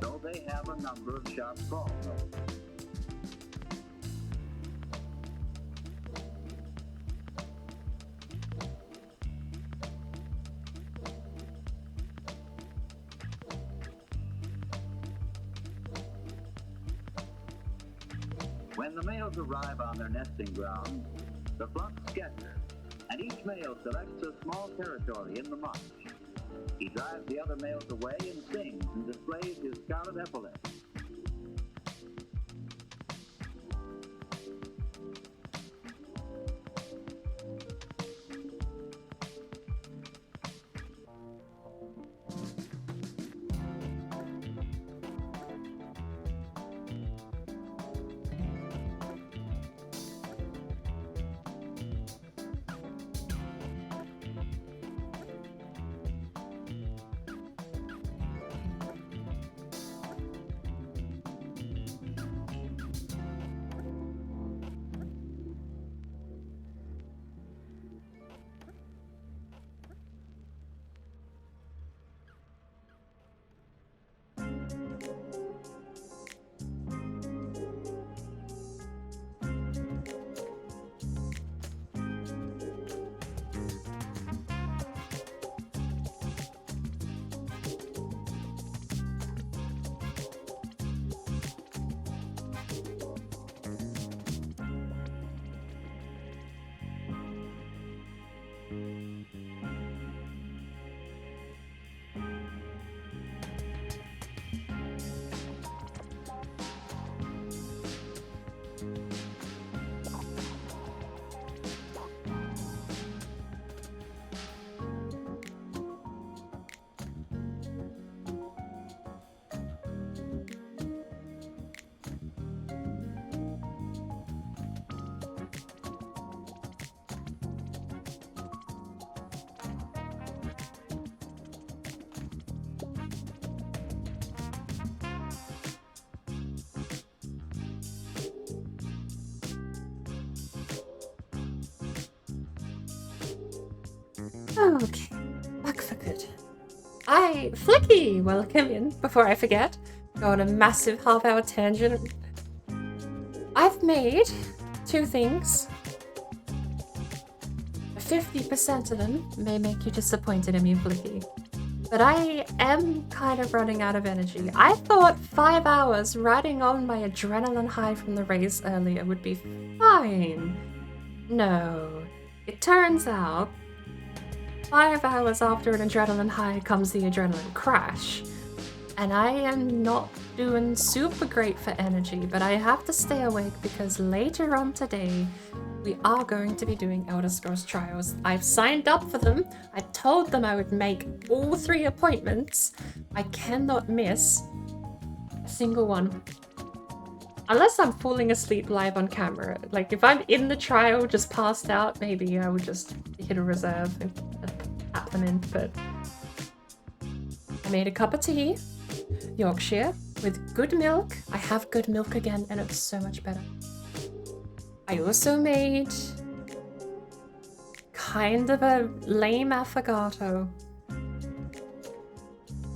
though they have a number of sharp call notes. When the males arrive on their nesting grounds, the flock scatter, and each male selects a small territory in the marsh. He drives the other males away and sings and displays his scarlet epaulets. Okay, back for good. Flicky, welcome in, before I forget. Go on a massive half-hour tangent. I've made 2 things. 50% of them may make you disappointed in me, Flicky. But I am kind of running out of energy. I thought 5 hours riding on my adrenaline high from the race earlier would be fine. No. It turns out 5 hours after an adrenaline high comes the adrenaline crash. And I am not doing super great for energy, but I have to stay awake because later on today, we are going to be doing Elder Scrolls Trials. I've signed up for them. I told them I would make all 3 appointments. I cannot miss a single one. Unless I'm falling asleep live on camera. Like, if I'm in the trial, just passed out, maybe I would just hit a reserve and tap them in, but... I made a cup of tea, Yorkshire, with good milk. I have good milk again, and it's so much better. I also made kind of a lame affogato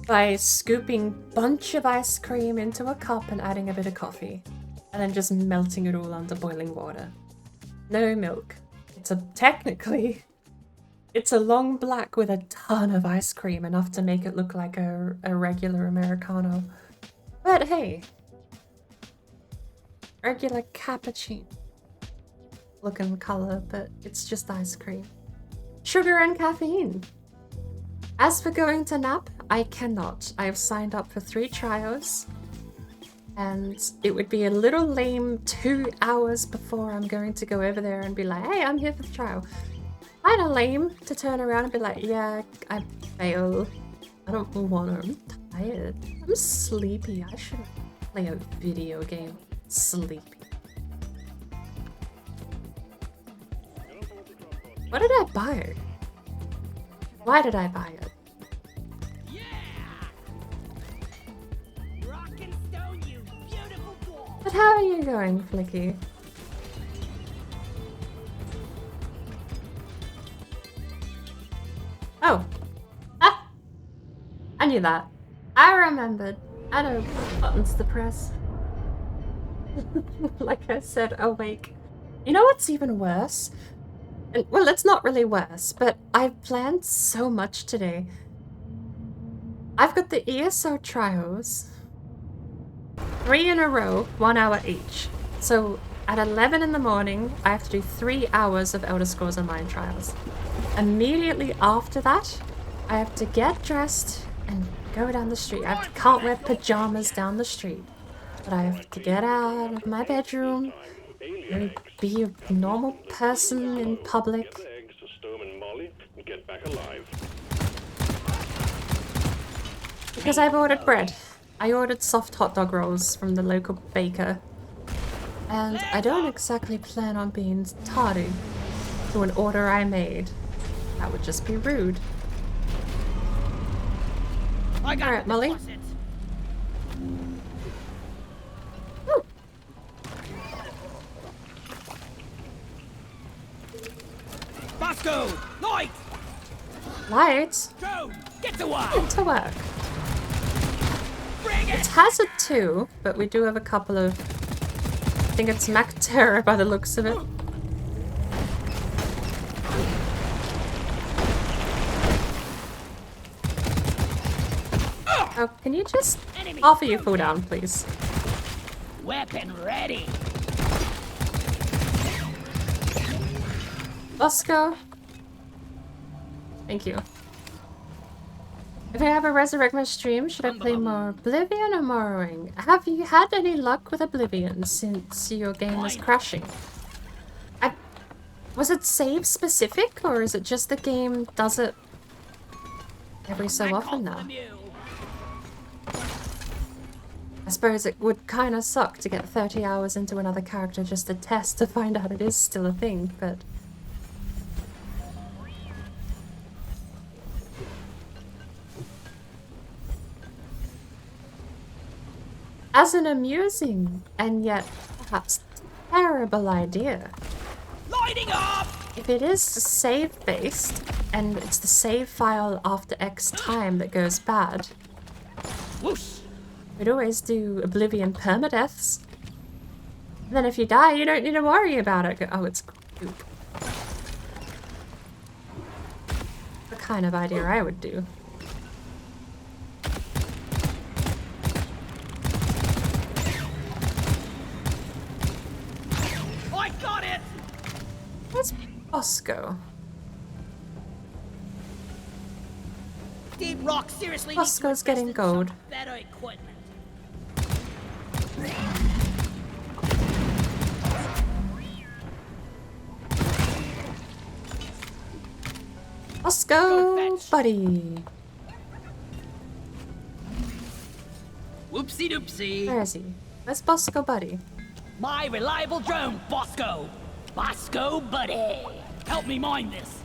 by scooping a bunch of ice cream into a cup and adding a bit of coffee, and then just melting it all under boiling water. No milk. Technically, it's a long black with a ton of ice cream, enough to make it look like a regular Americano. But hey, regular cappuccino looking color, but it's just ice cream. Sugar and caffeine. As for going to nap, I cannot. I have signed up for 3 trials, and it would be a little lame 2 hours before I'm going to go over there and be like, hey, I'm here for the trial. Kinda lame to turn around and be like, yeah, I fail. I don't want to. I'm tired. I'm sleepy. I shouldn't play a video game. Sleepy. What did I buy it? Why did I buy it? Yeah! Rock and stone, you beautiful dwarf! But how are you going, Flicky? Oh. Ah! I knew that. I remembered. I know what buttons to press. Like I said, awake. You know what's even worse? And, well, it's not really worse, but I've planned so much today. I've got the ESO trials. 3 in a row, 1 hour each. So at 11 in the morning, I have to do 3 hours of Elder Scrolls Online trials. Immediately after that, I have to get dressed and go down the street. I can't wear pajamas down the street. But I have to get out of my bedroom and be a normal person in public. Get the eggs to Sturm and Molly and get back alive. Because I've ordered bread. I ordered soft hot dog rolls from the local baker. And I don't exactly plan on being tardy to an order I made. That would just be rude. Alright, Molly. Woo. Bosco! Light! Light? Go! Get to work! Get to work. Bring it! It's Hazard 2, but we do have a couple of... I think it's Mac Terror by the looks of it. Oh, can you just offer your cooldown, please? Weapon ready! Bosco? Thank you. If I ever resurrect my stream, should I play more Oblivion or Morrowing? Have you had any luck with Oblivion since your game was crashing? Was it save specific, or is it just the game does it every so often now? I suppose it would kind of suck to get 30 hours into another character just to test to find out it is still a thing, but... As an amusing and yet perhaps terrible idea. Lighting up! If it is save-based, and it's the save file after X time that goes bad, Whoosh! we'd always do Oblivion permadeaths. And then if you die, you don't need to worry about it. Oh, it's goop. The kind of idea I would do. I got it! Where's Bosco? Deep Rock seriously Bosco's getting gold. Better equipment. Bosco, buddy. Whoopsie doopsie. Where is he? Where's Bosco, buddy? My reliable drone, Bosco. Bosco, buddy. Help me mine this.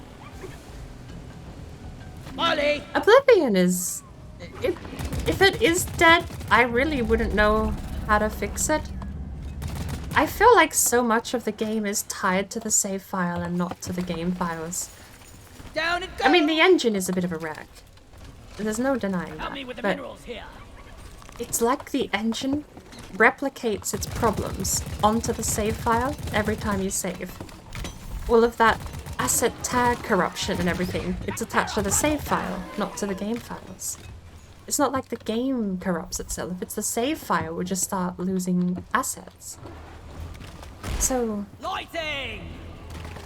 Molly! Oblivion is... If it is dead, I really wouldn't know how to fix it. I feel like so much of the game is tied to the save file and not to the game files. Down and go! I mean, the engine is a bit of a wreck. There's no denying Help me that, with the but minerals here. it's like the engine replicates its problems onto the save file every time you save. All of that asset tag corruption and everything, it's attached to the save file, not to the game files. It's not like the game corrupts itself, it's the save file will just start losing assets. So, Lighting!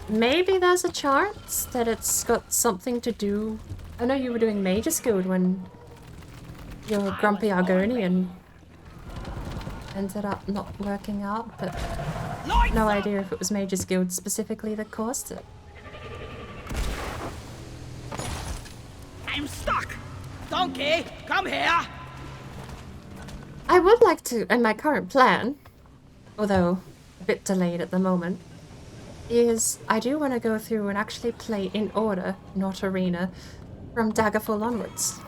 maybe there's a chance that it's got something to do... I know you were doing Mage's Guild when your grumpy Argonian ended up not working out, but Lights no up! idea if it was Mage's Guild specifically that caused it. I'm stuck! donkey, come here! I would like to, and my current plan, although a bit delayed at the moment, is I do want to go through and actually play in order, not arena, from Daggerfall onwards.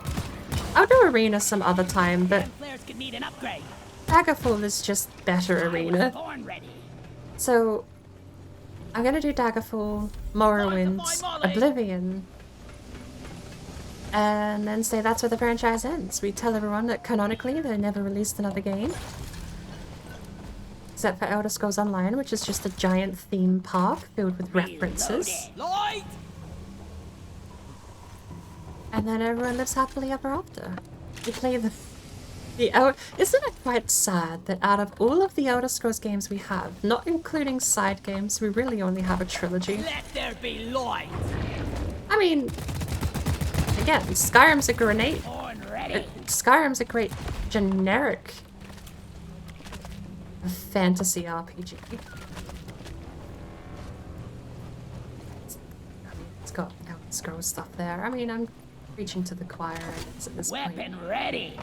I'll do arena some other time, but Flares could need an upgrade. Daggerfall is just better arena. Born ready. So I'm gonna do Daggerfall, Morrowind, Oblivion, and then say that's where the franchise ends. We tell everyone that canonically they never released another game. Except for Elder Scrolls Online, which is just a giant theme park filled with references. Lloyd! And then everyone lives happily ever after. You play the isn't it quite sad that out of all of the Elder Scrolls games we have, not including side games, we really only have a trilogy? Let there be light! I mean, again, Skyrim's a grenade. Born ready. Skyrim's a great generic fantasy RPG. It's got Elder Scrolls stuff there. I mean, I'm preaching to the choir, I guess, at this point. Weapon ready.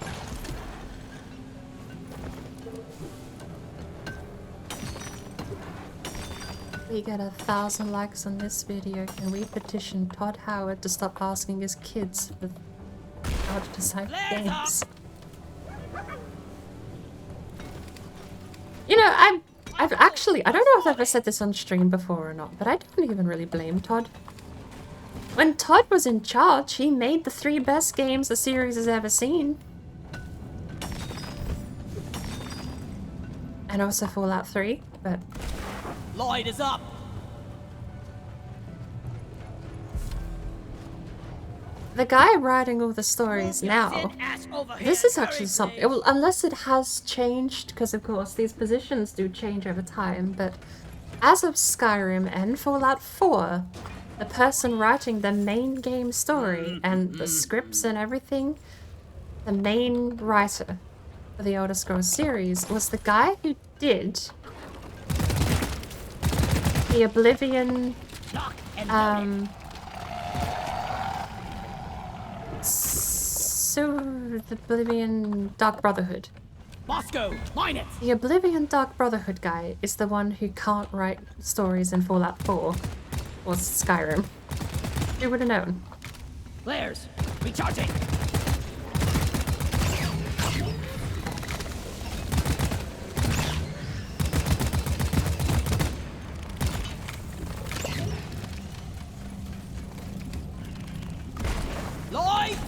We get 1,000 likes on this video. Can we petition Todd Howard to stop asking his kids how to design games? You know, I've actually, I don't know if I've ever said this on stream before or not, but I don't even really blame Todd. When Todd was in charge, he made the 3 best games the series has ever seen. And also Fallout 3, but... Lloyd is up. The guy writing all the stories now, this is actually something, well, unless it has changed, because of course these positions do change over time, but as of Skyrim and Fallout 4, the person writing the main game story and the scripts and everything, the main writer for the Elder Scrolls series was the guy who did the Oblivion, the Oblivion Dark Brotherhood. Bosco, mine it. The Oblivion Dark Brotherhood guy is the one who can't write stories in Fallout 4 or Skyrim. Who would have known? Flares, recharging. Lloyd!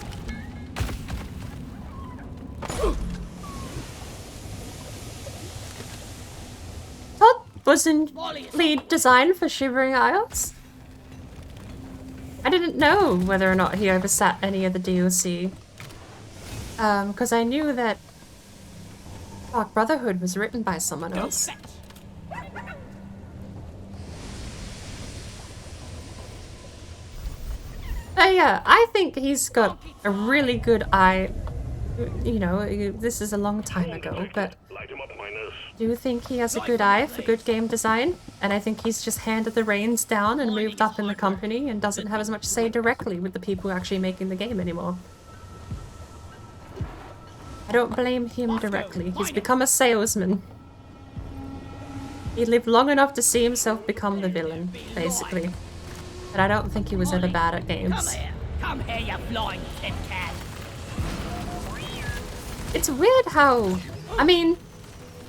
Todd was in lead design for Shivering Isles. I didn't know whether or not he oversat any of the DLC. Because I knew that Dark Brotherhood was written by someone else. But yeah, I think he's got a really good eye. You know, this is a long time ago, but I do think he has a good eye for good game design, and I think he's just handed the reins down and moved up in the company and doesn't have as much say directly with the people actually making the game anymore. I don't blame him directly. He's become a salesman. He lived long enough to see himself become the villain, basically. But I don't think he was ever bad at games. Come here, you flying tin can. It's weird how... I mean,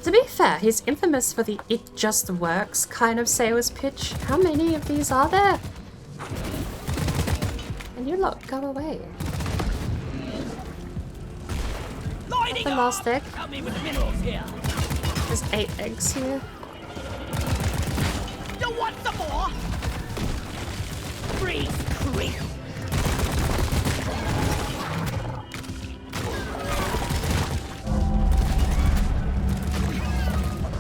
to be fair, he's infamous for the "it just works" kind of sales pitch. How many of these are there? And you lot go away. That's the last egg. Help me with the minerals here. There's 8 eggs here. You want some more? Freeze, creep.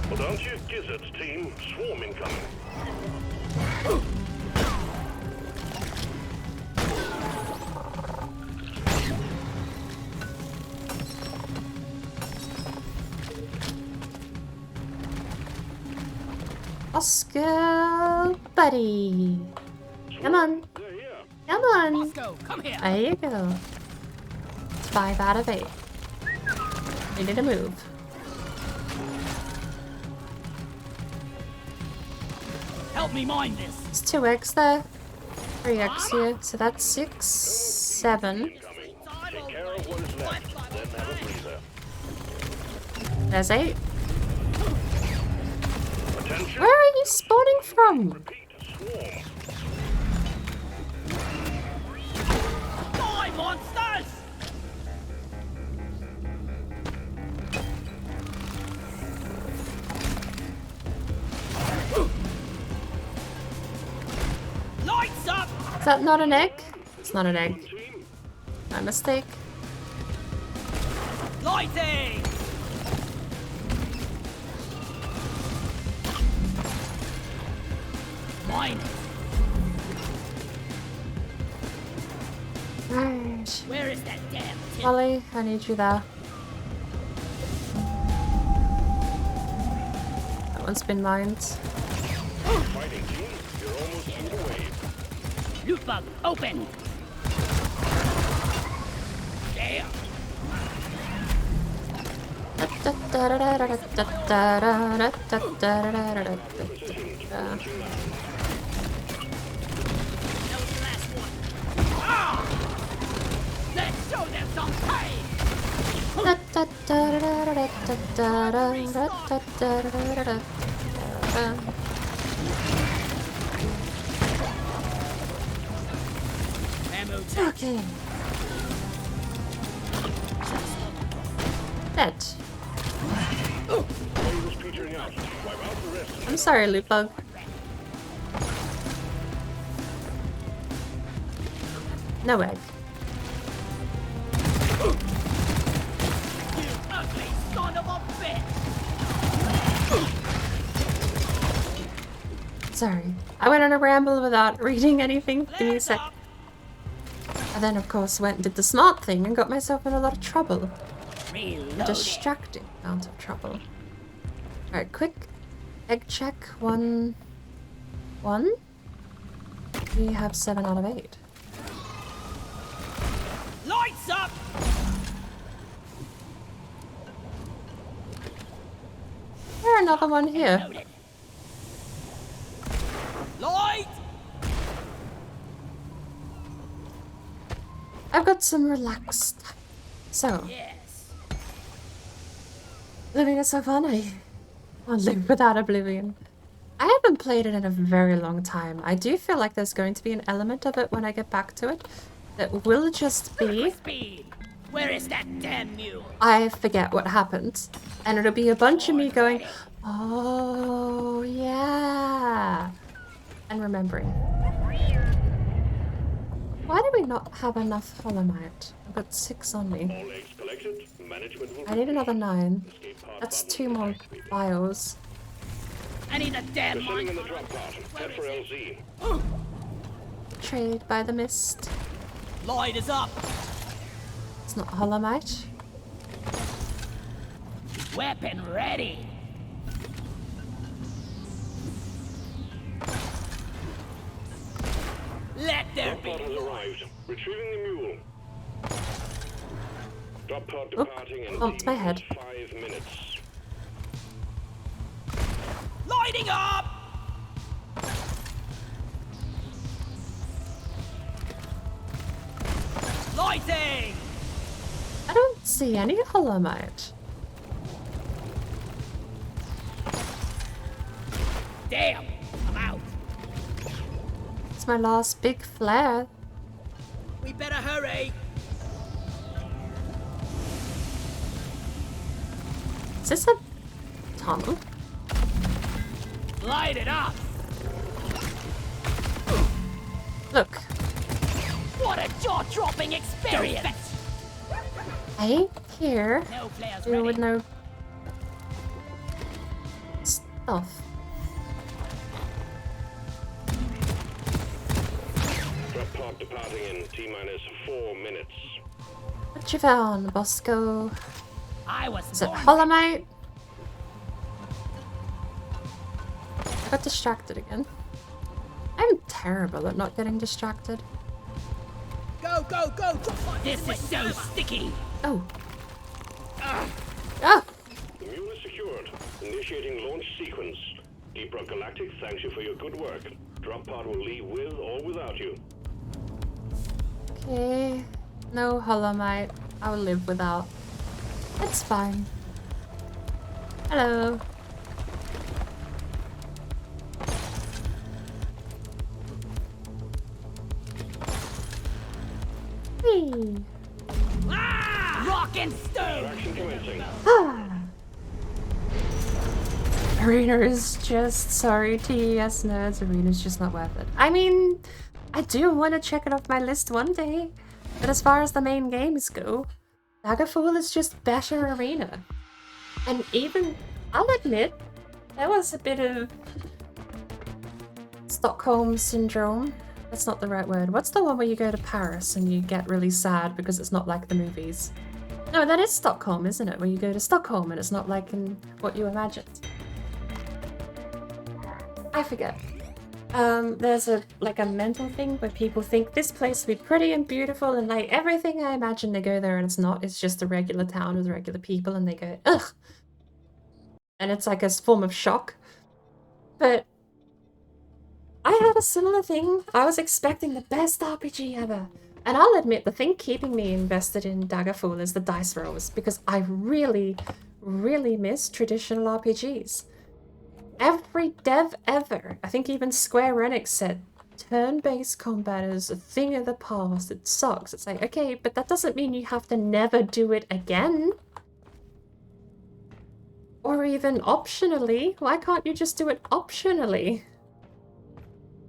Well, don't you gizzards, team. Swarm incoming. Oscar, buddy. Come on. Come on. Bosco, come here. There you go. 5 out of 8. We need to move. Help me mine this. There's 2 eggs there. 3 eggs here. So that's 6, 7. Take care of what is left, then have a breather. There's 8. Attention. Where are you spawning from? Repeat. Swarm. Die, monsters! Lights up! Is that not an egg? It's not an egg. My mistake. Lighting! Mine. Right. Where is that damn tin? Holly, I need you there. That one's been mined. Fighting team, you're almost through the wave. Loot bug, open! Damn! That was the last one. Ah! Let's show them some pain! Ammo tank. Okay. Dead. Wave is petering out. Wipe out the rest. I'm sorry, loot bug. No egg. You ugly son of a bitch! Sorry. I went on a ramble without reading anything. Give me a sec. And then, of course, went and did the smart thing and got myself in a lot of trouble. A distracting amount of trouble. Alright, quick egg check. 1. We have 7 out of 8. Lights up! There's another one here. Loaded. Light! I've got some relaxed. So, Yes. living is so fun. I can't live without Oblivion. I haven't played it in a very long time. I do feel like there's going to be an element of it when I get back to it that will just be Speed! Where is that damn mule? I forget what happened. And it'll be a bunch of me going, oh yeah, and remembering. Why do we not have enough Holomite? I've got 6 on me. All eggs collected. Management will I need another 9. escape pod That's bubble 2 more activated. files. I need a damn They're sitting mine. in the drop pod. Head for LZ. Trade by the mist. Light is up. It's not Holomite. Weapon ready. Let there Drop pod be. has arrived. Retrieving the mule. Drop pod Oop, departing in bumped my head. 5 minutes. Lighting up. Lighting. I don't see any Holomite. Damn. I'm out. It's my last big flare. We better hurry. Is this a tunnel? Light it up. Look, What a jaw-dropping experience. I ain't here. No players Deal with ready. no stuff. Drop pod departing in T-minus 4 minutes. What you found, Bosco? I was Is it born. Holomite? I got distracted again. I'm terrible at not getting distracted. Go, go, go! This is so sticky. Oh. Ah! The mule is secured. Initiating launch sequence. Deep Rock Galactic thanks you for your good work. Drop pod will leave with or without you. Okay. No Holomite. I will live without. It's fine. Hello. Hey. Rock and stone! Action commencing. Arena is just, sorry, TES nerds, Arena is just not worth it. I mean, I do want to check it off my list one day, but as far as the main games go, Daggerfall is just better Arena. And even, I'll admit, there was a bit of Stockholm Syndrome. That's not the right word. What's the one where you go to Paris and you get really sad because it's not like the movies? No, that is Stockholm, isn't it? Where you go to Stockholm and it's not like in what you imagined. I forget. There's a mental thing where people think this place will be pretty and beautiful and like everything I imagine, they go there and it's not. It's just a regular town with regular people and they go, ugh. And it's like a form of shock. But I had a similar thing. I was expecting the best RPG ever. And I'll admit, the thing keeping me invested in Daggerfall is the dice rolls, because I really, really miss traditional RPGs. Every dev ever, I think even Square Enix said, turn-based combat is a thing of the past, it sucks. It's like, okay, but that doesn't mean you have to never do it again. Or even optionally. Why can't you just do it optionally?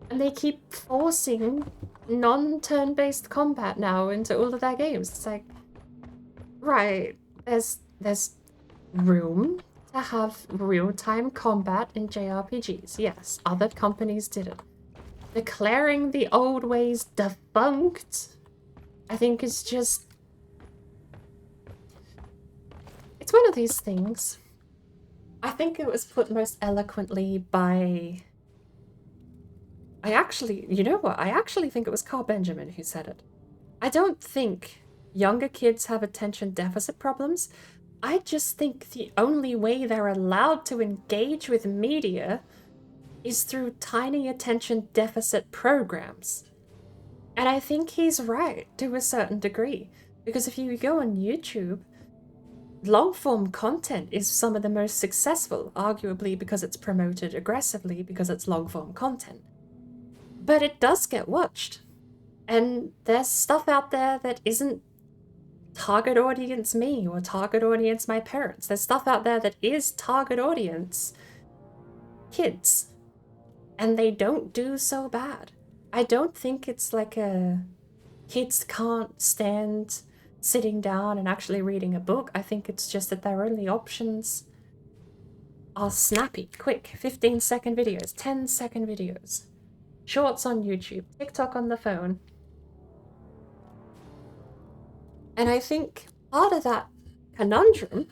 And they keep forcing non-turn-based combat now into all of their games. It's like, right, there's room to have real-time combat in JRPGs. Yes, other companies did it. Declaring the old ways defunct, I think is just... It's one of these things. I think it was put most eloquently by... you know what? I actually think it was Carl Benjamin who said it. I don't think younger kids have attention deficit problems. I just think the only way they're allowed to engage with media is through tiny attention deficit programs. And I think he's right to a certain degree. Because if you go on YouTube, long-form content is some of the most successful, arguably because it's promoted aggressively because it's long-form content. But it does get watched. And there's stuff out there that isn't target audience me or target audience my parents. There's stuff out there that is target audience kids. And they don't do so bad. I don't think it's like a kids can't stand sitting down and actually reading a book. I think it's just that their only options are snappy, quick, 15-second videos, 10-second videos. Shorts on YouTube, TikTok on the phone. And I think part of that conundrum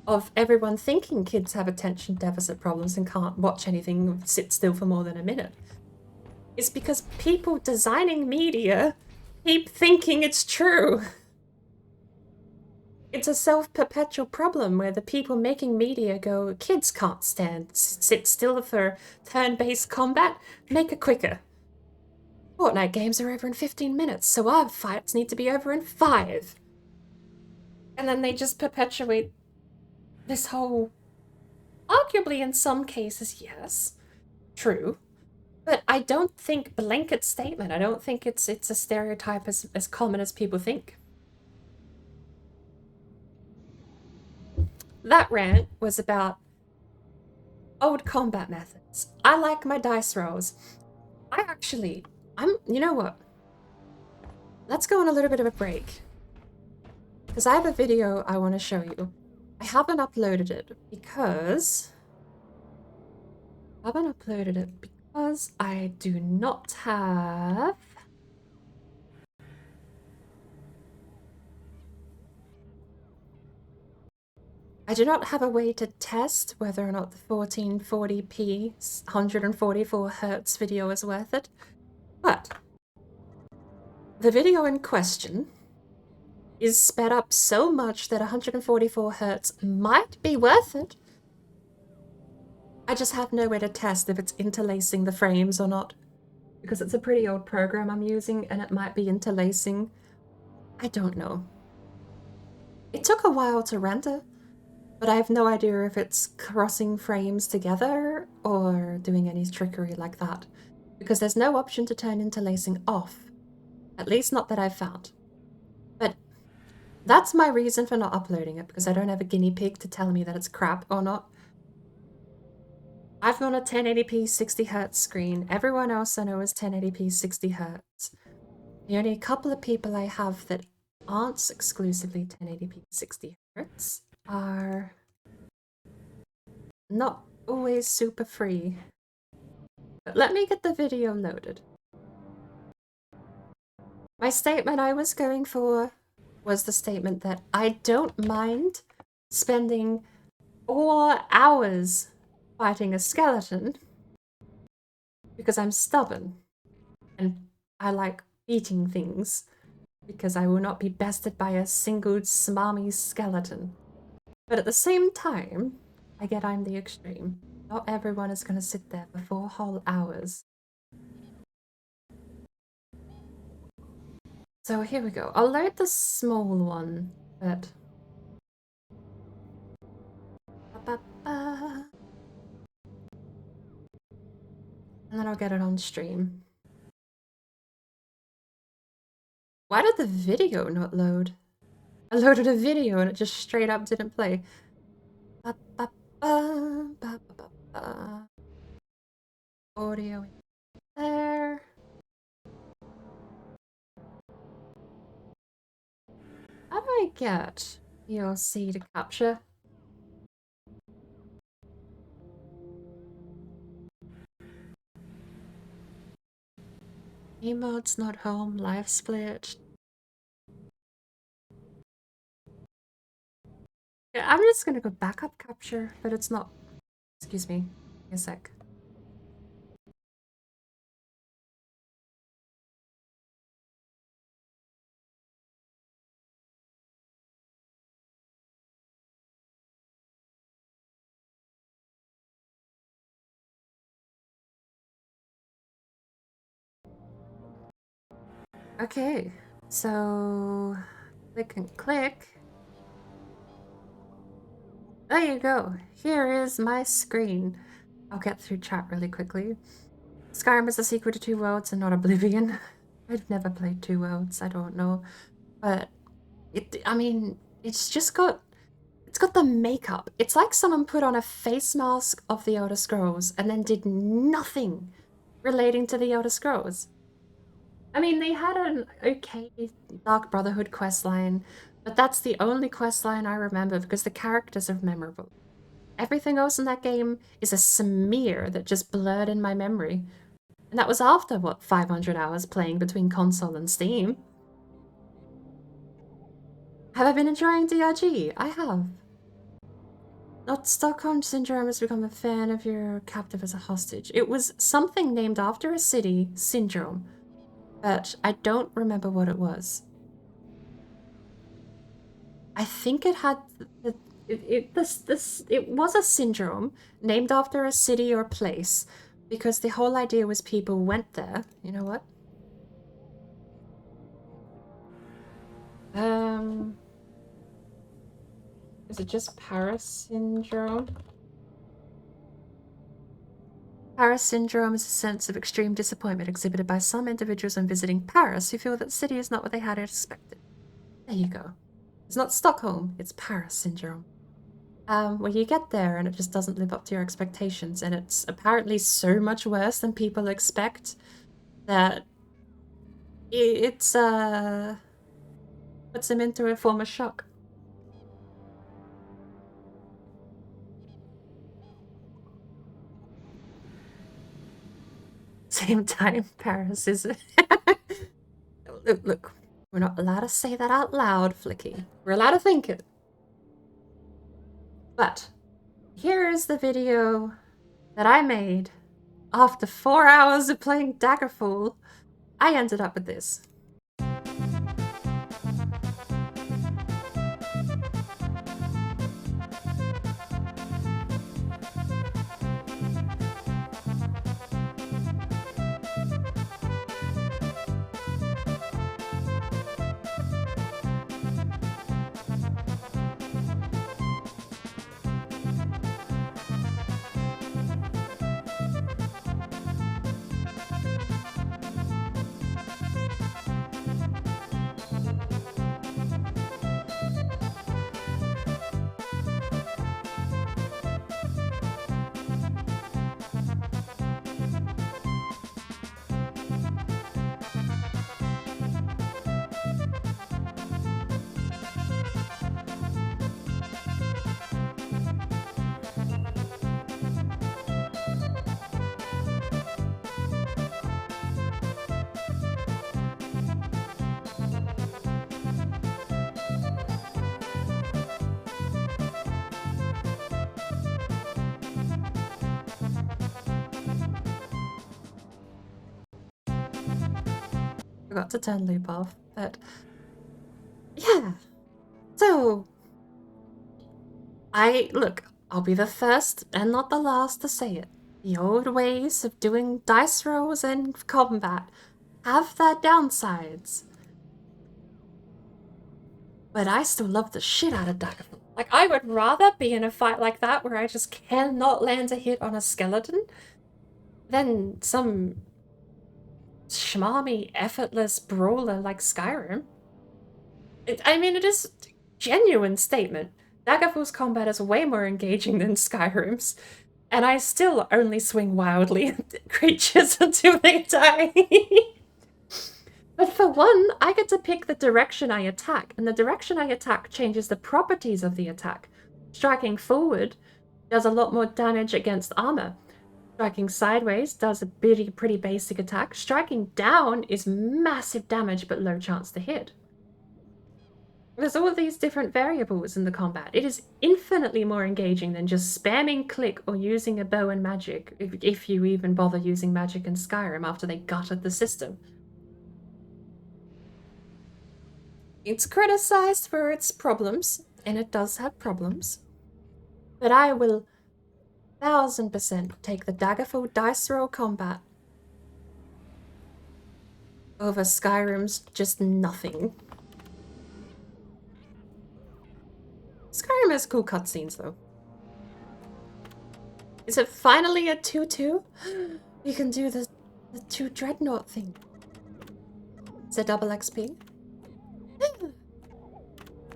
of everyone thinking kids have attention deficit problems and can't watch anything or sit still for more than a minute is because people designing media keep thinking it's true. It's a self-perpetual problem where the people making media go, kids can't sit still for turn-based combat, make it quicker. Fortnite games are over in 15 minutes, so our fights need to be over in 5. And then they just perpetuate this whole, arguably in some cases, yes, true, but I don't think blanket statement, I don't think it's a stereotype as common as people think. That rant was about old combat methods. I like my dice rolls. You know what? Let's go on a little bit of a break. Because I have a video I want to show you. I haven't uploaded it because I do not have... I do not have a way to test whether or not the 1440p 144 Hz video is worth it. But the video in question is sped up so much that 144 Hz might be worth it. I just have no way to test if it's interlacing the frames or not, because it's a pretty old program I'm using and it might be interlacing. I don't know. It took a while to render, but I have no idea if it's crossing frames together or doing any trickery like that, because there's no option to turn interlacing off, at least not that I've found. But that's my reason for not uploading it, because I don't have a guinea pig to tell me that it's crap or not. I've got a 1080p 60Hz screen. Everyone else I know is 1080p 60Hz. The only couple of people I have that aren't exclusively 1080p 60Hz are not always super free. But let me get the video loaded. My statement I was going for was the statement that I don't mind spending 4 hours fighting a skeleton because I'm stubborn and I like beating things, because I will not be bested by a single smarmy skeleton. But at the same time, I get I'm the extreme. Not everyone is going to sit there for 4 whole hours. So here we go. I'll load the small one, but... And then I'll get it on stream. Why did the video not load? I loaded a video and it just straight up didn't play. Audio there. How do I get ELC to capture? Emotes not home, live split. Yeah, I'm just gonna go backup capture, but it's not. Excuse me, a sec. Okay, so click and click. There you go. Here is my screen. I'll get through chat really quickly. Skyrim is a sequel to Two Worlds and not Oblivion. I've never played Two Worlds, I don't know. But I mean, it's got the makeup. It's like someone put on a face mask of the Elder Scrolls and then did nothing relating to the Elder Scrolls. I mean, they had an okay Dark Brotherhood questline, but that's the only questline I remember because the characters are memorable. Everything else in that game is a smear that just blurred in my memory. And that was after, what, 500 hours playing between console and Steam. Have I been enjoying DRG? I have. Not Stockholm Syndrome has become a fan of your captive as a hostage. It was something named after a city, Syndrome, but I don't remember what it was. I think it had it was a syndrome named after a city or place, because the whole idea was people went there. You know what? Is it just Paris syndrome? Paris syndrome is a sense of extreme disappointment exhibited by some individuals when visiting Paris who feel that the city is not what they had expected. There you go. It's not Stockholm, it's Paris syndrome. Where you get there and it just doesn't live up to your expectations, and it's apparently so much worse than people expect that it's puts them into a form of shock. Same time, Paris is... Look, we're not allowed to say that out loud, Flicky. We're allowed to think it. But here is the video that I made after 4 hours of playing Daggerfall. I ended up with this. Forgot to turn loop off, but yeah. So I'll be the first and not the last to say it. The old ways of doing dice rolls and combat have their downsides. But I still love the shit out of Daggerfall. Like, I would rather be in a fight like that where I just cannot land a hit on a skeleton than some schmarmy, effortless brawler like Skyrim. It is a genuine statement. Daggerfall's combat is way more engaging than Skyrim's, and I still only swing wildly at creatures until they die. But for one, I get to pick the direction I attack, and the direction I attack changes the properties of the attack. Striking forward does a lot more damage against armor. Striking sideways does a pretty basic attack. Striking down is massive damage but low chance to hit. There's all of these different variables in the combat. It is infinitely more engaging than just spamming click or using a bow and magic, if you even bother using magic in Skyrim after they gutted the system. It's criticized for its problems, and it does have problems, but I will 1000% take the Daggerfall dice roll combat over Skyrim's just nothing. Skyrim has cool cutscenes, though. Is it finally a 2-2? You can do the 2 Dreadnought thing. Is it double XP?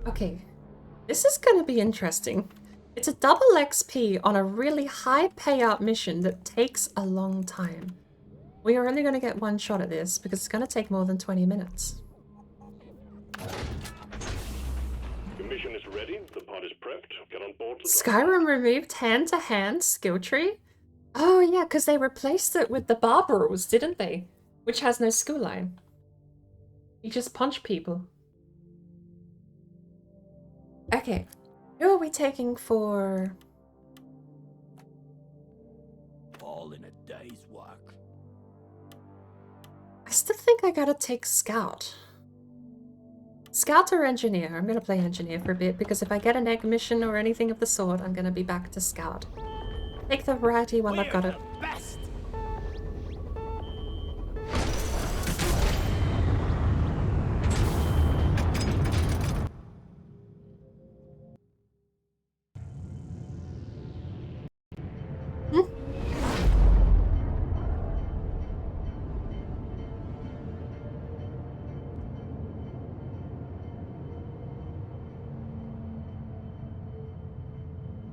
Okay, this is gonna be interesting. It's a double XP on a really high payout mission that takes a long time. We are only gonna get one shot at this because it's gonna take more than 20 minutes. The mission is ready. The pod is prepped. Get on board. Skyrim removed hand-to-hand skill tree? Oh yeah, because they replaced it with the barber rules, didn't they? Which has no skill line. You just punch people. Okay, who are we taking for... All in a day's work. I still think I gotta take Scout. Scout or Engineer? I'm gonna play Engineer for a bit, because if I get an egg mission or anything of the sort, I'm gonna be back to Scout. Take the variety while I've got it. Best.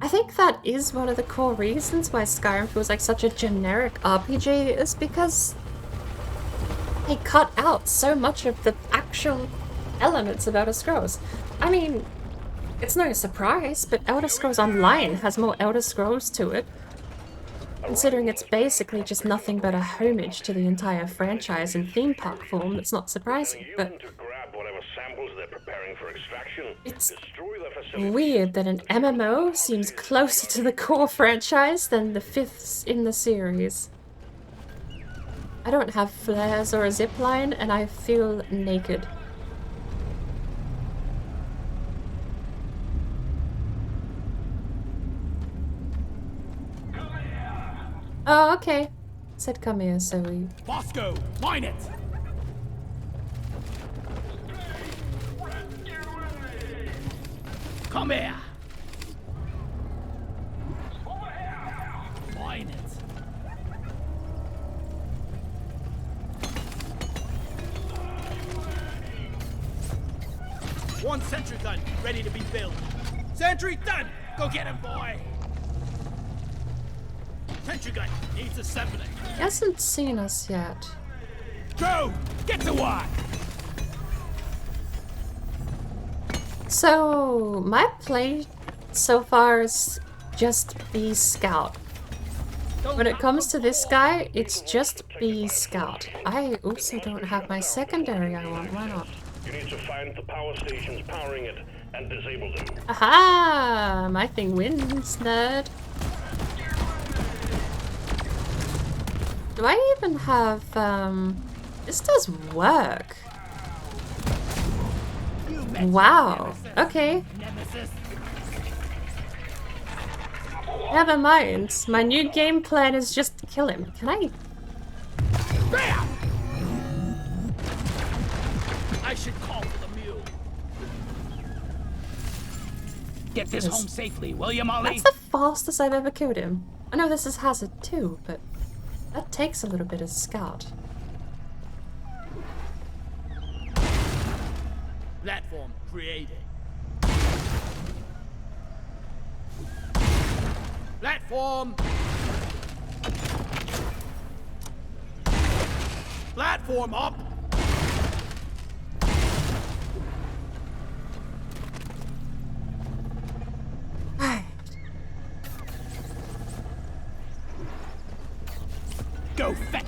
I think that is one of the core reasons why Skyrim feels like such a generic RPG, is because they cut out so much of the actual elements of Elder Scrolls. I mean, it's no surprise, but Elder Scrolls Online has more Elder Scrolls to it, considering it's basically just nothing but a homage to the entire franchise in theme park form. That's not surprising, but it's weird that an MMO seems closer to the core franchise than the 5th in the series. I don't have flares or a zipline, and I feel naked. Oh, okay. Said come here, so we... Bosco, mine it! Come here! Mine it! One sentry gun, ready to be built. Sentry done! Go get him, boy! Sentry gun needs assembling. He hasn't seen us yet. Go! Get to work! So, my play so far is just be Scout. When it comes to this guy, it's just be Scout. I also don't have my secondary I want. Why not? You need to find the power stations powering it and disable them. Aha! My thing wins, nerd. Do I even have, This does work. You met Wow. Nemesis. Okay. Nemesis. Never mind. My new game plan is just to kill him. Can I? Bam! I should call for the mule. Get this Yes. home safely, will you, Molly? That's the fastest I've ever killed him. I know this is Hazard too, but that takes a little bit of scout. Platform created. Platform. Platform up. Go fetch.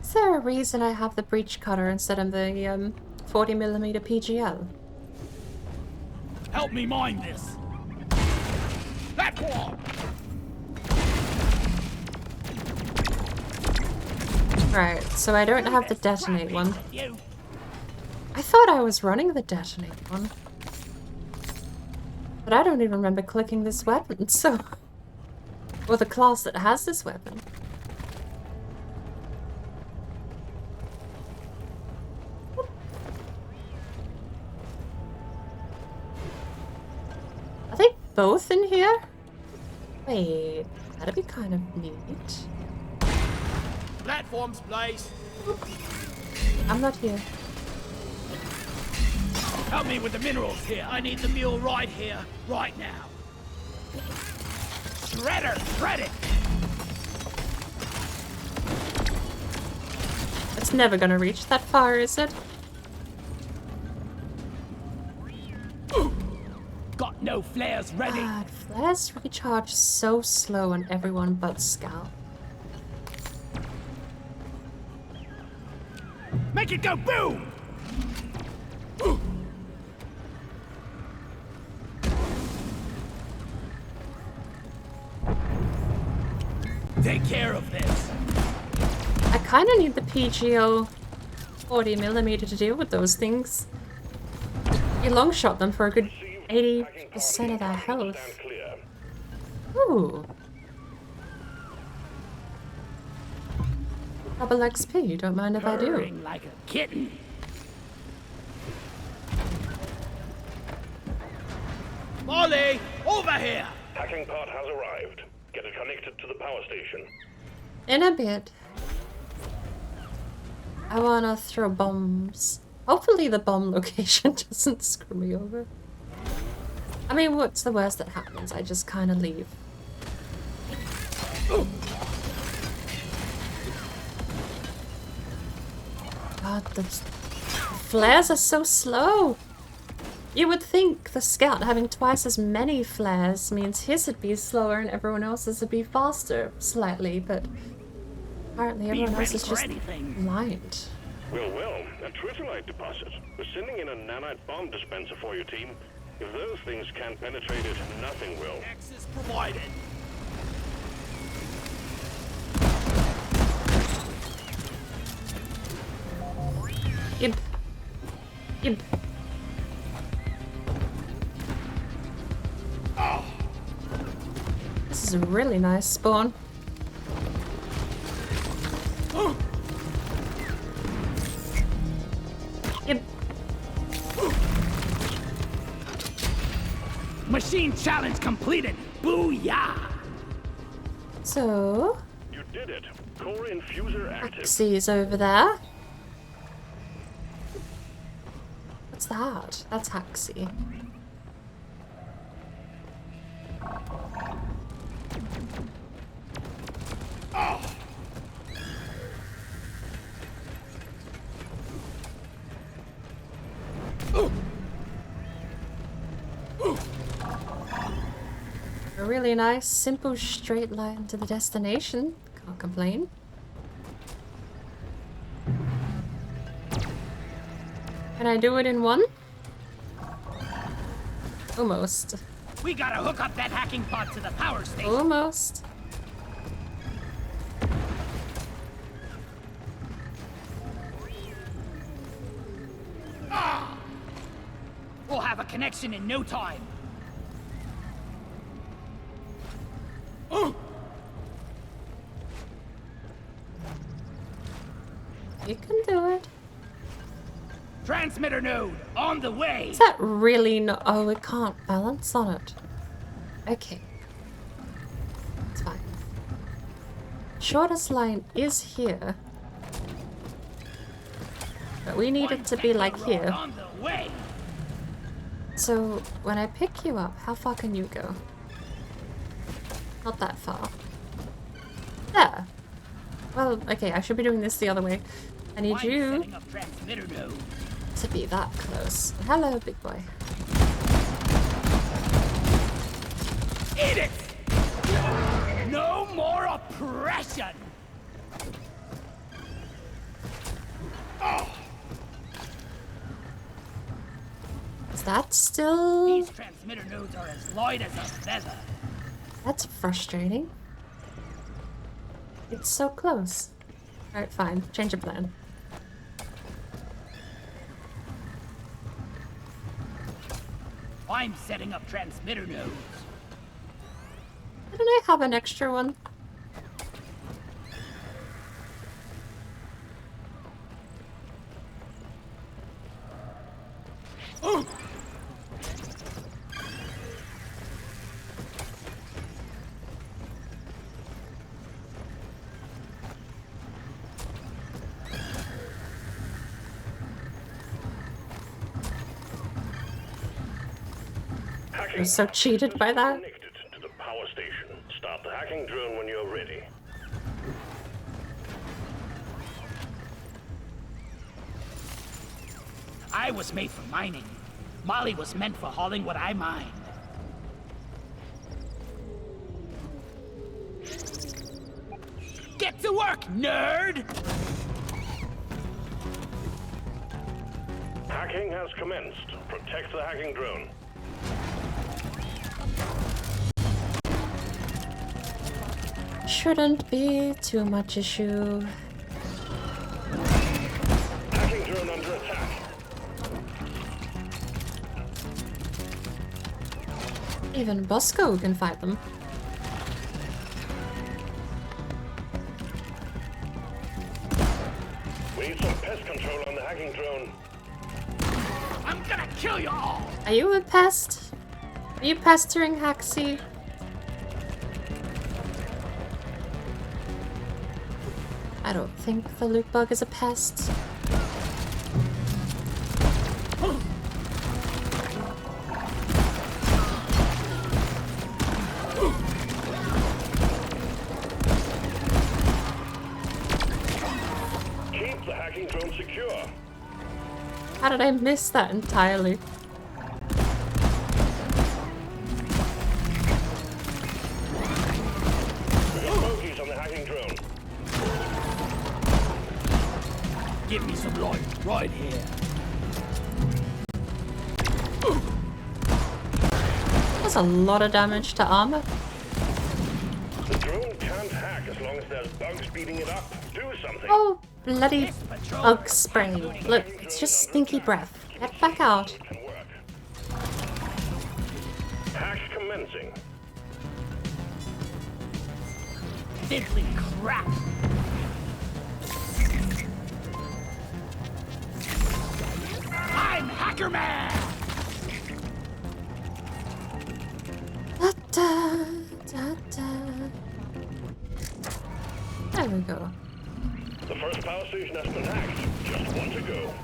Is there a reason I have the breach cutter instead of the 40mm PGL? Help me mine this. Platform. Right, so I don't have the detonate one. You. I thought I was running the detonate one. But I don't even remember clicking this weapon, so... Or the class that has this weapon. Are they both in here? Wait, that'd be kind of neat. Platforms place. I'm not here. Help me with the minerals here. I need the mule right here, right now. Shredder, shred it. It's never gonna reach that far, is it? Got no flares ready. God, flares recharge so slow on everyone but Scout. Make it go boom. Take care of this. I kind of need the PGO 40mm to deal with those things. You long shot them for a good 80% of their health. Stand clear. Ooh. Double XP, don't mind if I do. Purring like a kitten. Molly, over here. Hacking part has arrived. Get it connected to the power station. In a bit. I wanna throw bombs. Hopefully the bomb location doesn't screw me over. I mean, what's the worst that happens? I just kind of leave. God, the flares are so slow. You would think the Scout having twice as many flares means his would be slower and everyone else's would be faster slightly, but apparently everyone else is just blind. Well, a tritiolite deposit. We're sending in a nanite bomb dispenser for your team. If those things can't penetrate it, nothing will. Access provided. Imp. Imp. This is a really nice spawn. Imp. Machine challenge completed. Booyah! So, You did it. Core infuser active. Axie's over there. What's that? That's Haxie. A really nice, simple, straight line to the destination. Can't complain. Can I do it in one? Almost. We gotta hook up that hacking pod to the power station. Almost. We'll have a connection in no time. You can do it. Transmitter node on the way. Is that really not? Oh, it can't balance on it. Okay. It's fine. Shortest line is here. But we need it to be like here. On the way. So, when I pick you up, how far can you go? Not that far. There. Well, okay, I should be doing this the other way. I need you Setting up transmitter node. to be that close. Hello, big boy. Eat it! No more oppression! Is that still... These transmitter nodes are as light as a feather. That's frustrating. It's so close. Alright, fine. Change of plan. I'm setting up transmitter nodes. Didn't I have an extra one? I was so cheated by that. Connected to the power station. Start the hacking drone when you're ready. I was made for mining. Molly was meant for hauling what I mined. Get to work, nerd! Hacking has commenced. Protect the hacking drone. Shouldn't be too much issue. Hacking drone under attack. Even Bosco can fight them. We need some pest control on the hacking drone. I'm gonna kill you all! Are you a pest? Are you pestering Haxie? I don't think the loot bug is a pest. Keep the hacking drone secure. How did I miss that entirely? We got bogeys on the hacking drone. Give me some light right here. That's a lot of damage to armor. The drone can't hack as long as there's bugs speeding it up. Do something. Oh, bloody This patrol bug spray. Look, it's just stinky breath. Get back out. Can work. Hack commencing. diddly crap. I'm Hacker Man! Da, da, da, da. There we go. The first power station has been hacked. Just one to go.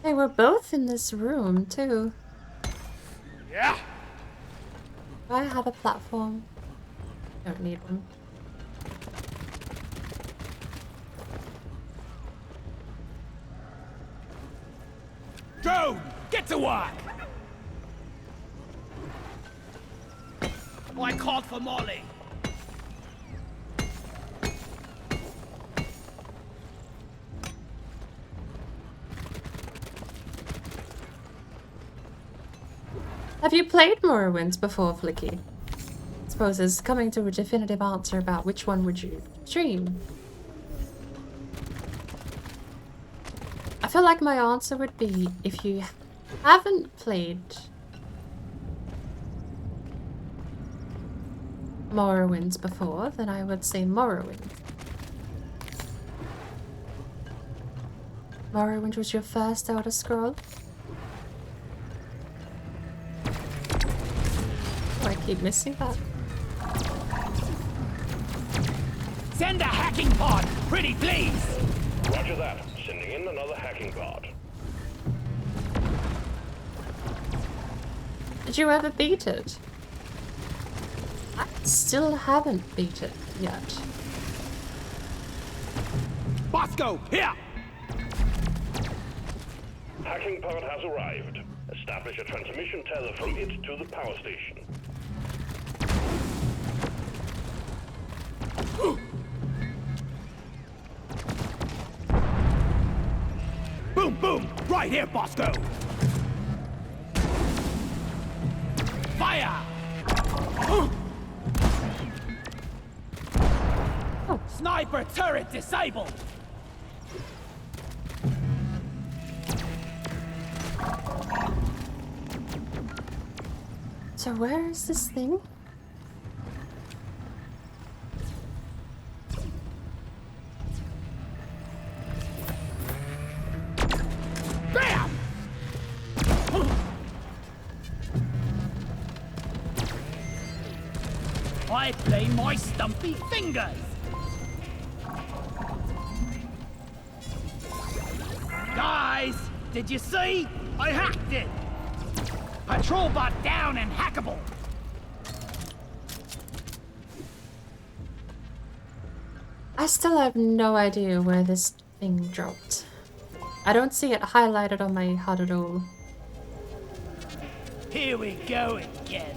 They were both in this room, too. Yeah. Do I have a platform? Don't need one. Drone, get to work! I called for Molly. Have you played Morrowind before, Flicky? I suppose it's coming to a definitive answer about which one would you stream. I feel like my answer would be if you haven't played Morrowind before, then I would say Morrowind. Morrowind was your first Elder Scroll? Oh, I keep missing that. Send a hacking pod, pretty please. Roger that. Sending in another hacking pod. Did you ever beat it? I still haven't beat it yet. Bosco, here! Hacking pod has arrived. Establish a transmission tether from it to the power station. Boom, boom! Right here, Bosco! Fire! Sniper turret disabled! So where is this thing? Bam! I play my stumpy fingers! Guys, did you see? I hacked it! Patrol bot down and hackable! I still have no idea where this thing dropped. I don't see it highlighted on my HUD at all. Here we go again.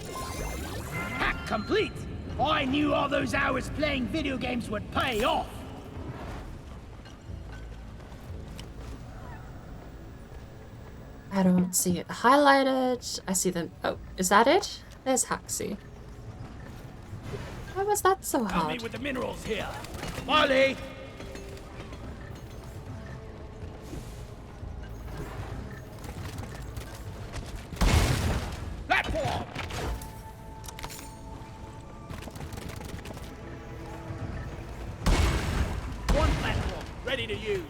Hack complete! I knew all those hours playing video games would pay off! I don't see it highlighted. I see them. Oh, is that it? There's Haxi. Why was that so Help me hard? with the minerals here. Molly! Platform! One platform, ready to use.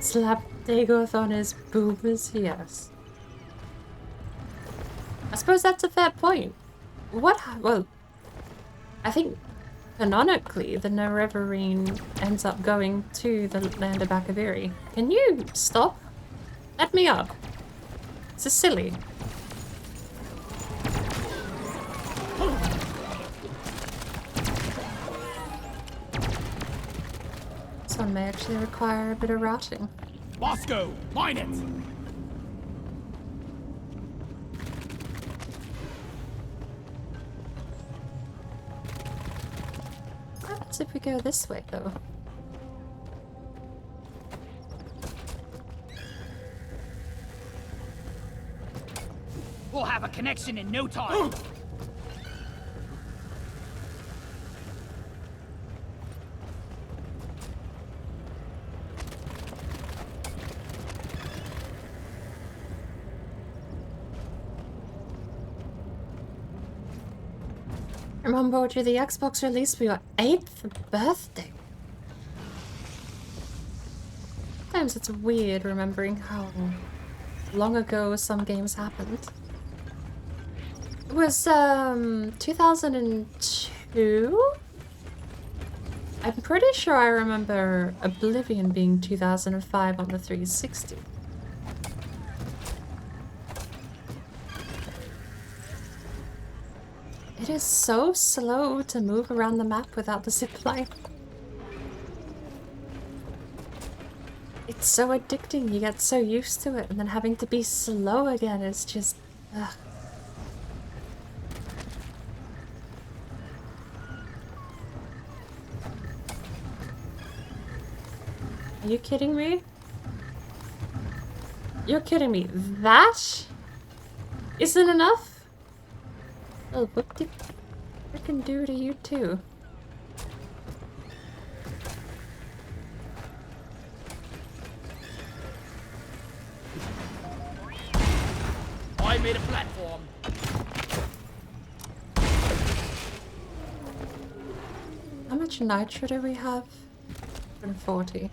Slap Dagoth on his boobers, yes. I suppose that's a fair point. Well, I think canonically the Nerevarine ends up going to the land of Akaviri. Can you stop? Let me up. This is silly. This one may actually require a bit of routing. Bosco, mine it! What happens if we go this way, though? We'll have a connection in no time. Remember to the Xbox release for your 8th birthday. Sometimes it's weird remembering how long ago some games happened. It was 2002? I'm pretty sure I remember Oblivion being 2005 on the 360. It is so slow to move around the map without the zipline. It's so addicting, you get so used to it, and then having to be slow again is just... ugh. Are you kidding me? You're kidding me. That isn't enough? Oh, what did freaking do to you too? I made a platform. How much nitro do we have? 140.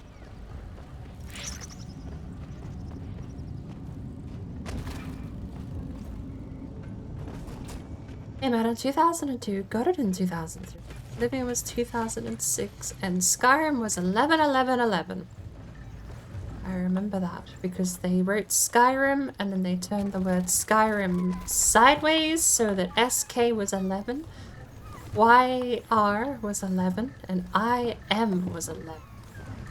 Came out in 2002, got it in 2003. Living was 2006, and Skyrim was 11/11/11. I remember that because they wrote Skyrim and then they turned the word Skyrim sideways so that SK was 11, YR was 11, and IM was 11.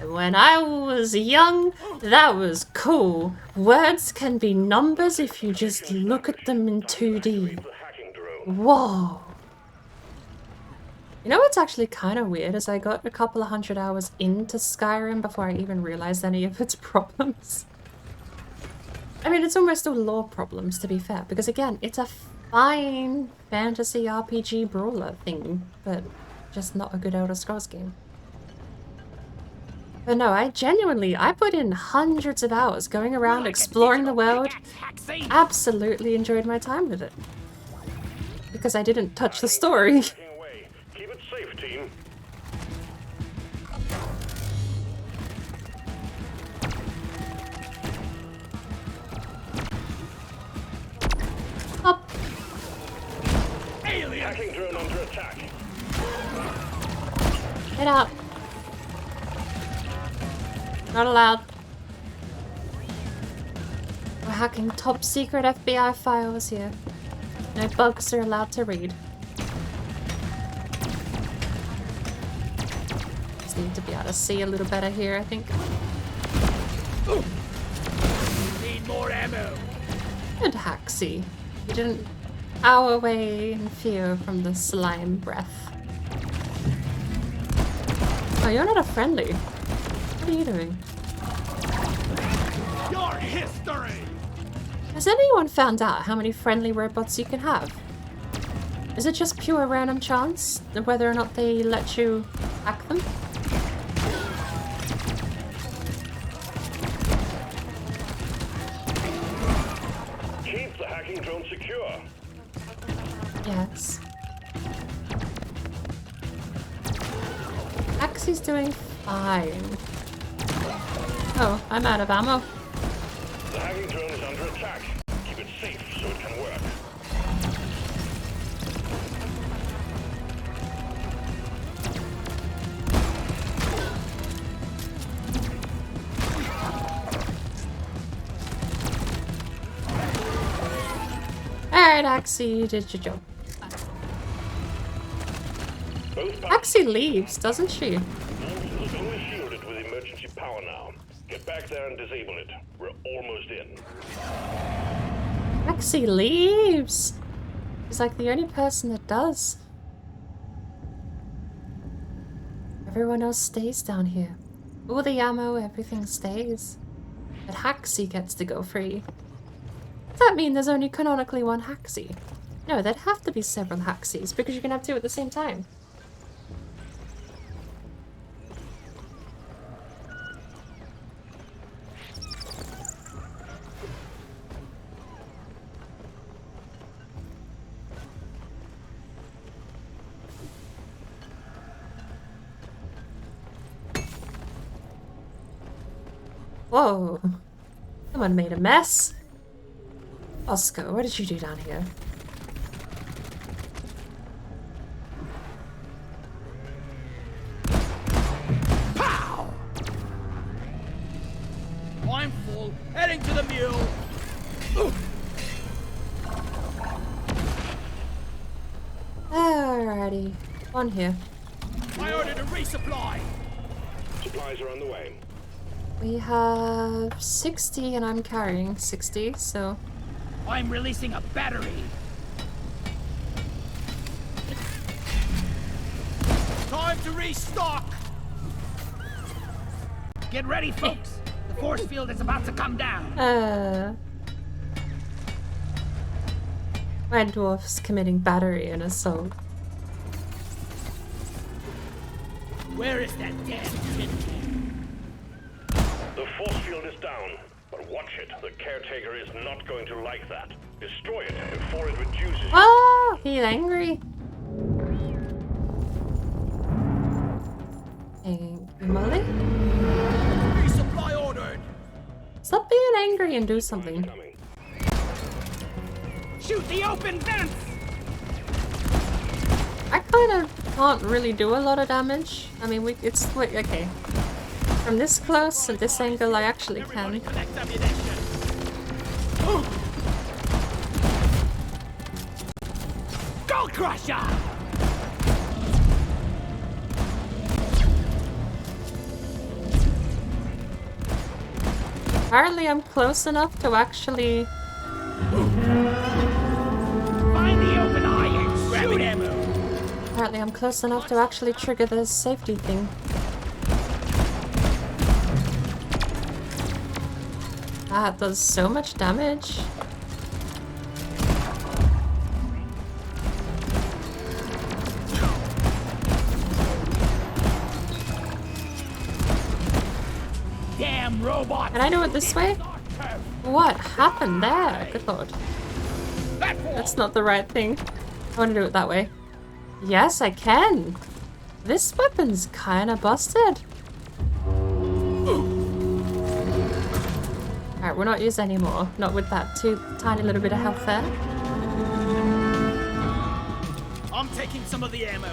And when I was young, that was cool. Words can be numbers if you just look at them in 2D. The hacking drone. Whoa. You know what's actually kind of weird is I got a couple of 100 hours into Skyrim before I even realized any of its problems. I mean, it's almost all lore problems, to be fair, because again, it's a fine fantasy RPG brawler thing, but just not a good Elder Scrolls game. But no, I put in hundreds of hours going around exploring the world. Absolutely enjoyed my time with it. Because I didn't touch the story. Away. Keep it safe, team. Up. Alien! Hacking drone under attack. Get out. Not allowed. We're hacking top secret FBI files here. No bugs are allowed to read. Just need to be able to see a little better here, I think. Need more ammo. And Haxie. You didn't cower away in fear from the slime breath. Oh, you're not a friendly. What are you doing? Your history! Has anyone found out how many friendly robots you can have? Is it just pure random chance whether or not they let you hack them? Keep the hacking drone secure. Yes. Axie's doing fine. Oh, I'm out of ammo. The hacking drone is under attack. Keep it safe so it can work. Alright, Axie, you did your job. Both Axie leaves, doesn't she? is fully shielded with emergency power now. Get back there and disable it. We're almost in. Axie leaves! She's like the only person that does. Everyone else stays down here. All the ammo, everything stays. But Haxie gets to go free. Does that mean there's only canonically one Haxie? No, there'd have to be several Haxies because you can have two at the same time. Whoa. Someone made a mess. Oscar, what did you do down here? Pow! I'm full. Heading to the mule. Alrighty. On here. I ordered a resupply. Supplies are on the way. We have 60 and I'm carrying 60, so... I'm releasing a battery. Time to restock. Get ready, folks. The force field is about to come down. My dwarf's committing battery and assault. Where is that damn tin can? The force field is down, but watch it. The caretaker is not going to like that. Destroy it before it reduces. Oh, he's angry. Thank you, Molly. Resupply ordered. Stop being angry and do something. Coming. Shoot the open vents. I kind of can't really do a lot of damage. I mean, okay. From this close and this angle, I actually can. Collect ammunition. Gold Crusher. Apparently, I'm close enough to actually. Find the open eye and shoot him. Apparently, I'm close enough to actually trigger the safety thing. That does so much damage. Damn robot. Can I do it this way? What happened there? Good lord. That's not the right thing. I want to do it that way. Yes, I can. This weapon's kind of busted. Alright, we're not using anymore. Not with that tiny little bit of health there. I'm taking some of the ammo.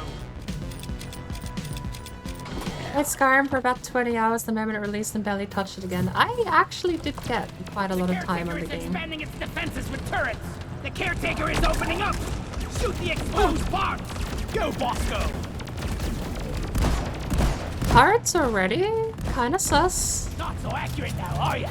I played Skyrim for about 20 hours the moment it released and barely touched it again. I actually did get quite a lot of time on the game. Expanding its defenses with turrets. The caretaker is opening up. Shoot the exposed parts. Go, Bosco. Turrets already? Kinda sus. Not so accurate now, are ya?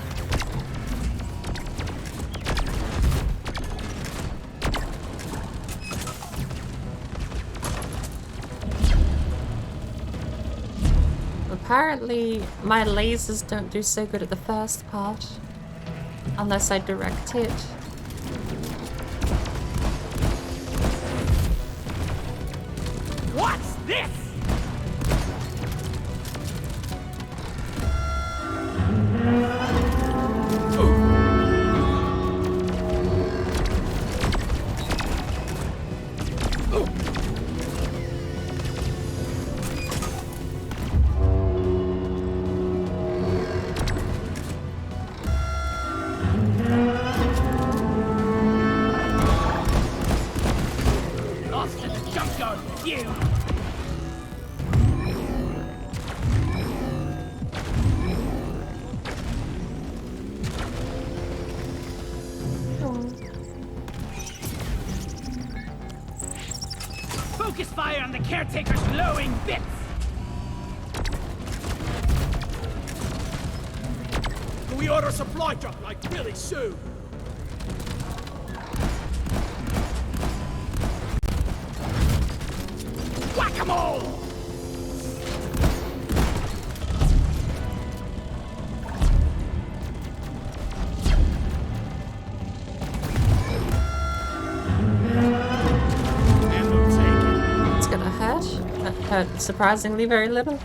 Apparently, my lasers don't do so good at the first part. Unless I direct it. What's this? Lost in the junkyard with you. Focus fire on the caretaker's glowing bits! Can we order a supply truck like really soon? Whack-a-mole! It's gonna hurt. That hurt surprisingly very little.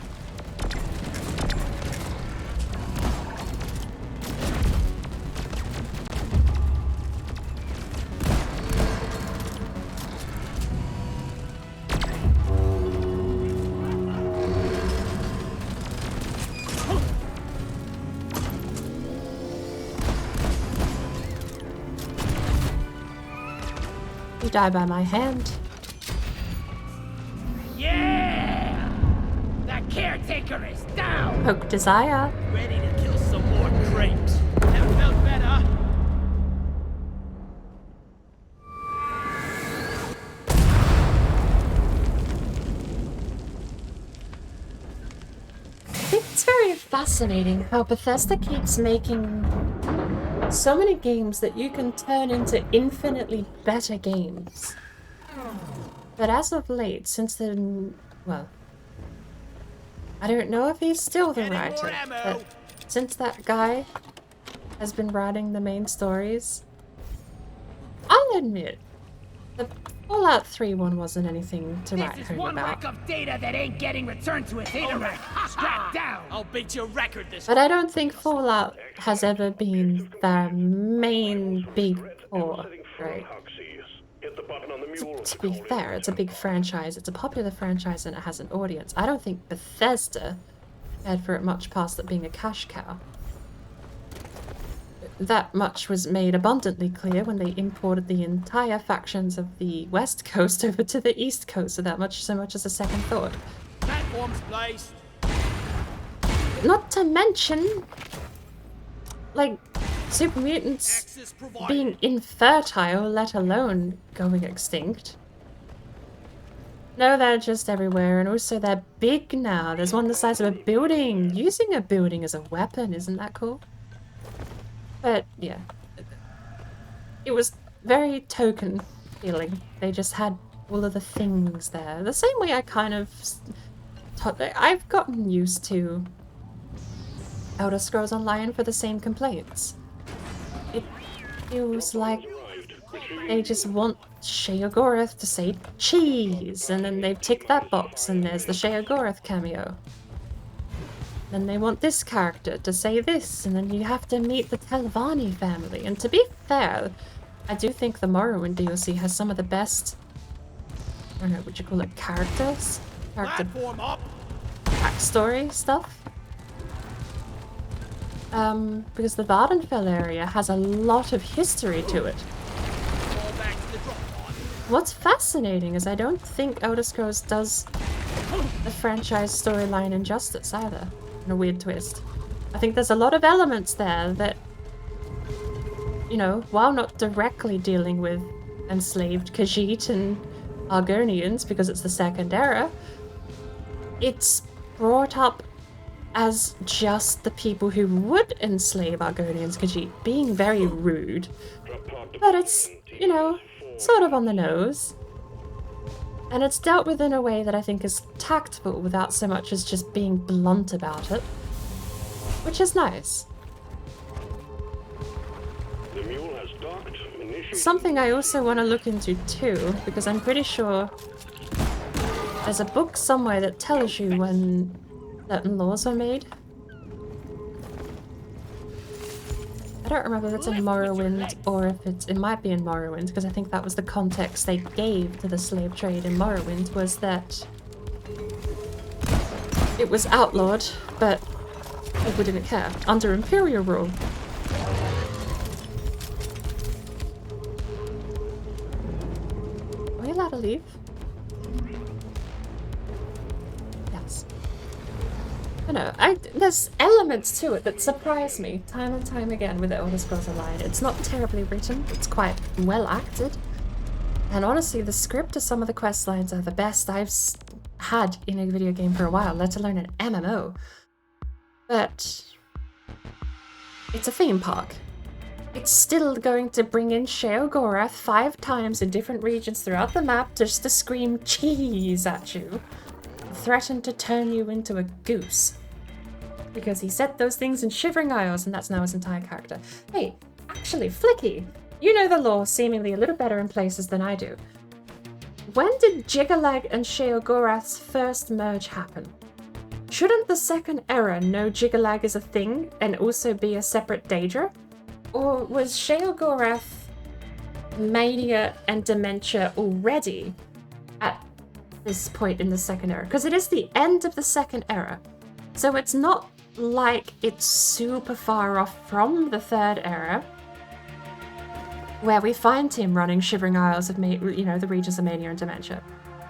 You die by my hand. Yeah! The caretaker is down! Poke desire. Ready to kill some more crepes. That felt better. I think it's very fascinating how Bethesda keeps making so many games that you can turn into infinitely better games. But as of late, since the... well... I don't know if he's still the Getting more writer, ammo. but since that guy has been writing the main stories, I'll admit, the Fallout 3 one wasn't anything to write This is home one about. wreck of data that ain't getting returned to its owner. Strap down. I'll beat your record this But I don't think Fallout has ever been the main big core, right? Hit the button on the mule To be fair, it's a big franchise, it's a popular franchise, and it has an audience. I don't think Bethesda cared for it much past it being a cash cow. That much was made abundantly clear when they imported the entire factions of the West Coast over to the East Coast without so much as a second thought. platform's placed. Not to mention, like, super mutants Access provided. being infertile, let alone going extinct. No, they're just everywhere, and also they're big now. There's one the size of a building. Using a building as a weapon, isn't that cool? But, yeah. It was very token feeling. They just had all of the things there. The same way I kind of... I've gotten used to Elder Scrolls Online for the same complaints. It feels like they just want Sheogorath to say cheese, and then they've ticked that box, and there's the Sheogorath cameo. Then they want this character to say this, and then you have to meet the Telvanni family. And to be fair, I do think the Morrowind DLC has some of the best, I don't know, what you call it, character Platform up. backstory stuff. Because the Vardenfell area has a lot of history to it. Fall back to the drop pod. What's fascinating is I don't think Elder Scrolls does the franchise storyline injustice either, in a weird twist. I think there's a lot of elements there that, you know, while not directly dealing with enslaved Khajiit and Argonians, because it's the Second Era, it's brought up as just the people who would enslave Argonians, Khajiit, being very rude. But it's, you know, sort of on the nose. And it's dealt with in a way that I think is tactful without so much as just being blunt about it. Which is nice. The mule has docked. Something I also want to look into too, because I'm pretty sure there's a book somewhere that tells you when certain laws were made. I don't remember if it's in Morrowind or if it might be in Morrowind, because I think that was the context they gave to the slave trade in Morrowind, was that it was outlawed, but people didn't care, under Imperial rule. Are we allowed to leave? Yes. I know, there's elements to it that surprise me time and time again with the Elder Scrolls Online. It's not terribly written, it's quite well acted. And honestly, the script of some of the quest lines are the best I've had in a video game for a while, let alone an MMO. But it's a theme park. It's still going to bring in Sheogorath 5 times in different regions throughout the map just to scream cheese at you. Threaten to turn you into a goose. Because he said those things in Shivering Isles, and that's now his entire character. Hey, actually, Flicky, you know the lore seemingly a little better in places than I do. When did Jiggalag and Sheogorath's first merge happen? Shouldn't the Second Era know Jiggalag is a thing and also be a separate Daedra? Or was Sheogorath, mania, and dementia already at this point in the Second Era? Because it is the end of the Second Era. So it's not like it's super far off from the Third Era, where we find him running Shivering Isles of, you know, the regions of mania and dementia.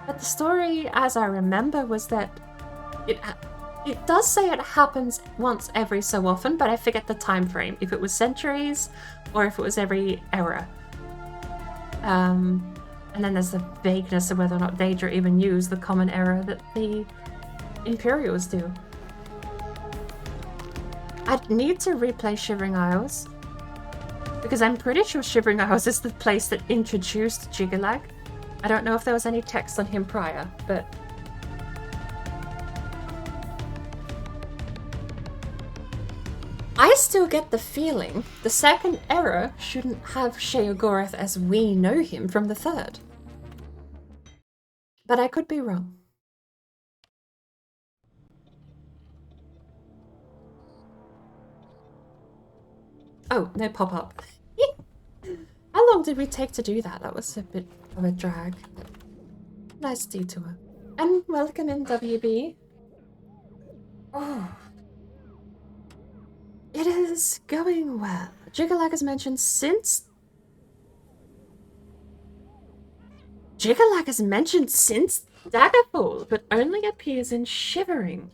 But the story, as I remember, was that it does say it happens once every so often, but I forget the time frame, if it was centuries or if it was every era. And then there's the vagueness of whether or not Daedra even use the common era that the Imperials do. I'd need to replay Shivering Isles, because I'm pretty sure Shivering Isles is the place that introduced Jiggalag. I don't know if there was any text on him prior, but... still get the feeling the second era shouldn't have Sheogorath as we know him from the third. But I could be wrong. Oh, no pop-up. How long did we take to do that? That was a bit of a drag. Nice detour. And welcome in, WB. Oh. It is going well. Jigalag has mentioned since... Jigalag has mentioned since Daggerfall, but only appears in Shivering.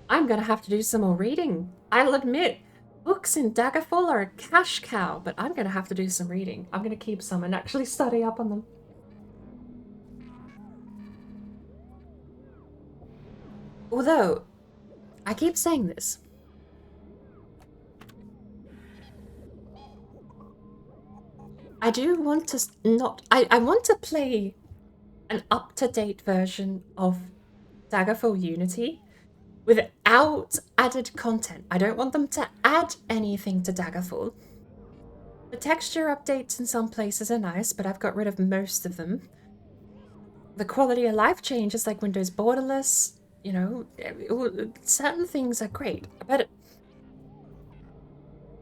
I'm gonna have to do some more reading. I'll admit, books in Daggerfall are a cash cow, but I'm gonna have to do some reading. I'm gonna keep some and actually study up on them. Although, I keep saying this. I do want to I want to play an up-to-date version of Daggerfall Unity without added content. I don't want them to add anything to Daggerfall. The texture updates in some places are nice, but I've got rid of most of them. The quality of life changes like Windows Borderless, you know, certain things are great, but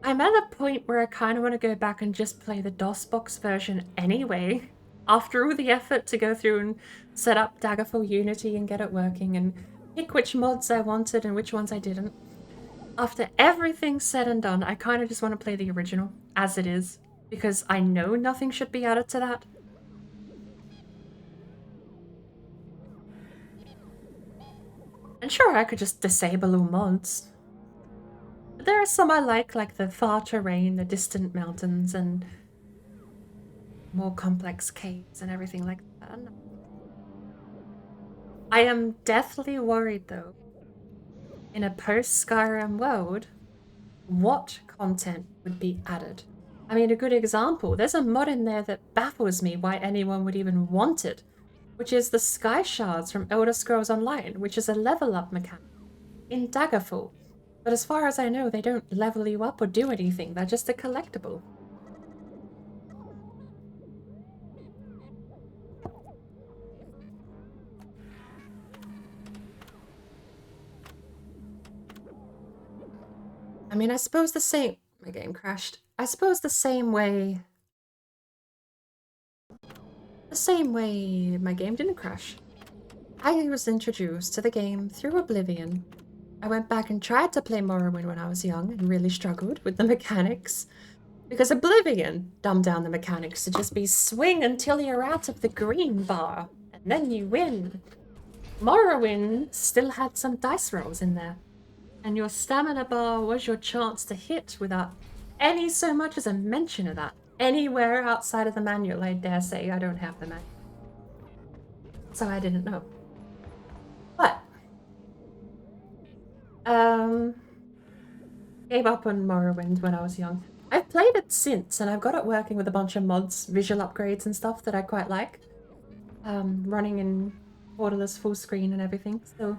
I'm at a point where I kind of want to go back and just play the DOSBox version anyway. After all the effort to go through and set up Daggerfall Unity and get it working and pick which mods I wanted and which ones I didn't. After everything's said and done, I kind of just want to play the original as it is, because I know nothing should be added to that. And sure, I could just disable all mods. But there are some I like the far terrain, the distant mountains, and more complex caves and everything like that. I am deathly worried, though, in a post-Skyrim world, what content would be added. I mean, a good example, there's a mod in there that baffles me why anyone would even want it, which is the Sky Shards from Elder Scrolls Online, which is a level-up mechanic in Daggerfall. But as far as I know, they don't level you up or do anything, they're just a collectible. I mean, I suppose the same... My game crashed. I suppose the same way my game didn't crash. I was introduced to the game through Oblivion. I went back and tried to play Morrowind when I was young and really struggled with the mechanics. Because Oblivion dumbed down the mechanics to just be swing until you're out of the green bar, and then you win. Morrowind still had some dice rolls in there. And your stamina bar was your chance to hit without any so much as a mention of that. Anywhere outside of the manual, I dare say. I don't have the manual. So I didn't know. But gave up on Morrowind when I was young. I've played it since, and I've got it working with a bunch of mods, visual upgrades and stuff that I quite like. Running in borderless full screen and everything. So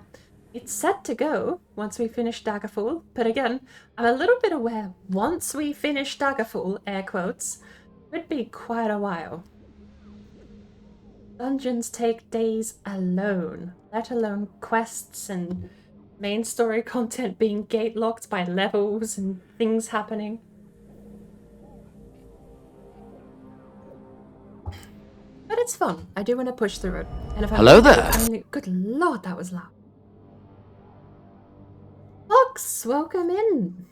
it's set to go once we finish Daggerfall. But again, I'm a little bit aware once we finish Daggerfall, air quotes, could be quite a while. Dungeons take days alone, let alone quests and main story content being gate locked by levels and things happening. But it's fun. I do want to push through it. And if Hello there. Good lord, that was loud. Fox, welcome in.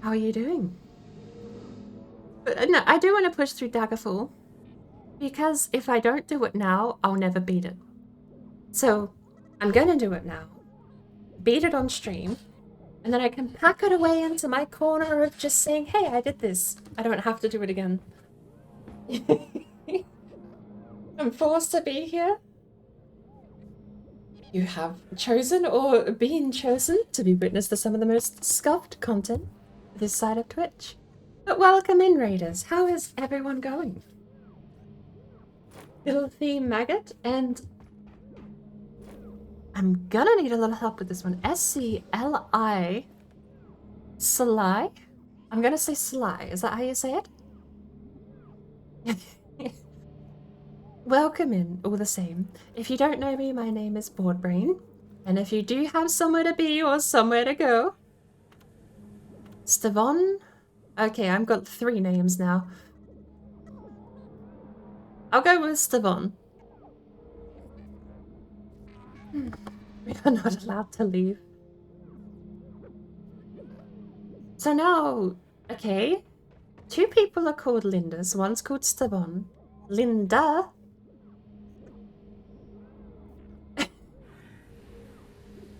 How are you doing? But no, I do want to push through Daggerfall. Because if I don't do it now, I'll never beat it. So, I'm gonna do it now. Beat it on stream. And then I can pack it away into my corner of just saying, hey, I did this. I don't have to do it again. I'm forced to be here. You have chosen or been chosen to be witness to some of the most scuffed content this side of Twitch. But welcome in, Raiders. How is everyone going? Filthy Maggot, and I'm gonna need a little help with this one. SCLI Sly? I'm gonna say Sly. Is that how you say it? Welcome in, all the same. If you don't know me, my name is Boardbrain. And if you do have somewhere to be or somewhere to go... Stavon? Okay, I've got 3 names now. I'll go with Stavon. We are not allowed to leave. So now, okay, 2 people are called Lindas. One's called Stavon. Linda.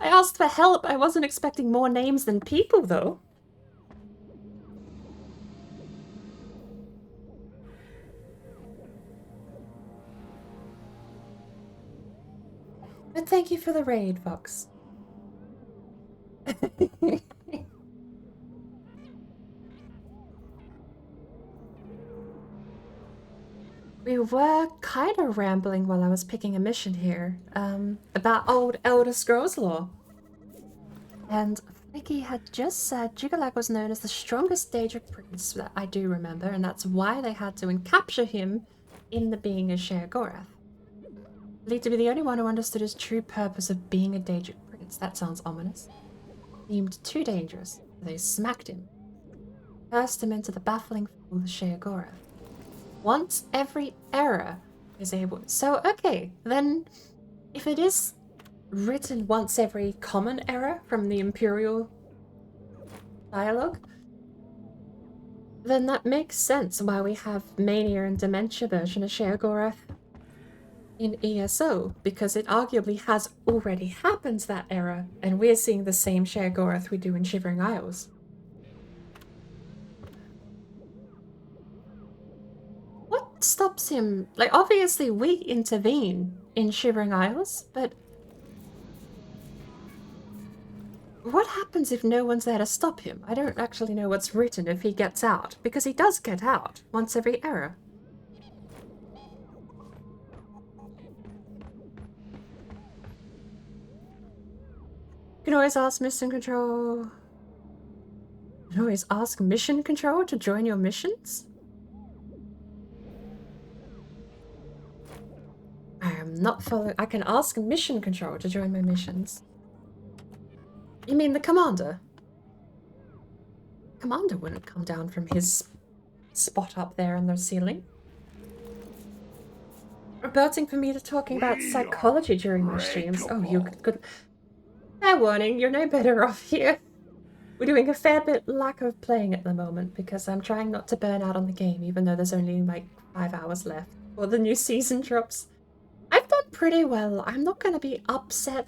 I asked for help. I wasn't expecting more names than people, though. But thank you for the raid, Fox. We were kind of rambling while I was picking a mission here, about old Elder Scrolls lore. And Vicky had just said Jugalak was known as the strongest Daedric prince that I do remember, and that's why they had to encapture him in the being of Sheogorath. Believed to be the only one who understood his true purpose of being a Daedric prince. That sounds ominous. Deemed too dangerous, they smacked him. Cast him into the baffling fall of Sheogorath. Once every era is able... So, okay, then if it is written once every common era from the Imperial dialogue, then that makes sense why we have Mania and Dementia version of Sheogorath in ESO, because it arguably has already happened that era, and we're seeing the same Sheogorath we do in Shivering Isles. What stops him? Like, obviously we intervene in Shivering Isles, but what happens if no one's there to stop him? I don't actually know what's written if he gets out, because he does get out once every era. You can always ask Mission Control... You can always ask Mission Control to join your missions? I am not following... I can ask Mission Control to join my missions. You mean the commander? Commander wouldn't come down from his spot up there in the ceiling. Reporting for me to talking about psychology during my streams. Oh, you could... Fair warning, you're no better off here. We're doing a fair bit lack of playing at the moment because I'm trying not to burn out on the game, even though there's only like 5 hours left before the new season drops. I've done pretty well. I'm not going to be upset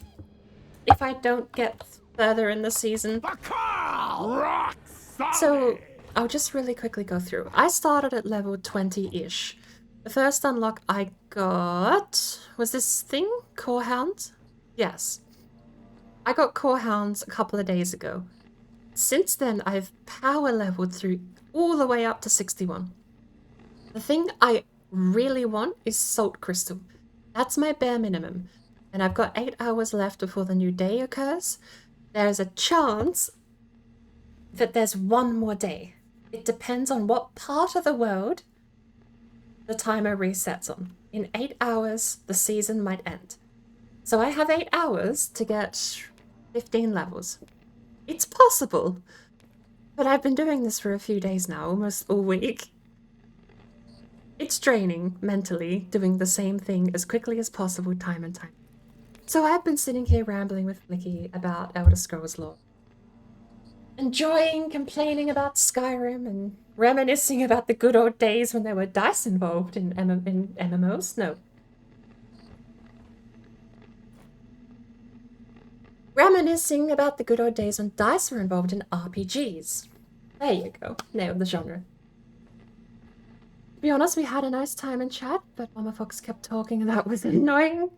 if I don't get further in the season. So I'll just really quickly go through. I started at level 20-ish. The first unlock I got... Was this thing? Core Hound? Yes. I got Core Hounds a couple of days ago. Since then, I've power leveled through all the way up to 61. The thing I really want is Salt Crystal. That's my bare minimum. And I've got 8 hours left before the new day occurs. There's a chance that there's one more day. It depends on what part of the world the timer resets on. In 8 hours, the season might end. So I have 8 hours to get 15 levels. It's possible, but I've been doing this for a few days now, almost all week. It's draining, mentally, doing the same thing as quickly as possible time and time. So I've been sitting here rambling with Flicky about Elder Scrolls lore. Enjoying, complaining about Skyrim, and reminiscing about the good old days when there were dice involved in MMOs. No. Reminiscing about the good old days when dice were involved in RPGs. There you go. Nailed the genre. To be honest, we had a nice time in chat, but Mama Fox kept talking and that was annoying.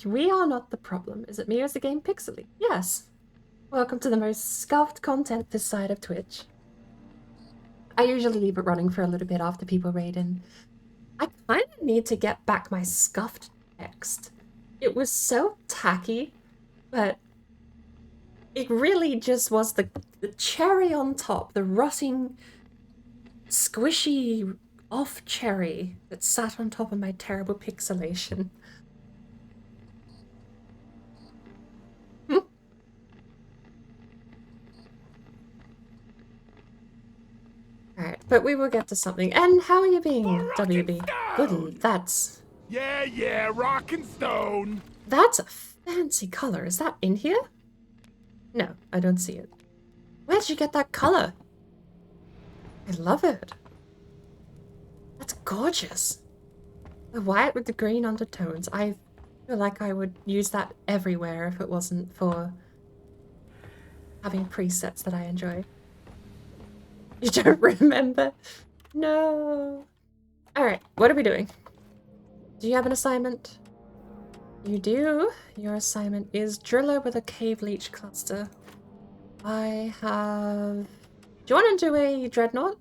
We are not the problem. Is it me or is the game pixely? Yes. Welcome to the most scuffed content this side of Twitch. I usually leave it running for a little bit after people raid in. I kind of need to get back my scuffed text. It was so tacky, but It really just was the cherry on top, the rotting, squishy off cherry that sat on top of my terrible pixelation. Alright, but we will get to something. And how are you being, WB? Good, that's... Yeah, rock and stone. That's a fancy color. Is that in here? No, I don't see it. Where did you get that color? I love it. That's gorgeous. The white with the green undertones. I feel like I would use that everywhere if it wasn't for having presets that I enjoy. You don't remember? No. Alright, what are we doing? Do you have an assignment? You do. Your assignment is driller with a cave leech cluster. I have... Do you want to do a dreadnought?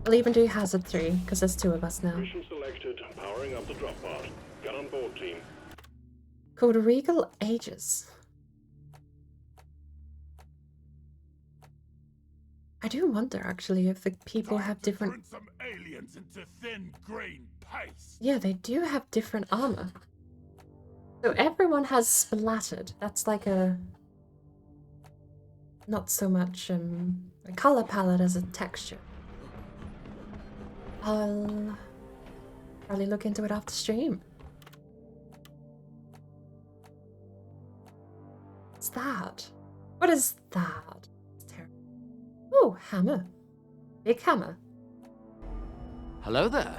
I'll even do hazard 3, because there's 2 of us now. Mission selected. Powering up the drop pod. Get on board, team. Called Regal Ages. I do wonder, actually, if the people have different... Turn some aliens into thin green paste. Yeah, they do have different armor. So everyone has splattered. That's like a... Not so much a color palette as a texture. I'll probably look into it after stream. What's that? What is that? It's terrible. Oh, hammer. Big hammer. Hello there.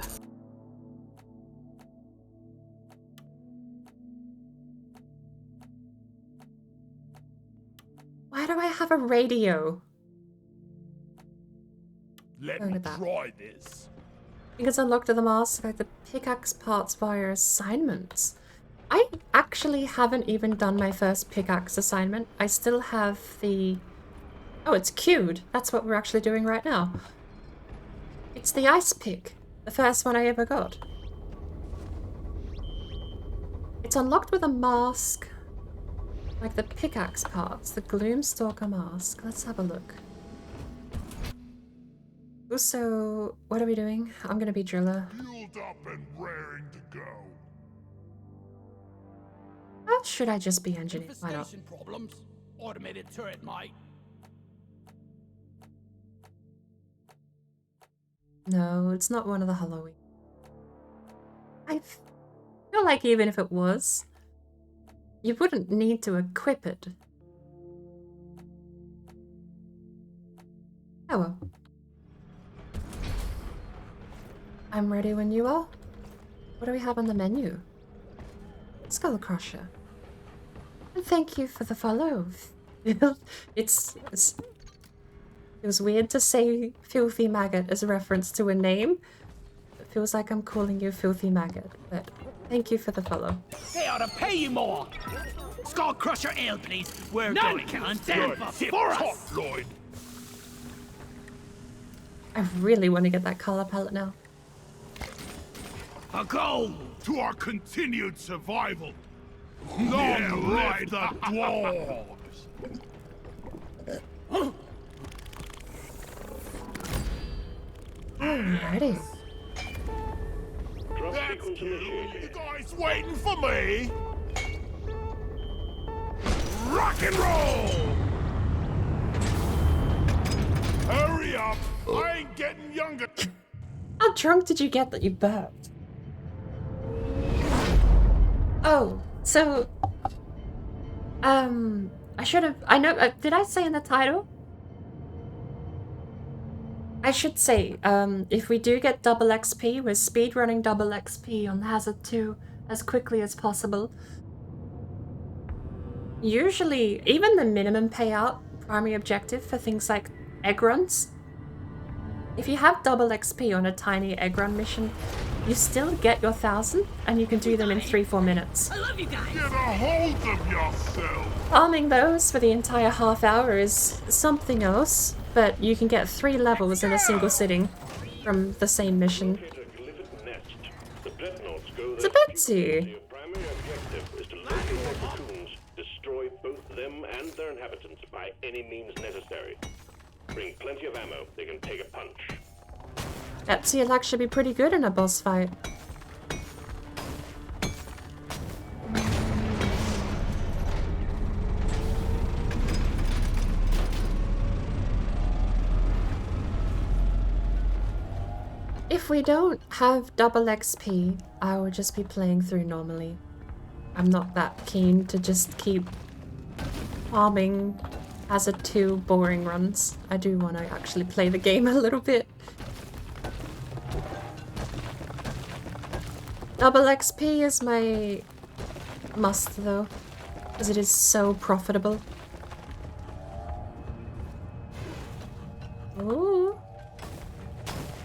Why do I have a radio? Let Look me at that. try this. Because unlocked the mask, like the pickaxe parts via assignments. I actually haven't even done my first pickaxe assignment. I still have the... Oh, it's queued. That's what we're actually doing right now. It's the ice pick. The first one I ever got. It's unlocked with a mask. Like the pickaxe parts. The Gloomstalker mask. Let's have a look. Also, what are we doing? I'm gonna be driller. Fueled up and raring to go. Or should I just be engineer? Why not? Infestation problems. Automated turret, mate. No, it's not one of the Halloween. I feel like even if it was, you wouldn't need to equip it. Oh well. I'm ready when you are. What do we have on the menu? Skull Crusher. And thank you for the follow. It was weird to say Filthy Maggot as a reference to a name. It feels like I'm calling you Filthy Maggot, but thank you for the follow. They ought to pay you more. Skull Crusher Ale, please. We're going to stand for us. Lloyd. I really want to get that color palette now. A goal to our continued survival. Long live the dwarves. Alrighty. Drop That's sequence you. You initiated. guys waiting for me? Rock and roll! Hurry up! I ain't getting younger. How drunk did you get that you burped? Oh, so... I should have... I know... did I say in the title? I should say, if we do get double XP, we're speedrunning double XP on Hazard 2 as quickly as possible. Usually, even the minimum payout primary objective for things like egg runs, if you have double XP on a tiny egg run mission, you still get your 1,000 and you can do them in 3-4 minutes. I love you guys. Get a hold of yourself. Farming those for the entire half hour is something else, but you can get 3 levels in a single sitting from the same mission. Locate a glittered nest. The dreadnoughts go It's a there. Betsy. Your primary objective is to locate the cocoons, their inhabitants by any means necessary. Bring plenty of ammo. They can take a punch. That seal actually be pretty good in a boss fight. If we don't have double XP, I would just be playing through normally. I'm not that keen to just keep farming Hazard 2 boring runs. I do want to actually play the game a little bit. Double XP is my must though, because it is so profitable. Ooh.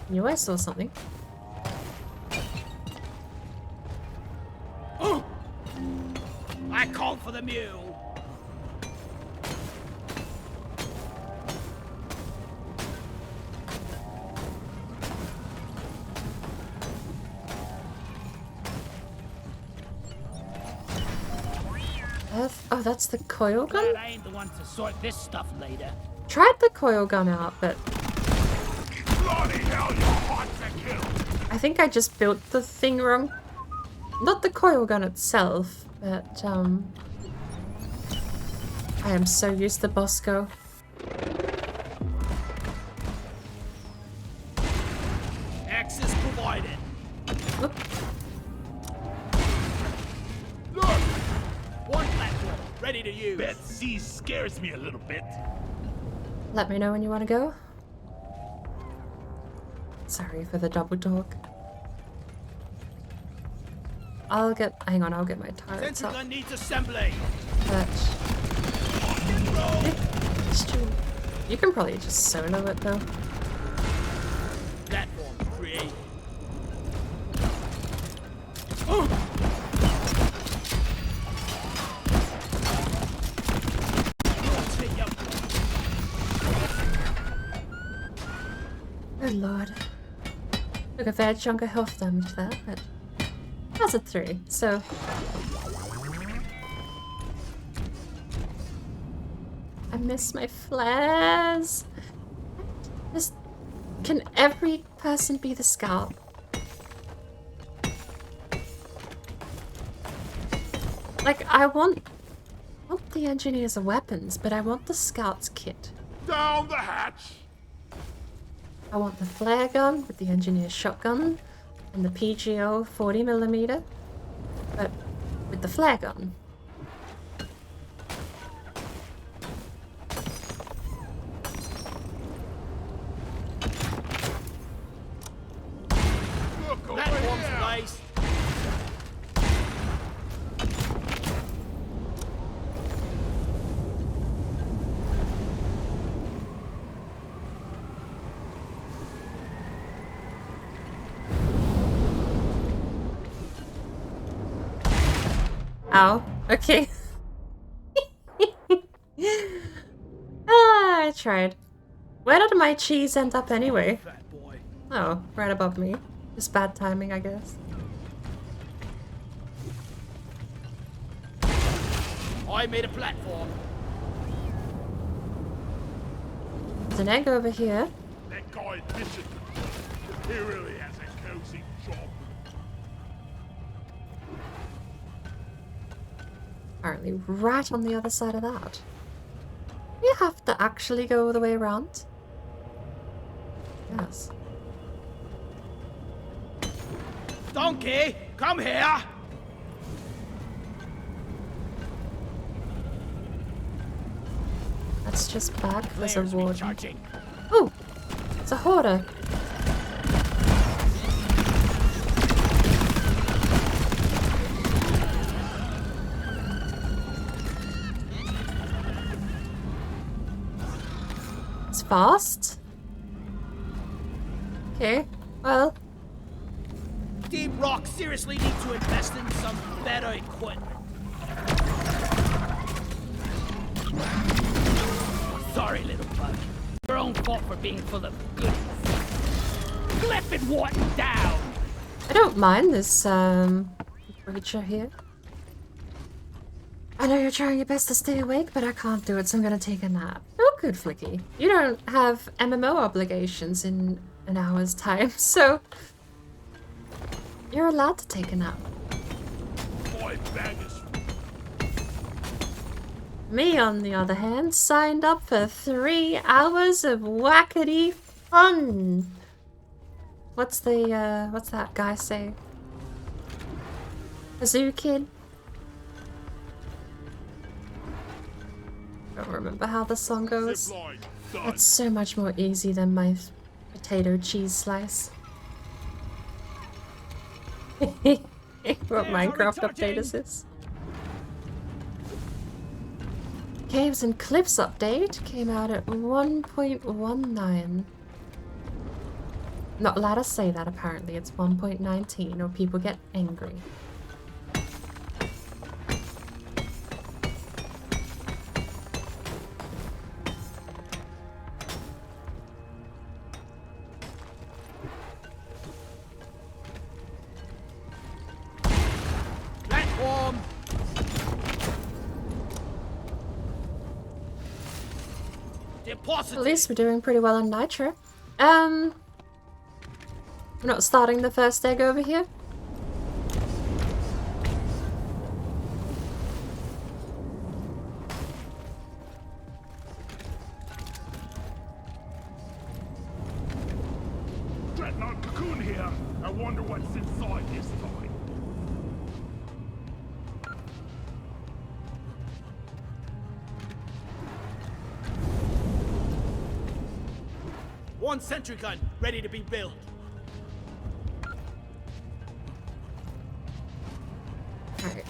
Knew I saw something. I called for the mule. Oh, that's the coil gun? Glad I ain't the one to sort this stuff later. Tried the coil gun out, but Bloody hell, you're hot to kill! I think I just built the thing wrong. Not the coil gun itself, but I am so used to Bosco. Access provided. Oop. Look! One platform, ready to use. That sea scares me a little bit. Let me know when you want to go. Sorry for the double talk. I'll get my turrets Sentry up. gun needs assembly. But you can probably just solo it though. Platform create. Good lord. Took a fair chunk of health damage there, but that's a 3, so I miss my flares. Can every person be the scout? Like, I want the engineers of weapons, but I want the scout's kit. Down the hatch! I want the flare gun with the engineer's shotgun and the PGO 40mm, but with the flare gun. Look over Platform's here! placed. Ow. Okay. I tried. Where did my cheese end up anyway? Fat boy. Oh, right above me. Just bad timing, I guess. I made a platform. There's an egg over here. That guy's mission. He really has a cozy job. Apparently right on the other side of that. You have to actually go all the way around? Yes. Donkey, come here. That's just back as a Flares warden. recharging. Oh! It's a hoarder. It's fast. Okay, well, Deep Rock seriously need to invest in some better equipment. Sorry, little bug. Your own fault for being full of goodies. Clip it, Wharton, down! I don't mind this creature here. I know you're trying your best to stay awake, but I can't do it, so I'm gonna take a nap. Oh, good, Flicky. You don't have MMO obligations in an hour's time, so you're allowed to take a nap. My bag is Me, on the other hand, signed up for 3 hours of wackety fun. What's that guy say? A zoo kid? I don't remember how the song goes. zipline. Done. It's so much more easy than my potato cheese slice. What Minecraft update is this? Caves and Cliffs update came out at 1.19. Not allowed to say that apparently, it's 1.19 or people get angry. Platform. Deposit. At least we're doing pretty well on Nitro. We're not starting the first egg over here. Dreadnought cocoon here. I wonder what's inside this time. One sentry gun ready to be built. Alright.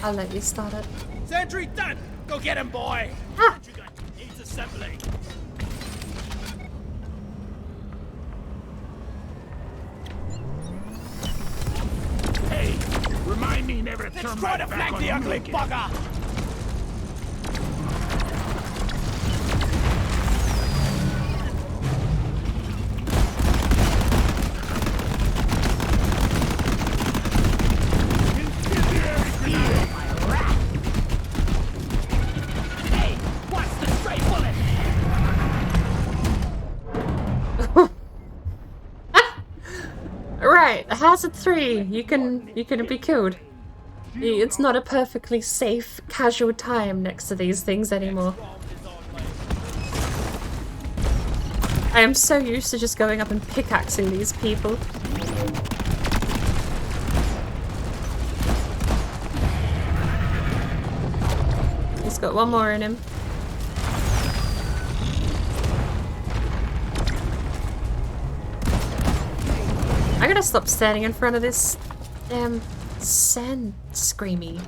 I'll let you start it. Sentry done. Go get him, boy. Ah! Sentry gun needs assembly. Hey, remind me never to Let's turn try my to back flank on the you ugly again. bugger. Incendiary grenade. Hey, watch the stray bullet. Right, hazard 3. You can be killed. It's not a perfectly safe, casual time next to these things anymore. I am so used to just going up and pickaxing these people. He's got one more in him. I gotta stop standing in front of this damn sand screamy.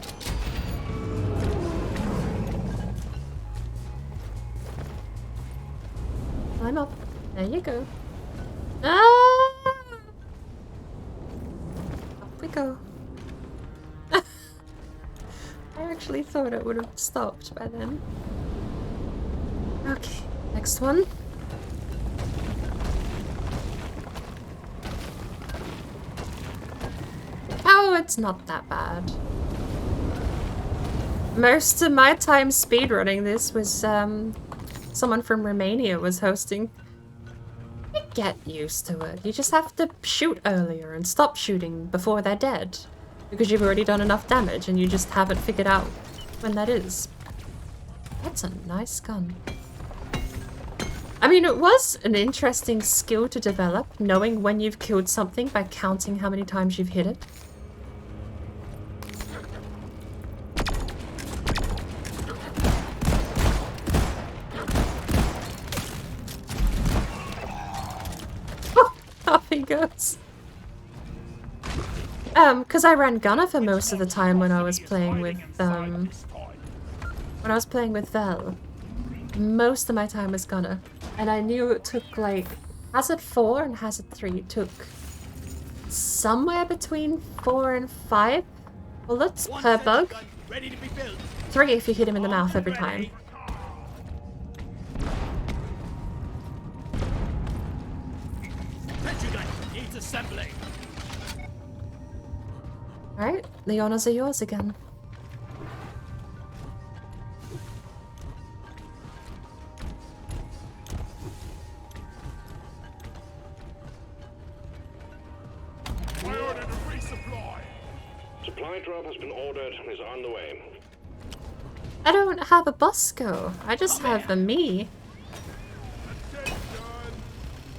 Climb up. There you go. Ah! Up we go. I actually thought it would have stopped by then. Okay, next one. Oh, it's not that bad. Most of my time speedrunning this was, someone from Romania was hosting. You get used to it. You just have to shoot earlier and stop shooting before they're dead. Because you've already done enough damage and you just haven't figured out when that is. That's a nice gun. I mean, it was an interesting skill to develop, knowing when you've killed something by counting how many times you've hit it. Off he goes. Because I ran Gunner for most of the time when I was playing with, when I was playing with Vel. Most of my time was Gunner. And I knew it took, like, Hazard 4 and Hazard 3 took somewhere between 4 and 5 bullets per bug. Ready to be built. 3 if you hit him in the mouth every time. Sentry gun needs assembly. Alright, the honors are yours again. drop has been ordered and is on the way. I don't have a Bosco. I just have a me.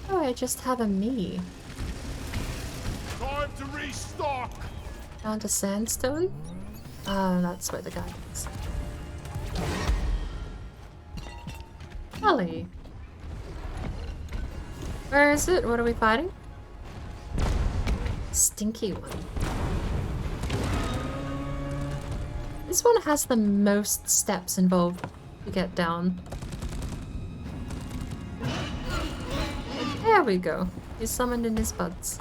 Oh, I just have a me. Time to restock. Down to sandstone? Oh, that's where the guy is. Ollie. Where is it? What are we fighting? Stinky one. This one has the most steps involved to get down. There we go. He's summoned in his buds.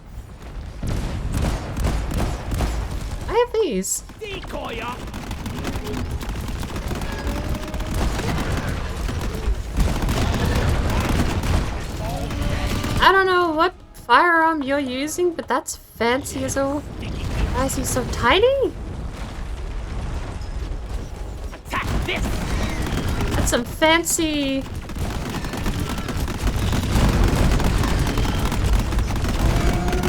I have these. Decoyer! I don't know what firearm you're using, but that's fancy as all. Why is he so tiny? Attack this! That's some fancy...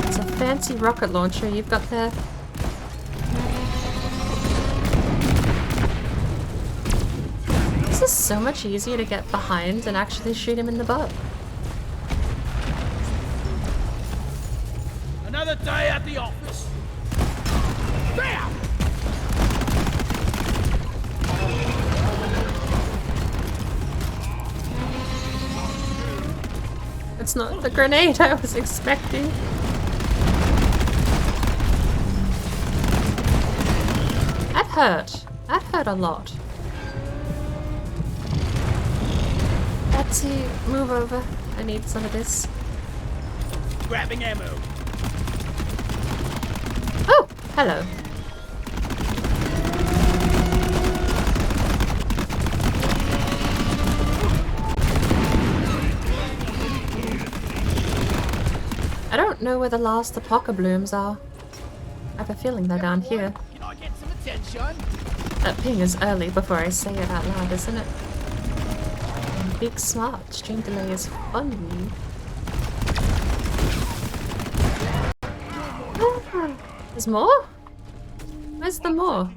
It's a fancy rocket launcher you've got there. This is so much easier to get behind and actually shoot him in the butt. Another day at the office. Bam! It's not the grenade I was expecting. That hurt. That hurt a lot. Betsy, move over. I need some of this. Grabbing ammo. Oh, hello. I don't know where the last apoca blooms are. I have a feeling they're down here. Can I get some attention? That ping is early before I say it out loud, isn't it? Big smart. Stream delay is fun. Ah, there's more? Where's the more?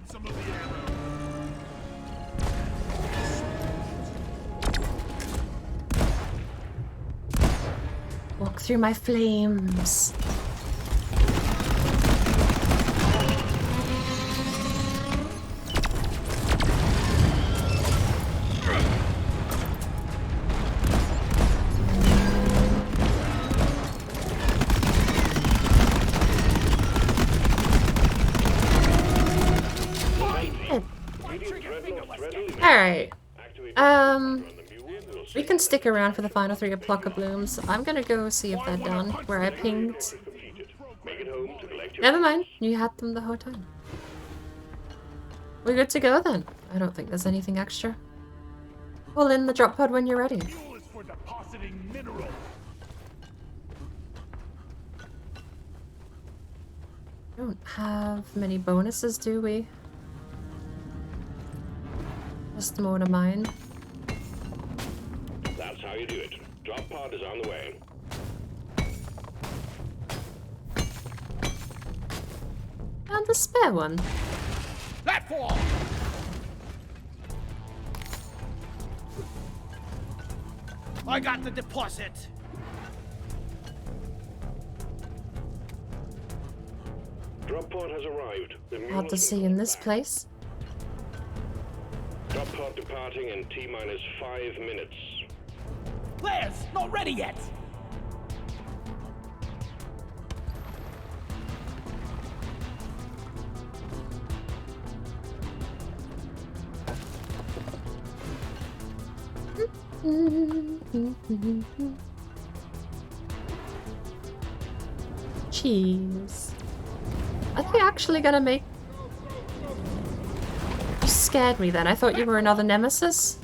Walk through my flames. Alright. We can stick around for the final 3 Apoca blooms. I'm gonna go see if they're done where I pinged. Never mind, you had them the whole time. We're good to go then. I don't think there's anything extra. Pull in the drop pod when you're ready. Don't have many bonuses, do we? Just more to mine. That's how you do it. Drop pod is on the way. And the spare one. Platform! I got the deposit. Drop pod has arrived. The mule Hard to has see been in called this back. place. Drop pod departing in T-minus 5 minutes. Players, not ready yet. Cheese. Are they actually gonna make... You scared me then. I thought you were another nemesis.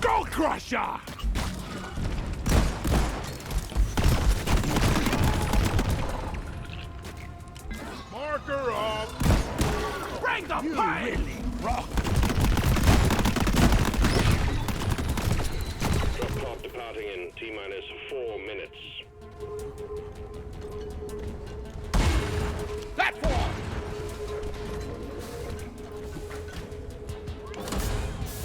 Go Crusher! Marker up! Bring the You pain! really rock! Drop pod departing in T-minus 4 minutes. Platform!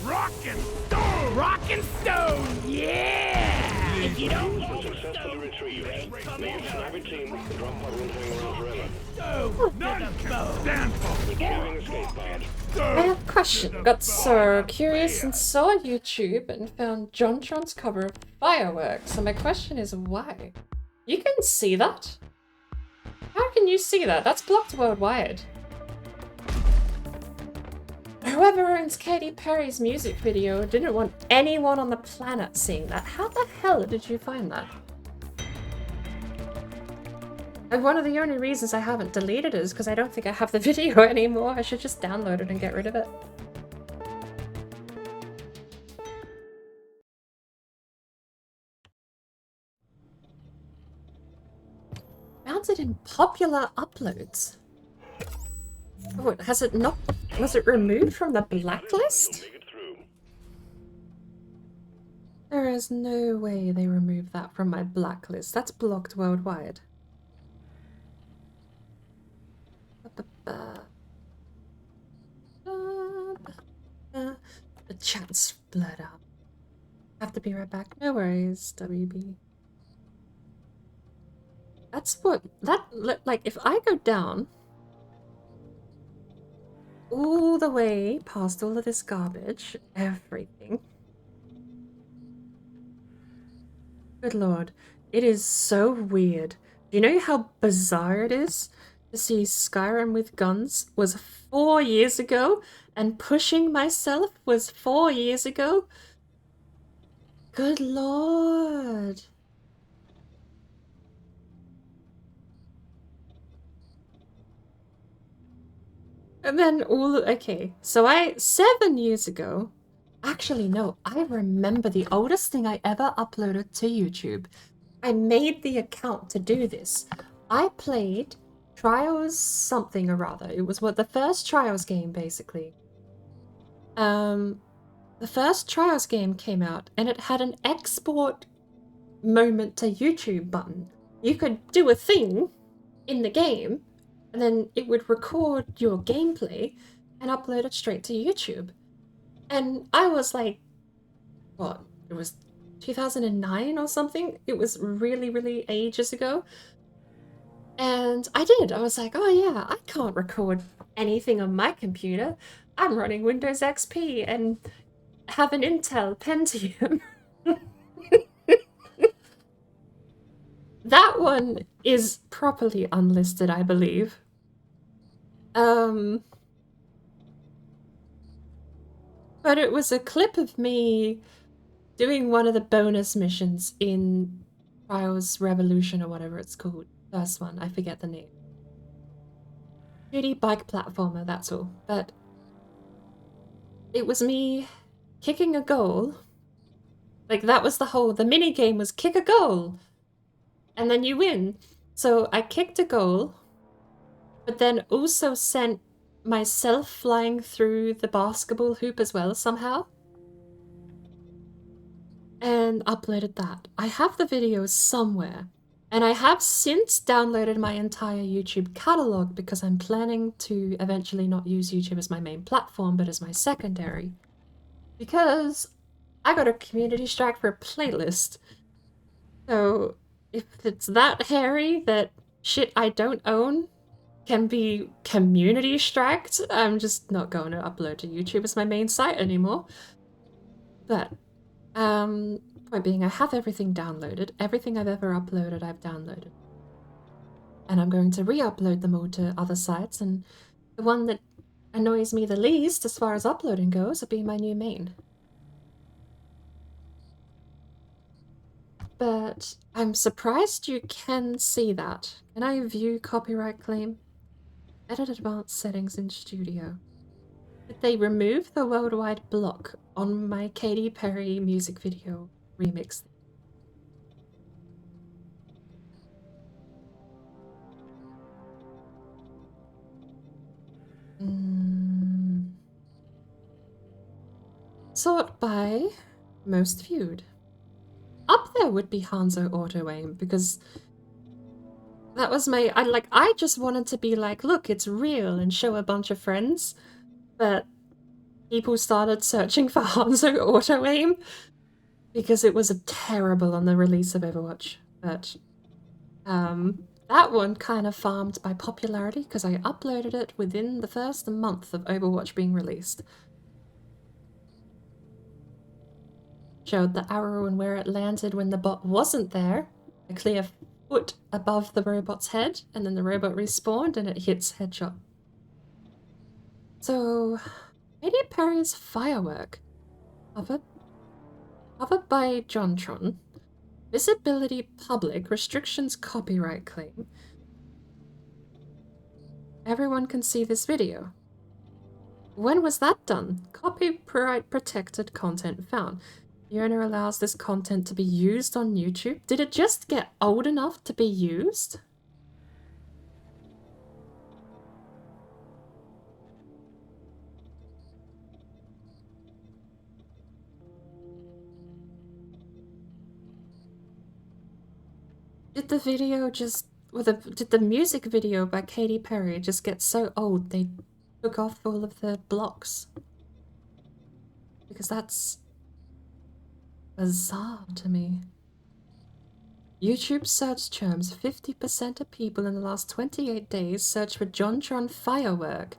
Rock and stone! Rock and stone, yeah! If you don't Been hold successfully retrieved. come New on. Snagger team, drop pod won't hang around forever. stone, None can stand for Retrieving escape pod. I have a question. Got so curious and saw YouTube and found JonTron's cover of Fireworks. And my question is why? You can see that? How can you see that? That's blocked worldwide. Whoever owns Katy Perry's music video didn't want anyone on the planet seeing that. How the hell did you find that? And one of the only reasons I haven't deleted it is because I don't think I have the video anymore. I should just download it and get rid of it. Found it in popular uploads. Oh, has it not? Was it removed from the blacklist? Make it through. There is no way they removed that from my blacklist. That's blocked worldwide. The chat's blurred out. Have to be right back. No worries, WB. That's what that look like. If I go down all the way past all of this garbage, everything. Good lord, it is so weird. Do you know how bizarre it is to see Skyrim with guns was 4 years ago and pushing myself was 4 years ago? Good lord. And then okay, so 7 years ago, actually no, I remember the oldest thing I ever uploaded to YouTube. I made the account to do this. I played Trials something or other. It was the first Trials game, basically. The first Trials game came out and it had an export moment to YouTube button. You could do a thing in the game and then it would record your gameplay and upload it straight to YouTube. And I was like, what? It was 2009 or something? It was really, really ages ago. And I did. I was like, oh yeah, I can't record anything on my computer. I'm running Windows XP and have an Intel Pentium. That one is properly unlisted, I believe. But it was a clip of me doing one of the bonus missions in Trials Revolution or whatever it's called. First one, I forget the name. 2D bike platformer, that's all. But it was me kicking a goal. Like that was the mini game was kick a goal. And then you win. So I kicked a goal, but then also sent myself flying through the basketball hoop as well somehow. And uploaded that. I have the videos somewhere. And I have since downloaded my entire YouTube catalog because I'm planning to eventually not use YouTube as my main platform, but as my secondary. Because I got a community strike for a playlist. So if it's that hairy that shit I don't own can be community striked, I'm just not going to upload to YouTube as my main site anymore. But, point being, I have everything downloaded. Everything I've ever uploaded, I've downloaded. And I'm going to re-upload them all to other sites, and the one that annoys me the least as far as uploading goes will be my new main. But I'm surprised you can see that. Can I view copyright claim? Edit advanced settings in studio. Did they remove the worldwide block on my Katy Perry music video remix? Sort by most viewed. Up there would be Hanzo auto aim because that was my I just wanted to be like, look, it's real and show a bunch of friends, but people started searching for Hanzo auto aim because it was terrible on the release of Overwatch. But that one kind of farmed by popularity because I uploaded it within the first month of Overwatch being released. Showed the arrow and where it landed when the bot wasn't there, a clear foot above the robot's head, and then the robot respawned and it hits headshot. So, Katy Perry's Firework, covered by JonTron, visibility public, restrictions copyright claim. Everyone can see this video. When was that done? Copyright protected content found. The owner allows this content to be used on YouTube. Did it just get old enough to be used? Did the video just, did the music video by Katy Perry just get so old they took off all of the blocks? Because that's bizarre to me. YouTube search terms, 50% of people in the last 28 days searched for JonTron Firework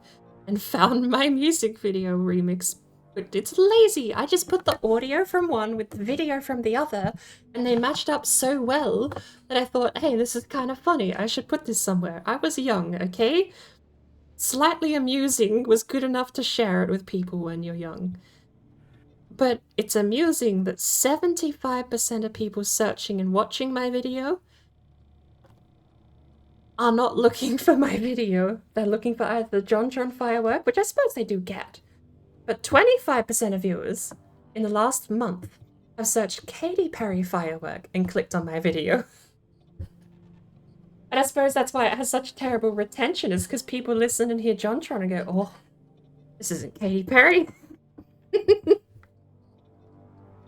and found my music video remix. But it's lazy. I just put the audio from one with the video from the other, and they matched up so well that I thought, hey, this is kind of funny. I should put this somewhere. I was young, okay? Slightly amusing was good enough to share it with people when you're young. But it's amusing that 75% of people searching and watching my video are not looking for my video. They're looking for either the JonTron Firework, which I suppose they do get. But 25% of viewers in the last month have searched Katy Perry Firework and clicked on my video. And I suppose that's why it has such terrible retention, is because people listen and hear JonTron and go, oh, this isn't Katy Perry.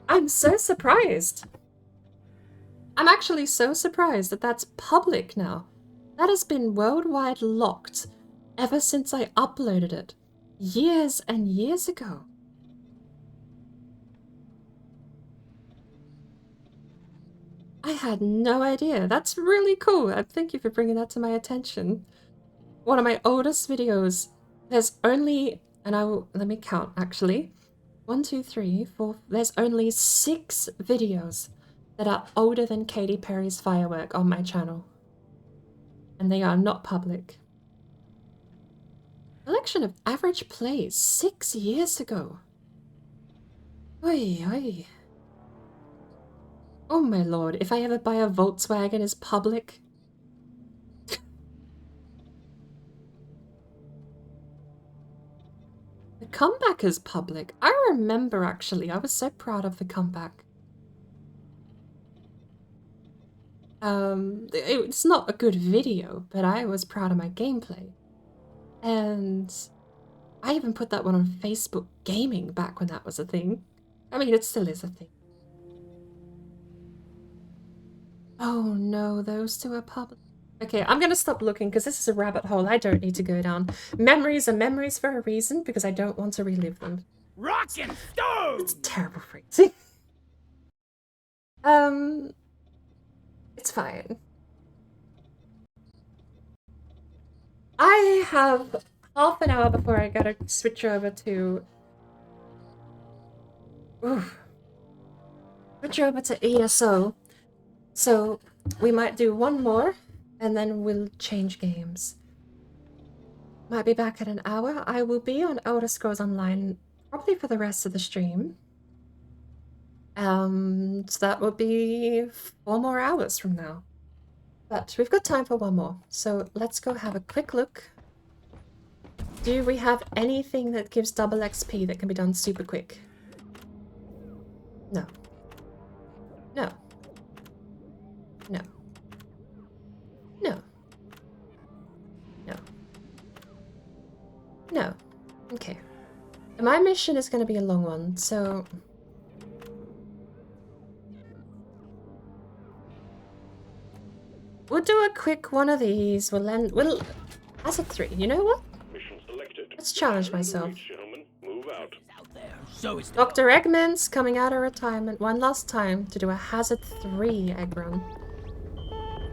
I'm so surprised. I'm actually so surprised that that's public now. That has been worldwide locked ever since I uploaded it. Years and years ago. I had no idea. That's really cool. Thank you for bringing that to my attention. One of my oldest videos, there's only, and let me count actually. 1, 2, 3, 4, there's only 6 videos that are older than Katy Perry's Firework on my channel. And they are not public. Collection of average plays 6 years ago. Oi, oi. Oh my lord, if I ever buy a Volkswagen as public. The comeback is public. I remember actually, I was so proud of the comeback. It's not a good video, but I was proud of my gameplay. And I even put that one on Facebook Gaming back when that was a thing. I mean, it still is a thing. Oh no, those two are public. Okay, I'm gonna stop looking because this is a rabbit hole I don't need to go down. Memories are memories for a reason because I don't want to relive them. Rock and stone! It's terrible phrasing. It's fine. I have half an hour before I gotta switch over to... Switch over to ESO. So we might do one more and then we'll change games. Might be back at an hour. I will be on Elder Scrolls Online probably for the rest of the stream. So that will be 4 more hours from now. But we've got time for one more. So let's go have a quick look. Do we have anything that gives double XP that can be done super quick? No. No. No. No. No. No. Okay. My mission is going to be a long one, so... We'll do a quick one of these. We'll hazard 3. You know what? Mission selected. Let's challenge myself. Gentlemen, move out. Out there. So is the Dr. Eggman's coming out of retirement one last time to do a hazard 3 egg run.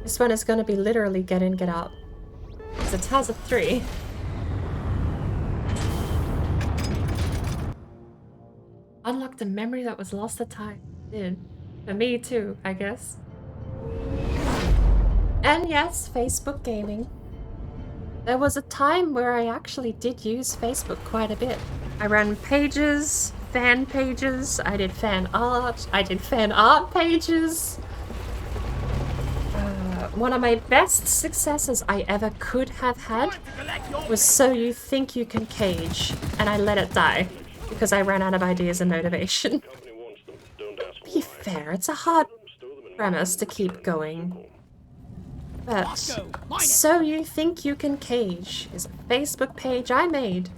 This one is going to be literally get in, get out. Because it's hazard 3. Unlocked a memory that was lost at time. Did. For me too, I guess. And yes, Facebook gaming. There was a time where I actually did use Facebook quite a bit. I ran pages, fan pages, I did fan art pages. One of my best successes I ever could have had was So You Think You Can Cage, and I let it die because I ran out of ideas and motivation. Company wants them. Don't ask To be fair, it's a hard premise to keep going. But So You Think You Can Cage is a Facebook page I made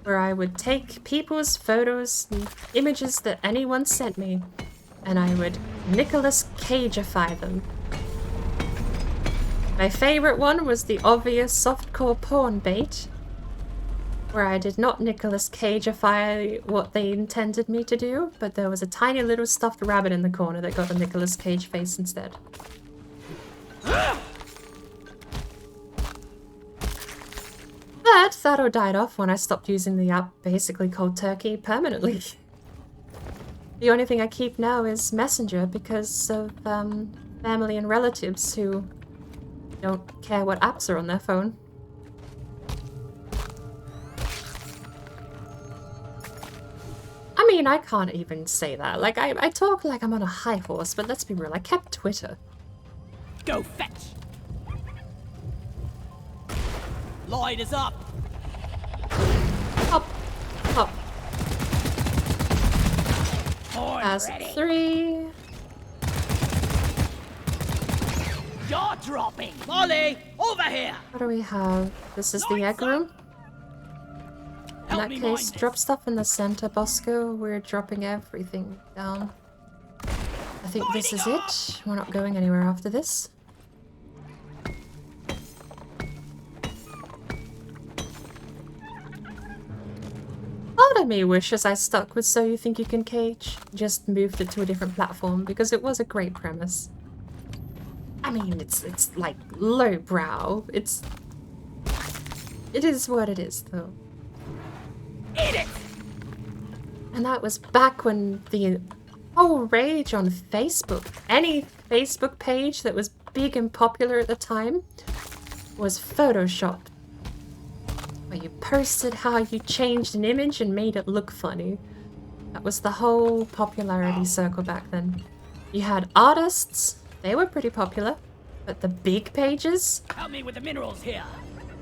where I would take people's photos and images that anyone sent me and I would Nicolas Cageify them. My favorite one was the obvious softcore porn bait, where I did not Nicolas Cageify what they intended me to do, but there was a tiny little stuffed rabbit in the corner that got a Nicolas Cage face instead. But that all died off when I stopped using the app basically cold turkey permanently. The only thing I keep now is Messenger because of family and relatives who don't care what apps are on their phone. I mean, I can't even say that. Like, I talk like I'm on a high horse, but let's be real, I kept Twitter. Go fetch. Light is up. Hop, hop. Horn As ready. 3. Jaw dropping. Molly, over here. What do we have? This is the egg room. In Help that me mind case, this. drop stuff in the center, Bosco. We're dropping everything down. I think this is it. We're not going anywhere after this. Part of me wishes I stuck with So You Think You Can Cage. Just moved it to a different platform because it was a great premise. I mean, it's like lowbrow. It is what it is, though. Eat it. And that was back when the whole rage on Facebook, any Facebook page that was big and popular at the time, was Photoshopped. Where you posted how you changed an image and made it look funny. That was the whole popularity circle back then. You had artists, they were pretty popular, but the big pages, Help me with the minerals here.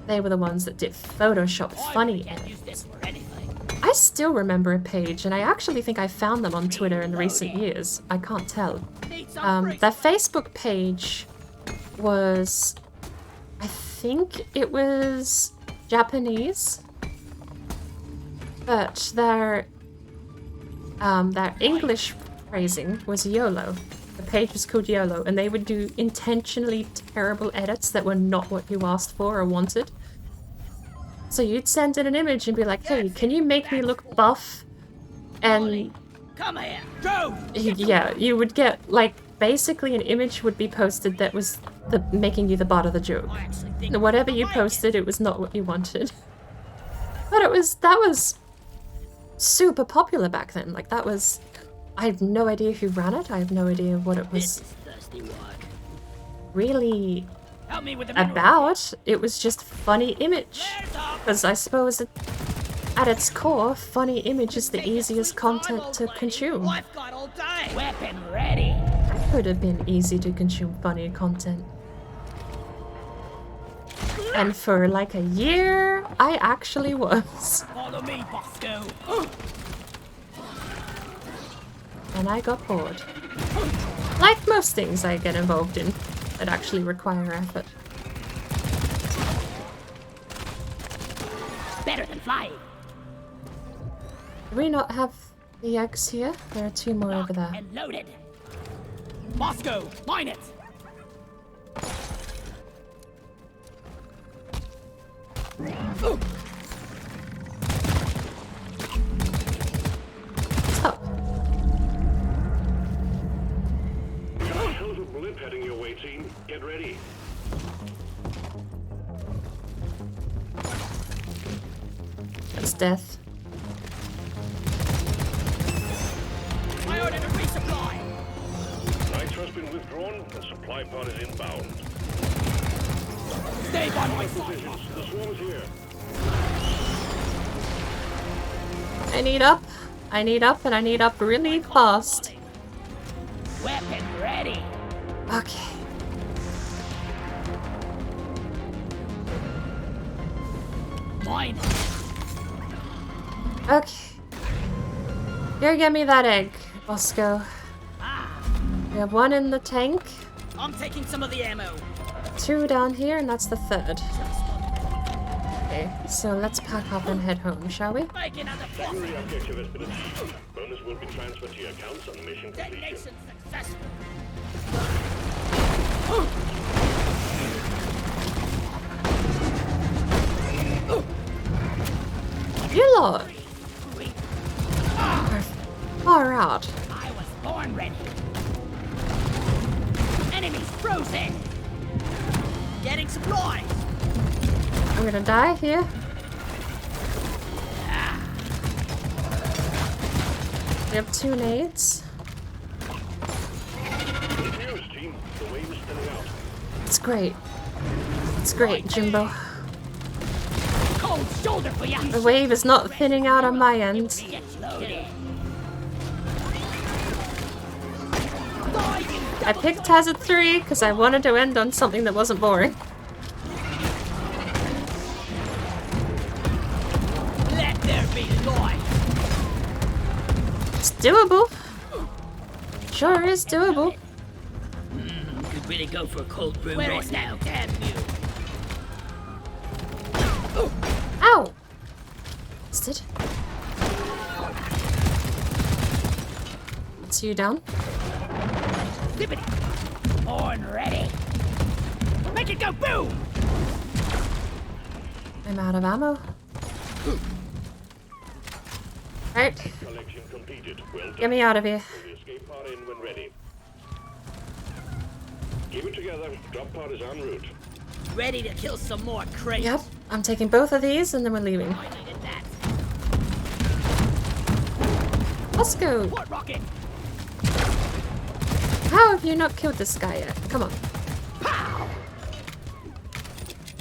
they were the ones that did Photoshop funny Can't use edits. this for anything. I still remember a page, and I actually think I found them on Twitter in recent years. I can't tell. Need some fruit. Their Facebook page was, I think it was Japanese, but their English phrasing was YOLO. The page was called YOLO, and they would do intentionally terrible edits that were not what you asked for or wanted. So you'd send in an image and be like, hey, can you make me look buff? And Come here. Go. yeah, you would get, like, basically an image would be posted that was making you the butt of the joke. I actually think And whatever you posted, it was not what you wanted. But that was super popular back then. Like, that was... I have no idea who ran it. I have no idea what it this was is thirsty work. really Help me with the minerals. about. It was just funny image. There's up. Because I suppose at its core, funny image is the easiest content to consume. I've got all day. Weapon ready. It could have been easy to consume funny content. And for like a year, I actually was. Follow me, Bosco. And I got bored. Like most things I get involved in that actually require effort. Better than flying. Do we not have the eggs here? There are 2 more over there. And loaded. Bosco, mine it. Stop. We got a hell of a blip heading your way, team. Get ready. That's death. I ordered a resupply. Nitro's been withdrawn. The supply pod is inbound. Stay by my side. Positions. The swarm is here. I need up. I need up, and I need up really fast. Weapon ready. Okay. Mine. Okay. Here, get me that egg, Bosco. We have one in the tank, I'm taking some of the ammo. 2 down here, and that's the 3rd. Okay, so let's pack up and head home, shall we? Make another Secondary profit. objective has been achieved. Bonus will be transferred to your accounts on mission completion. Detonation successful. You lot are far out. I was born ready. Enemies frozen. Getting supplies. I'm gonna die here. We have 2 nades. Good news, team. The wave is thinning out. It's great. It's great, Jimbo. Cold shoulder for ya. The wave is not thinning out on my end. Get loaded. I picked Hazard 3 because I wanted to end on something that wasn't boring. Let there be light. It's doable. Sure is doable. Could really go for a cold brew right now. Damn you. Ow! Missed it. It's you down. Zippity. Born ready. Make it go boom. I'm out of ammo. Right, Collection completed. Well done. get me out of here. The escape pod in when ready. Keep it together. Drop pod is en route. Ready to kill some more crates. Yep, I'm taking both of these and then we're leaving. I needed that. Let's go. Port rocket. How have you not killed this guy yet? Come on. Pow.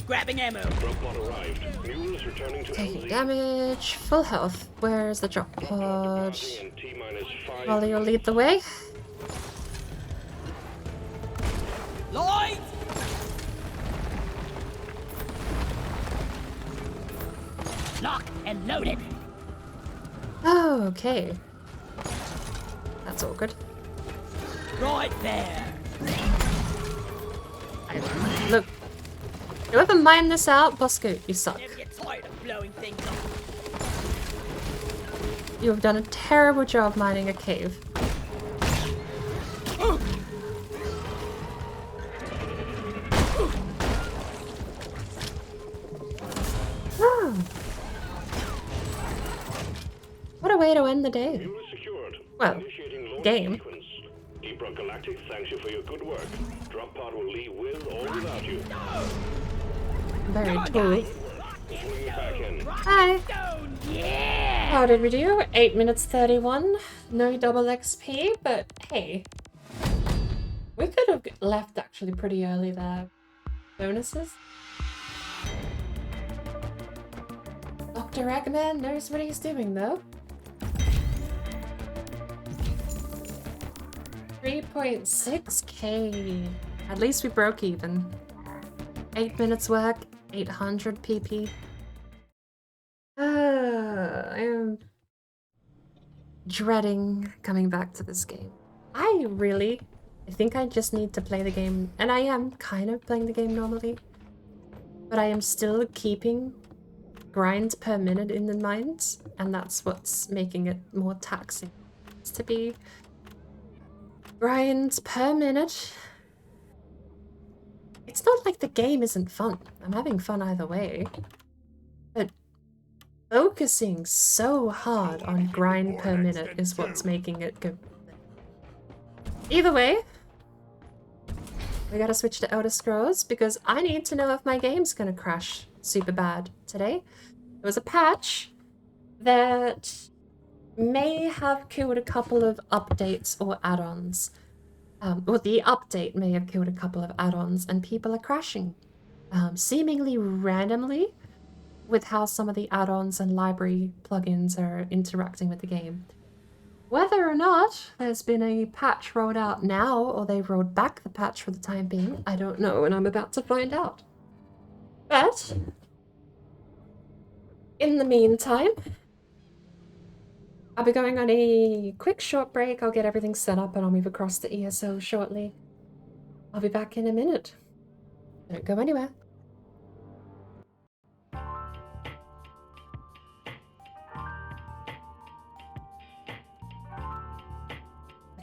Grabbing ammo. Drop pod arrived. Mule is returning to Taking LZ. damage. Full health. Where's the drop Drop pod pod? departing in T-minus 5. Molly will lead the way. Light. Locked and loaded. Oh, okay. That's awkward. Right there. Look. Whoever mined this out, Bosco, you suck. Never get tired of blowing things up. You have done a terrible job mining a cave. Ah. What a way to end the day. Mule is secured. Well, Initiating launch game. sequence. Deep Rock Galactic thanks you for your good work. Drop pod will leave with or without you. Very cool. Pulling you back in. Hi. Stone. Yeah. How did we do? 8 minutes 31. No double XP, but hey. We could have left actually pretty early there. Bonuses? Dr. Eggman knows what he's doing though. 3.6k. At least we broke even. 8 minutes work, 800 PP. I am dreading coming back to this game. I think I just need to play the game, and I am kind of playing the game normally, but I am still keeping grind per minute in the mind, and that's what's making it more taxing. It's to be grind per minute. It's not like the game isn't fun. I'm having fun either way. Focusing so hard on grind per minute is what's making it go. Either way, we gotta switch to Elder Scrolls because I need to know if my game's gonna crash super bad today. There was a patch that may have killed a couple of updates or add-ons. Well, the update may have killed a couple of add-ons and people are crashing. Seemingly randomly with how some of the add-ons and library plugins are interacting with the game. Whether or not there's been a patch rolled out now or they rolled back the patch for the time being, I don't know, and I'm about to find out. But in the meantime, I'll be going on a quick short break. I'll get everything set up and I'll move across to ESO shortly. I'll be back in a minute. Don't go anywhere.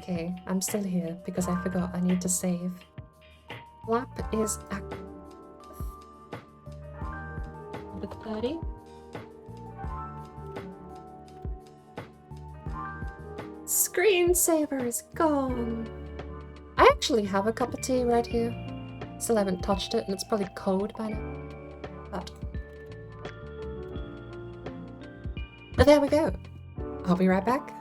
Okay, I'm still here because I forgot I need to save. Flap is active. Number 30. Screensaver is gone. I actually have a cup of tea right here. Still haven't touched it and it's probably cold by now. But there we go. I'll be right back.